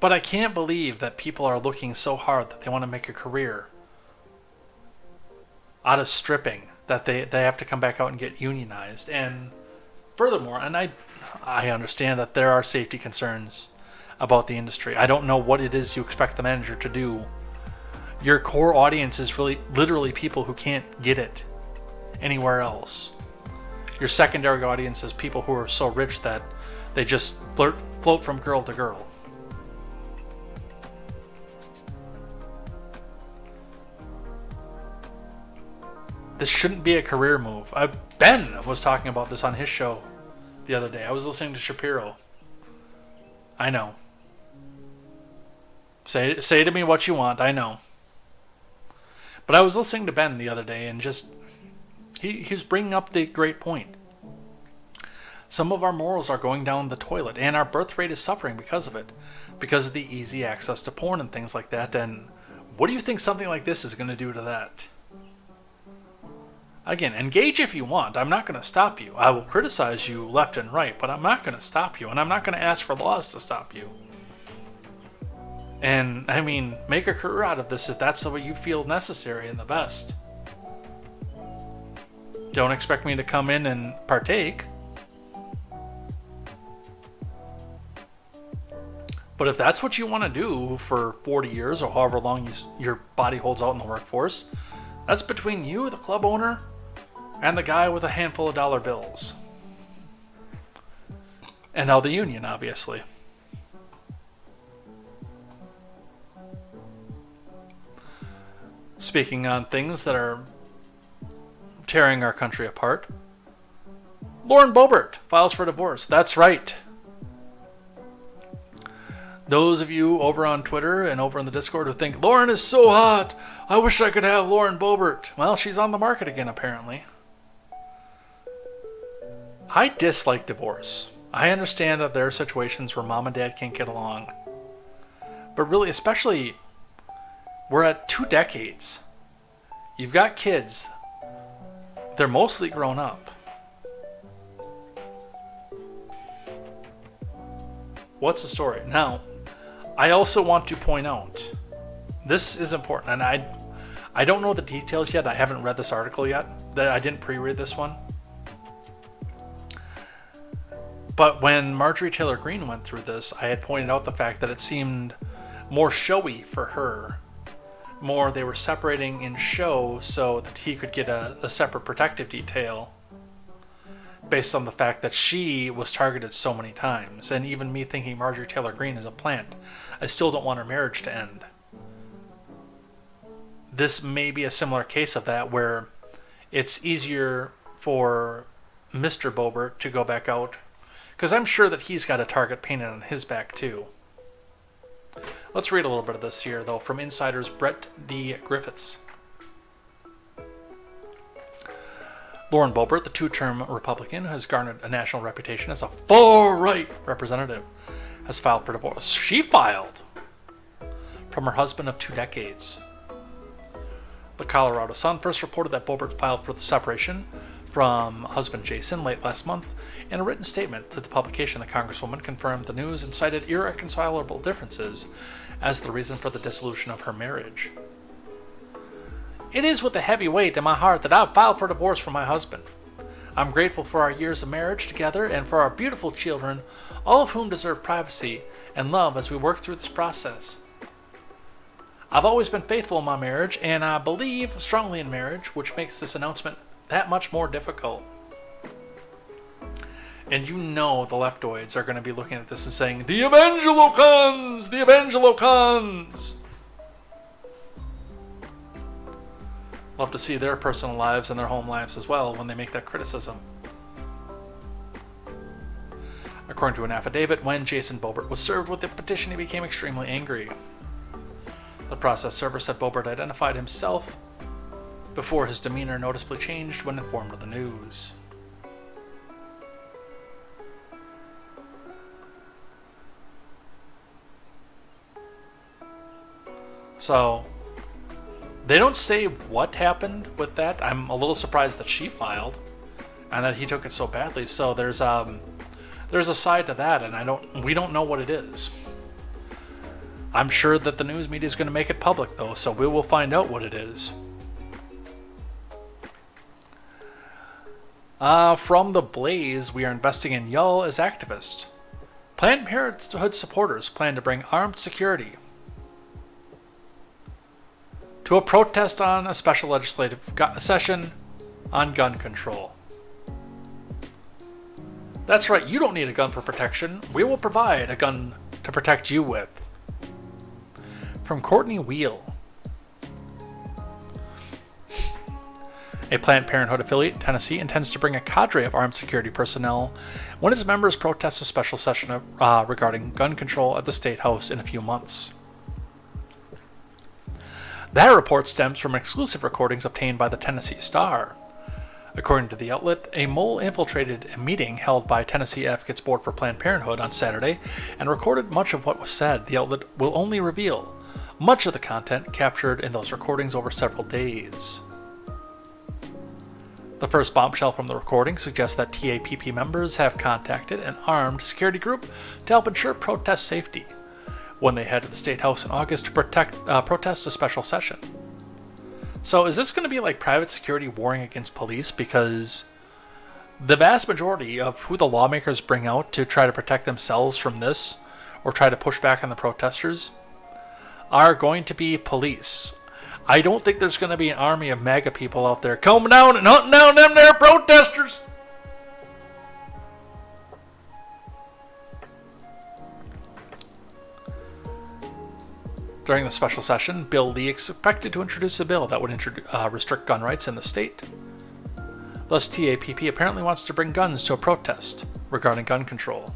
But I can't believe that people are looking so hard that they want to make a career out of stripping, that they have to come back out and get unionized. And furthermore, and I understand that there are safety concerns about the industry. I don't know what it is you expect the manager to do. Your core audience is really literally people who can't get it anywhere else. Your secondary audience is people who are so rich that they just float from girl to girl. This shouldn't be a career move. Ben was talking about this on his show the other day. I was listening to Shapiro. I know. Say to me what you want. I know. But I was listening to Ben the other day, and just he was bringing up the great point. Some of our morals are going down the toilet, and our birth rate is suffering because of it, because of the easy access to porn and things like that. And what do you think something like this is going to do to that? Again, engage if you want. I'm not going to stop you. I will criticize you left and right, but I'm not going to stop you, and I'm not going to ask for laws to stop you. And, I mean, make a career out of this if that's what you feel necessary and the best. Don't expect me to come in and partake. But if that's what you want to do for 40 years or however long your body holds out in the workforce, that's between you, the club owner, and the guy with a handful of dollar bills. And now the union, obviously. Speaking on things that are tearing our country apart, Lauren Boebert files for divorce. That's right. Those of you over on Twitter and over in the Discord who think, Lauren is so hot, I wish I could have Lauren Boebert. Well, she's on the market again, apparently. I dislike divorce. I understand that there are situations where mom and dad can't get along. But really, especially, we're at 2 decades. You've got kids. They're mostly grown up. What's the story? Now, I also want to point out, this is important, and I don't know the details yet. I haven't read this article yet. I didn't pre-read this one. But when Marjorie Taylor Greene went through this, I had pointed out the fact that it seemed more showy for her. More they were separating in show so that he could get a separate protective detail based on the fact that she was targeted so many times. And even me thinking Marjorie Taylor Greene is a plant, I still don't want her marriage to end. This may be a similar case of that, where it's easier for Mr. Boebert to go back out, because I'm sure that he's got a target painted on his back too. Let's read a little bit of this here, though, from Insider's Brett D. Griffiths. Lauren Boebert, the 2-term Republican who has garnered a national reputation as a far-right representative, has filed for divorce. She filed from her husband of 2 decades. The Colorado Sun first reported that Boebert filed for the separation from husband Jason late last month. In a written statement to the publication, the Congresswoman confirmed the news and cited irreconcilable differences as the reason for the dissolution of her marriage. It is with a heavy weight in my heart that I've filed for divorce from my husband. I'm grateful for our years of marriage together and for our beautiful children, all of whom deserve privacy and love as we work through this process. I've always been faithful in my marriage, and I believe strongly in marriage, which makes this announcement that much more difficult. And you know the leftoids are going to be looking at this and saying, the Evangelocons! The Evangelocons! Love to see their personal lives and their home lives as well when they make that criticism. According to an affidavit, when Jason Boebert was served with the petition, he became extremely angry. The process server said Boebert identified himself before his demeanor noticeably changed when informed of the news. So, they don't say what happened with that. I'm a little surprised that she filed and that he took it so badly. So there's a side to that, and we don't know what it is. I'm sure that the news media is going to make it public, though, so we will find out what it is. From the Blaze, we are investing in Yull as activists. Planned Parenthood supporters plan to bring armed security to a protest on a special legislative session on gun control. That's right, you don't need a gun for protection. We will provide a gun to protect you with. From Courtney Wheel. A Planned Parenthood affiliate in Tennessee intends to bring a cadre of armed security personnel when its members protest a special session regarding gun control at the State House in a few months. That report stems from exclusive recordings obtained by the Tennessee Star. According to the outlet, a mole infiltrated a meeting held by Tennessee Advocates Board for Planned Parenthood on Saturday and recorded much of what was said. The outlet will only reveal much of the content captured in those recordings over several days. The first bombshell from the recording suggests that TAPP members have contacted an armed security group to help ensure protest safety when they head to the State House in August to protest a special session. So is this going to be like private security warring against police? Because the vast majority of who the lawmakers bring out to try to protect themselves from this or try to push back on the protesters are going to be police. I don't think there's going to be an army of MAGA people out there coming down and hunting down them there protesters. During the special session, Bill Lee expected to introduce a bill that would restrict gun rights in the state. Thus, TAPP apparently wants to bring guns to a protest regarding gun control.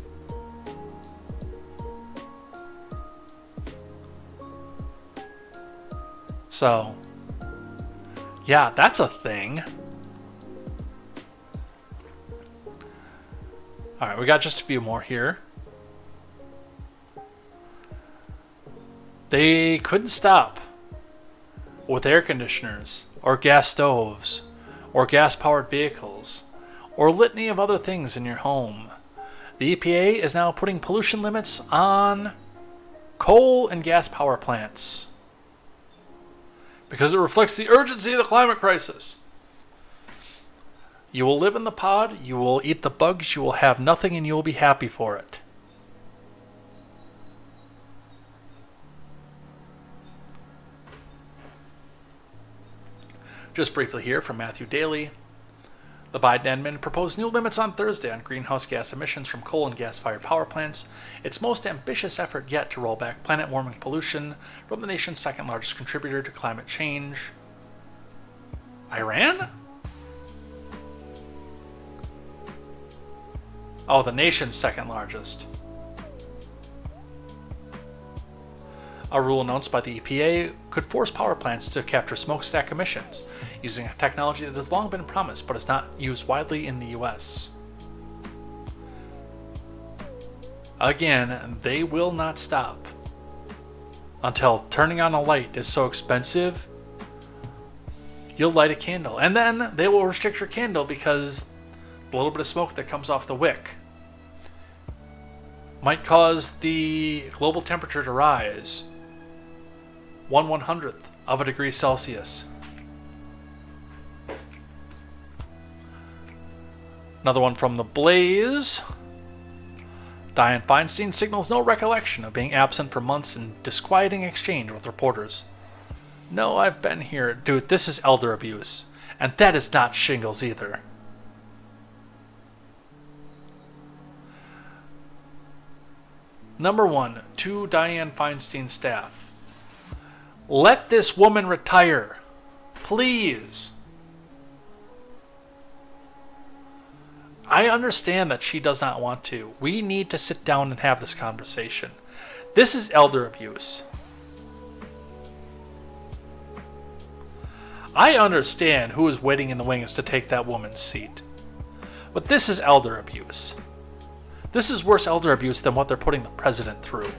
So, yeah, that's a thing. Alright, we got just a few more here. They couldn't stop with air conditioners, or gas stoves, or gas-powered vehicles, or a litany of other things in your home. The EPA is now putting pollution limits on coal and gas power plants because it reflects the urgency of the climate crisis. You will live in the pod, you will eat the bugs, you will have nothing, and you will be happy for it. Just briefly here from Matthew Daly. The Biden admin proposed new limits on Thursday on greenhouse gas emissions from coal and gas-fired power plants, its most ambitious effort yet to roll back planet-warming pollution from the nation's second-largest contributor to climate change. Iran? Oh, the nation's second-largest. A rule announced by the EPA could force power plants to capture smokestack emissions, using a technology that has long been promised but is not used widely in the US. Again, they will not stop until turning on a light is so expensive, you'll light a candle. And then they will restrict your candle because the little bit of smoke that comes off the wick might cause the global temperature to rise 1/100th of a degree Celsius. Another one from The Blaze. Dianne Feinstein signals no recollection of being absent for months in disquieting exchange with reporters. No, I've been here. Dude, this is elder abuse. And that is not shingles either. Number one, to Dianne Feinstein's staff. Let this woman retire. Please. I understand that she does not want to. We need to sit down and have this conversation. This is elder abuse. I understand who is waiting in the wings to take that woman's seat. But this is elder abuse. This is worse elder abuse than what they're putting the president through.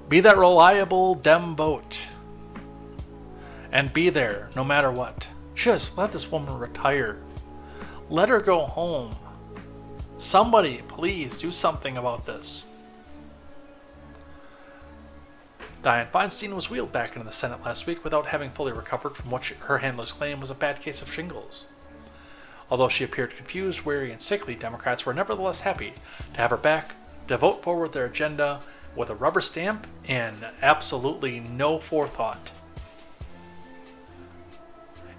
Be that reliable Dem vote. And be there no matter what. Just let this woman retire. Let her go home. Somebody, please do something about this. Dianne Feinstein was wheeled back into the Senate last week without having fully recovered from what her handlers claim was a bad case of shingles. Although she appeared confused, weary, and sickly, Democrats were nevertheless happy to have her back to vote forward their agenda with a rubber stamp and absolutely no forethought.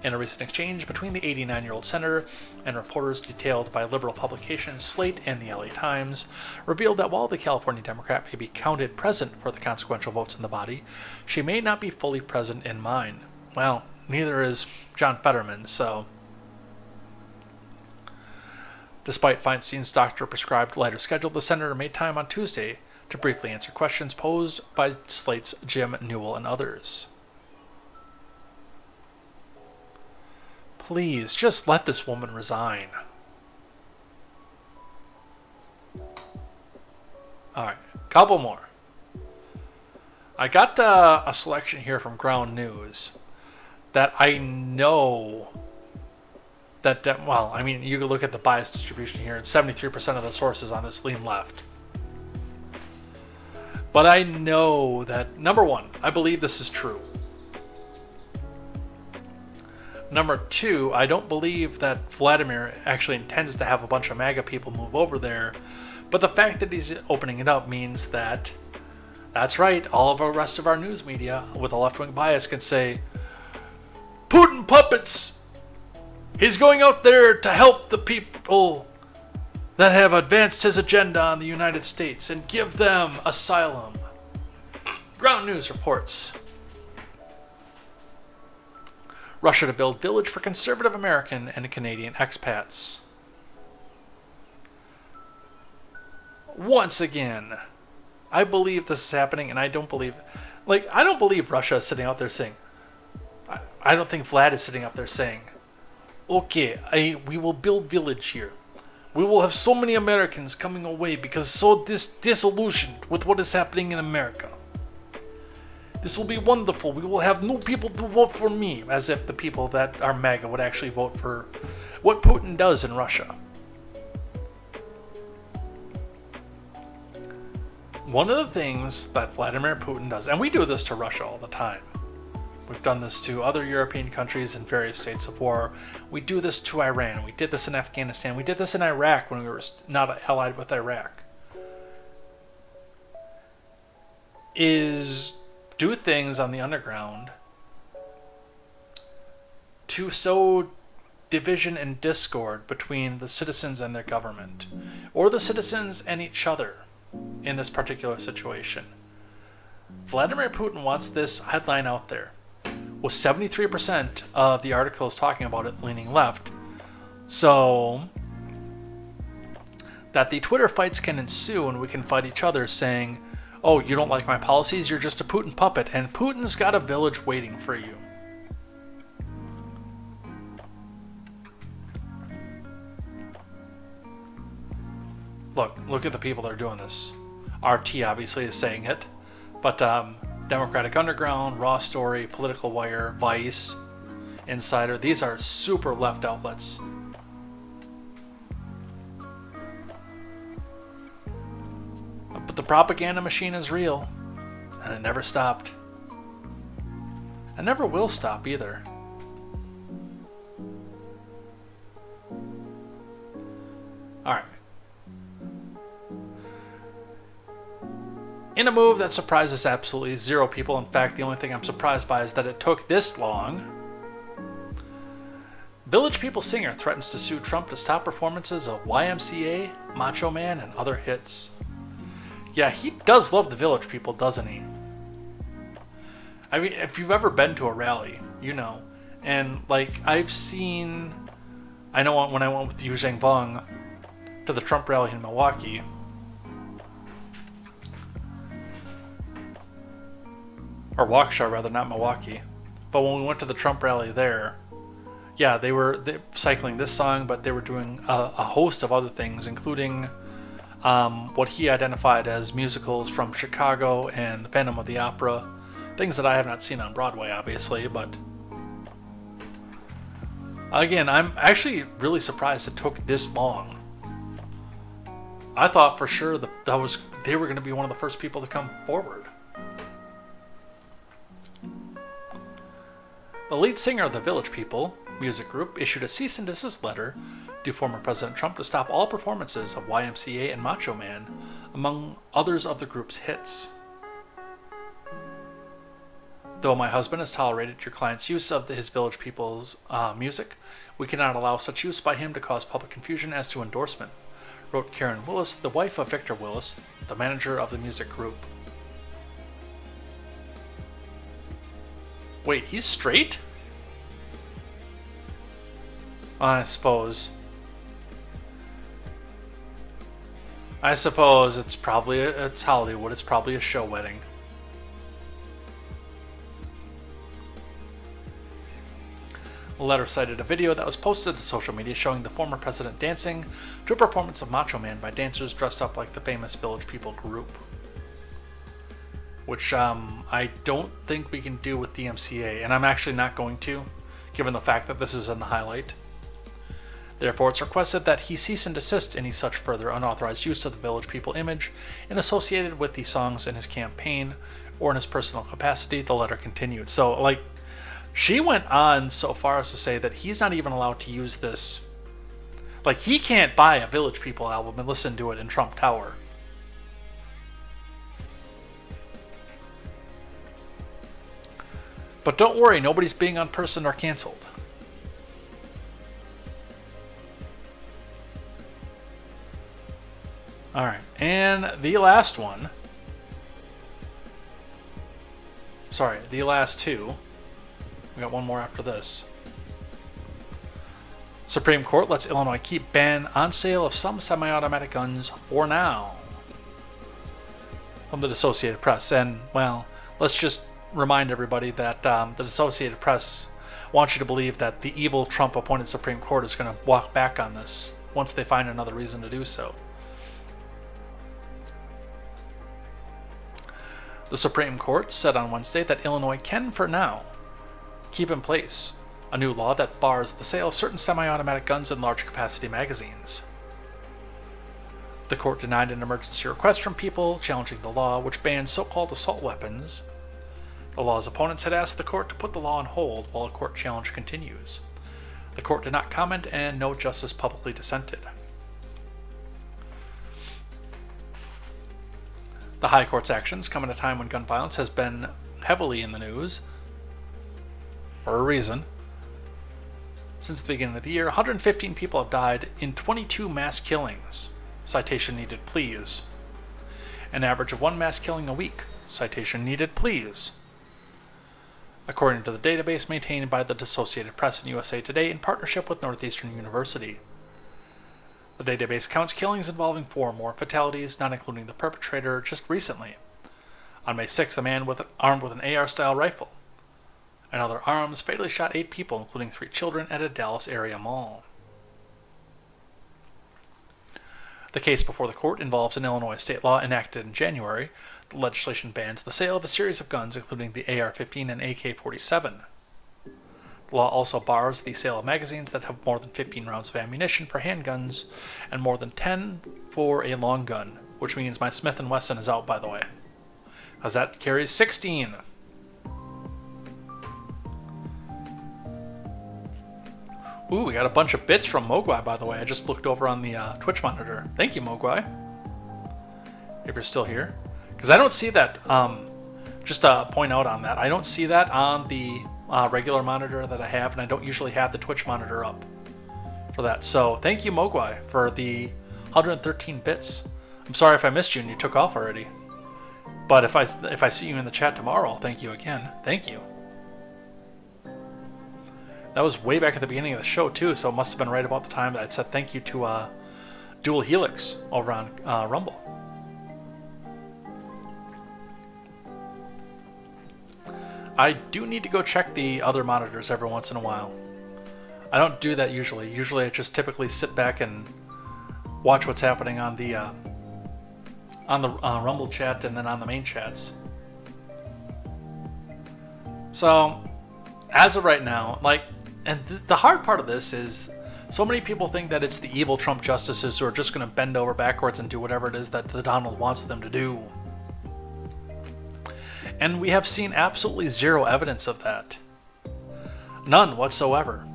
In a recent exchange between the 89-year-old senator and reporters detailed by liberal publications Slate and the LA Times, revealed that while the California Democrat may be counted present for the consequential votes in the body, she may not be fully present in mind. Well, neither is John Fetterman, so... Despite Feinstein's doctor-prescribed lighter schedule, the senator made time on Tuesday to briefly answer questions posed by Slate's Jim Newell and others. Please, just let this woman resign. Alright, couple more. I got a selection here from Ground News that I know that, well, I mean, you can look at the bias distribution here, and 73% of the sources on this lean left. But I know that, number one, I believe this is true. Number two, I don't believe that Vladimir actually intends to have a bunch of MAGA people move over there. But the fact that he's opening it up means that, that's right, all of the rest of our news media with a left-wing bias can say, Putin puppets! He's going out there to help the people that have advanced his agenda on the United States and give them asylum. Ground News reports. Russia to build village for conservative American and Canadian expats. Once again, I believe this is happening, and I don't believe Like, I don't believe Russia is sitting out there saying, I don't think Vlad is sitting up there saying, okay, we will build village here. We will have so many Americans coming away because so disillusioned with what is happening in America. This will be wonderful. We will have new people to vote for me. As if the people that are MAGA would actually vote for what Putin does in Russia. One of the things that Vladimir Putin does, and we do this to Russia all the time. We've done this to other European countries in various states of war. We do this to Iran. We did this in Afghanistan. We did this in Iraq when we were not allied with Iraq. Is do things on the underground to sow division and discord between the citizens and their government, or the citizens and each other in this particular situation. Vladimir Putin wants this headline out there, with 73% of the articles talking about it leaning left, so that the Twitter fights can ensue and we can fight each other saying, oh, you don't like my policies, you're just a Putin puppet, and Putin's got a village waiting for you. Look at the people that are doing this. RT obviously is saying it, but Democratic Underground, Raw Story, Political Wire, Vice, Insider, these are super left outlets. But the propaganda machine is real, and it never stopped. It never will stop either. Alright. In a move that surprises absolutely zero people, in fact, the only thing I'm surprised by is that it took this long. Village People singer threatens to sue Trump to stop performances of YMCA, Macho Man, and other hits. Yeah, he does love the Village People, doesn't he? I mean, if you've ever been to a rally, you know. And, like, I've seen... I know when I went with Yu Zhangbang to the Trump rally in Milwaukee, or Waukesha rather, not Milwaukee. But when we went to the Trump rally there, yeah, they were cycling this song, but they were doing a host of other things, including what he identified as musicals from Chicago and Phantom of the Opera, things that I have not seen on Broadway, obviously, but again, I'm actually really surprised it took this long. I thought for sure that they were going to be one of the first people to come forward. The lead singer of the Village People music group issued a cease and desist letter to former President Trump to stop all performances of YMCA and Macho Man, among others of the group's hits. Though my husband has tolerated your client's use of his Village People's music, we cannot allow such use by him to cause public confusion as to endorsement, wrote Karen Willis, the wife of Victor Willis, the manager of the music group. Wait, he's straight? I suppose it's Hollywood. It's probably a show wedding. The letter cited a video that was posted to social media showing the former president dancing to a performance of Macho Man by dancers dressed up like the famous Village People group. Which I don't think we can do with DMCA, and I'm actually not going to, given the fact that this is in the highlight. Therefore, it's requested that he cease and desist any such further unauthorized use of the Village People image and associated with the songs in his campaign or in his personal capacity, the letter continued. So, like, she went on so far as to say that he's not even allowed to use this. Like, he can't buy a Village People album and listen to it in Trump Tower. But don't worry, nobody's being unpersoned or canceled. Alright, and the last one. Sorry, the last two. We got one more after this. Supreme Court lets Illinois keep ban on sale of some semi-automatic guns for now. From the Associated Press. And, well, let's just remind everybody that the Associated Press wants you to believe that the evil Trump-appointed Supreme Court is going to walk back on this once they find another reason to do so. The Supreme Court said on Wednesday that Illinois can, for now, keep in place a new law that bars the sale of certain semi-automatic guns and large-capacity magazines. The court denied an emergency request from people challenging the law, which bans so-called assault weapons. The law's opponents had asked the court to put the law on hold while a court challenge continues. The court did not comment, and no justice publicly dissented. The High Court's actions come at a time when gun violence has been heavily in the news, for a reason. Since the beginning of the year, 115 people have died in 22 mass killings. Citation needed, please. An average of 1 mass killing a week. Citation needed, please. According to the database maintained by the Associated Press and USA Today in partnership with Northeastern University. The database counts killings involving 4 more fatalities, not including the perpetrator, just recently. On May 6th, a man armed with an AR-style rifle and other arms fatally shot 8 people, including 3 children, at a Dallas area mall. The case before the court involves an Illinois state law enacted in January. The legislation bans the sale of a series of guns, including the AR-15 and AK-47. The law also bars the sale of magazines that have more than 15 rounds of ammunition for handguns and more than 10 for a long gun, which means my Smith & Wesson is out, by the way, because that carries 16. Ooh, we got a bunch of bits from Mogwai, by the way. I just looked over on the Twitch monitor. Thank you, Mogwai, if you're still here. Because I don't see that, just to point out on that, I don't see that on the regular monitor that I have, and I don't usually have the Twitch monitor up for that. So thank you, Mogwai, for the 113 bits. I'm sorry if I missed you and you took off already. But if I see you in the chat tomorrow, I'll thank you again. Thank you. That was way back at the beginning of the show, too, so it must have been right about the time that I said thank you to Dual Helix over on Rumble. I do need to go check the other monitors every once in a while. I don't do that usually. Usually I just typically sit back and watch what's happening on the Rumble chat and then on the main chats. So, as of right now, and the hard part of this is so many people think that it's the evil Trump justices who are just going to bend over backwards and do whatever it is that the Donald wants them to do. And we have seen absolutely zero evidence of that. None whatsoever.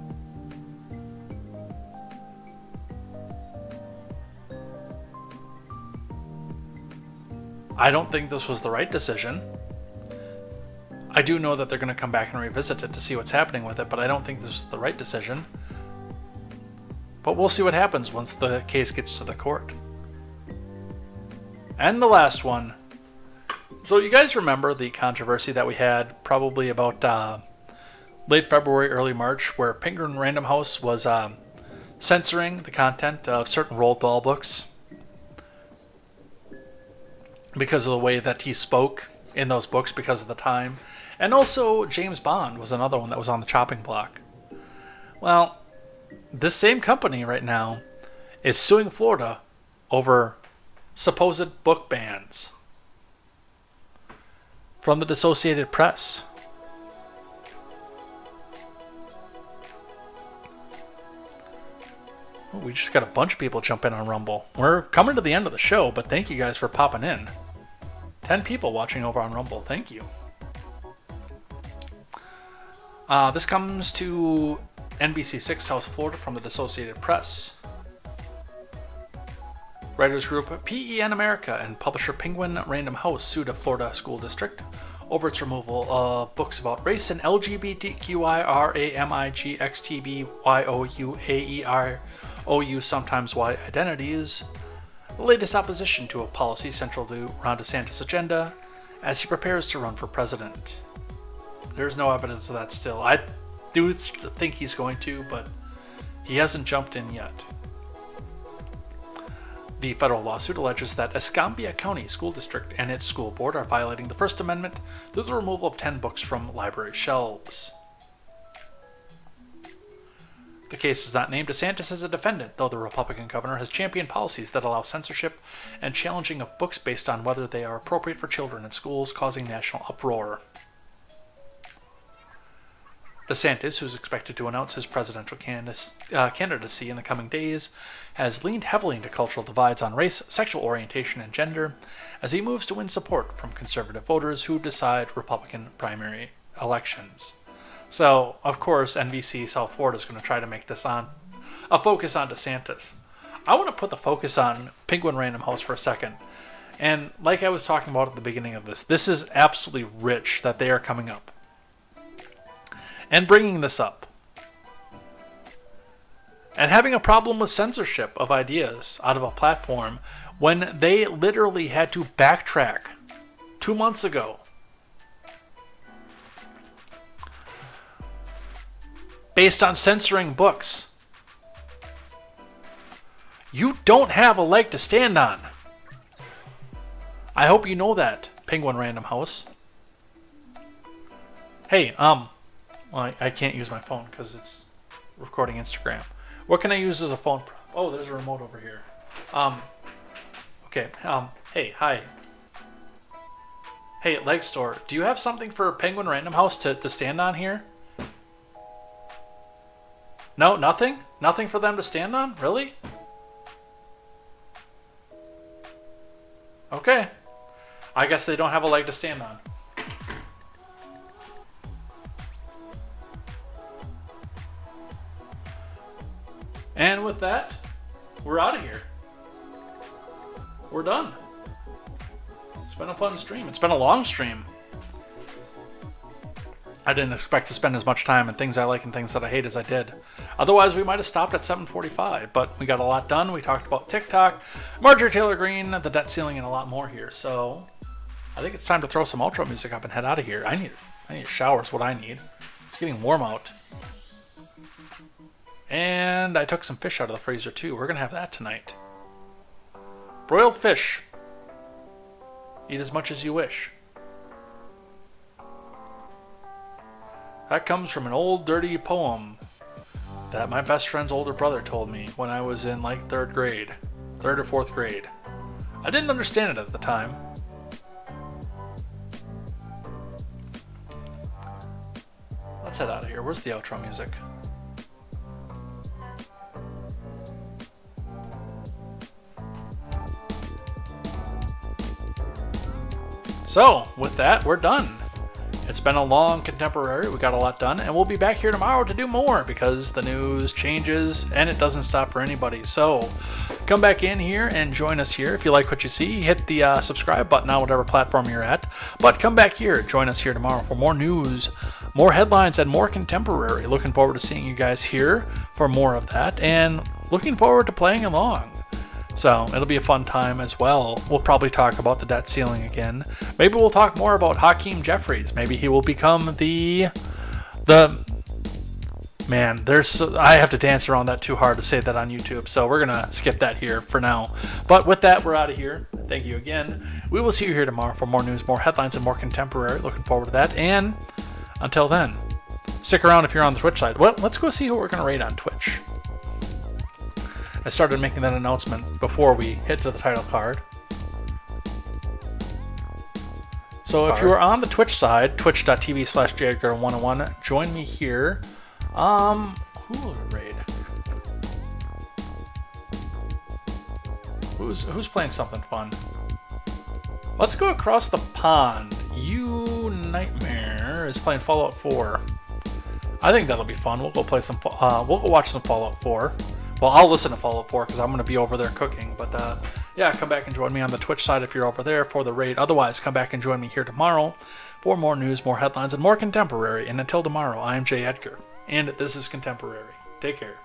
I don't think this was the right decision. I do know that they're going to come back and revisit it to see what's happening with it, but I don't think this is the right decision. But we'll see what happens once the case gets to the court. And the last one. So you guys remember the controversy that we had probably about late February, early March, where Penguin Random House was censoring the content of certain Roald Dahl books because of the way that he spoke in those books because of the time. And also James Bond was another one that was on the chopping block. Well, this same company right now is suing Florida over supposed book bans from the Associated Press. Oh, we just got a bunch of people jump in on Rumble. We're coming to the end of the show, but thank you guys for popping in. 10 people watching over on Rumble. Thank you. This comes to NBC6 South Florida from the Associated Press. Writers group PEN America and publisher Penguin Random House sued a Florida school district over its removal of books about race and LGBTQIRAMIGXTBYOUAEROU sometimes Y identities, the latest opposition to a policy central to Ron DeSantis' agenda as he prepares to run for president. There's no evidence of that still. I do think he's going to, but he hasn't jumped in yet. The federal lawsuit alleges that Escambia County School District and its school board are violating the First Amendment through the removal of 10 books from library shelves. The case does not name DeSantis as a defendant, though the Republican governor has championed policies that allow censorship and challenging of books based on whether they are appropriate for children in schools, causing national uproar. DeSantis, who's expected to announce his presidential candidacy in the coming days, has leaned heavily into cultural divides on race, sexual orientation, and gender as he moves to win support from conservative voters who decide Republican primary elections. So, of course, NBC South Florida is going to try to make this a focus on DeSantis. I want to put the focus on Penguin Random House for a second. And like I was talking about at the beginning of this is absolutely rich that they are coming up and bringing this up. And having a problem with censorship of ideas out of a platform when they literally had to backtrack 2 months ago. Based on censoring books. You don't have a leg to stand on. I hope you know that, Penguin Random House. Hey, I can't use my phone because it's recording Instagram. What can I use as a phone? Oh, there's a remote over here. Okay, hey, hi. Hey, Leg Store, do you have something for Penguin Random House to stand on here? No, nothing? Nothing for them to stand on? Really? Okay. I guess they don't have a leg to stand on. And with that, we're out of here. We're done. It's been a fun stream. It's been a long stream. I didn't expect to spend as much time on things I like and things that I hate as I did. Otherwise, we might have stopped at 7:45, but we got a lot done. We talked about TikTok, Marjorie Taylor Greene, the debt ceiling, and a lot more here. So I think it's time to throw some outro music up and head out of here. I need a shower is what I need. It's getting warm out. And I took some fish out of the freezer too. We're going to have that tonight. Broiled fish. Eat as much as you wish. That comes from an old dirty poem that my best friend's older brother told me when I was in like 3rd or 4th grade. I didn't understand it at the time. Let's head out of here. Where's the outro music? So, with that, we're done. It's been a long contemporary. We got a lot done, and we'll be back here tomorrow to do more because the news changes and it doesn't stop for anybody. So come back in here and join us here. If you like what you see, hit the subscribe button on whatever platform you're at. But come back here, join us here tomorrow for more news, more headlines, and more contemporary. Looking forward to seeing you guys here for more of that, and looking forward to playing along. So it'll be a fun time as well. We'll probably talk about the debt ceiling again. Maybe we'll talk more about Hakeem Jeffries. Maybe he will become the man. I have to dance around that too hard to say that on YouTube. So we're gonna skip that here for now. But with that, we're out of here. Thank you again. We will see you here tomorrow for more news, more headlines, and more contemporary. Looking forward to that. And until then, stick around if you're on the Twitch side. Well, let's go see who we're gonna raid on Twitch. I started making that announcement before we hit to the title card. So if you are on the Twitch side, twitch.tv/jadgar101, join me here. Who will raid? Who's playing something fun? Let's go across the pond. You Nightmare is playing Fallout 4. I think that'll be fun. We'll go play some. We'll go watch some Fallout 4. Well, I'll listen to Fallout 4 because I'm going to be over there cooking. But yeah, come back and join me on the Twitch side if you're over there for the raid. Otherwise, come back and join me here tomorrow for more news, more headlines, and more contemporary. And until tomorrow, I am Jay Edgar, and this is Contemporary. Take care.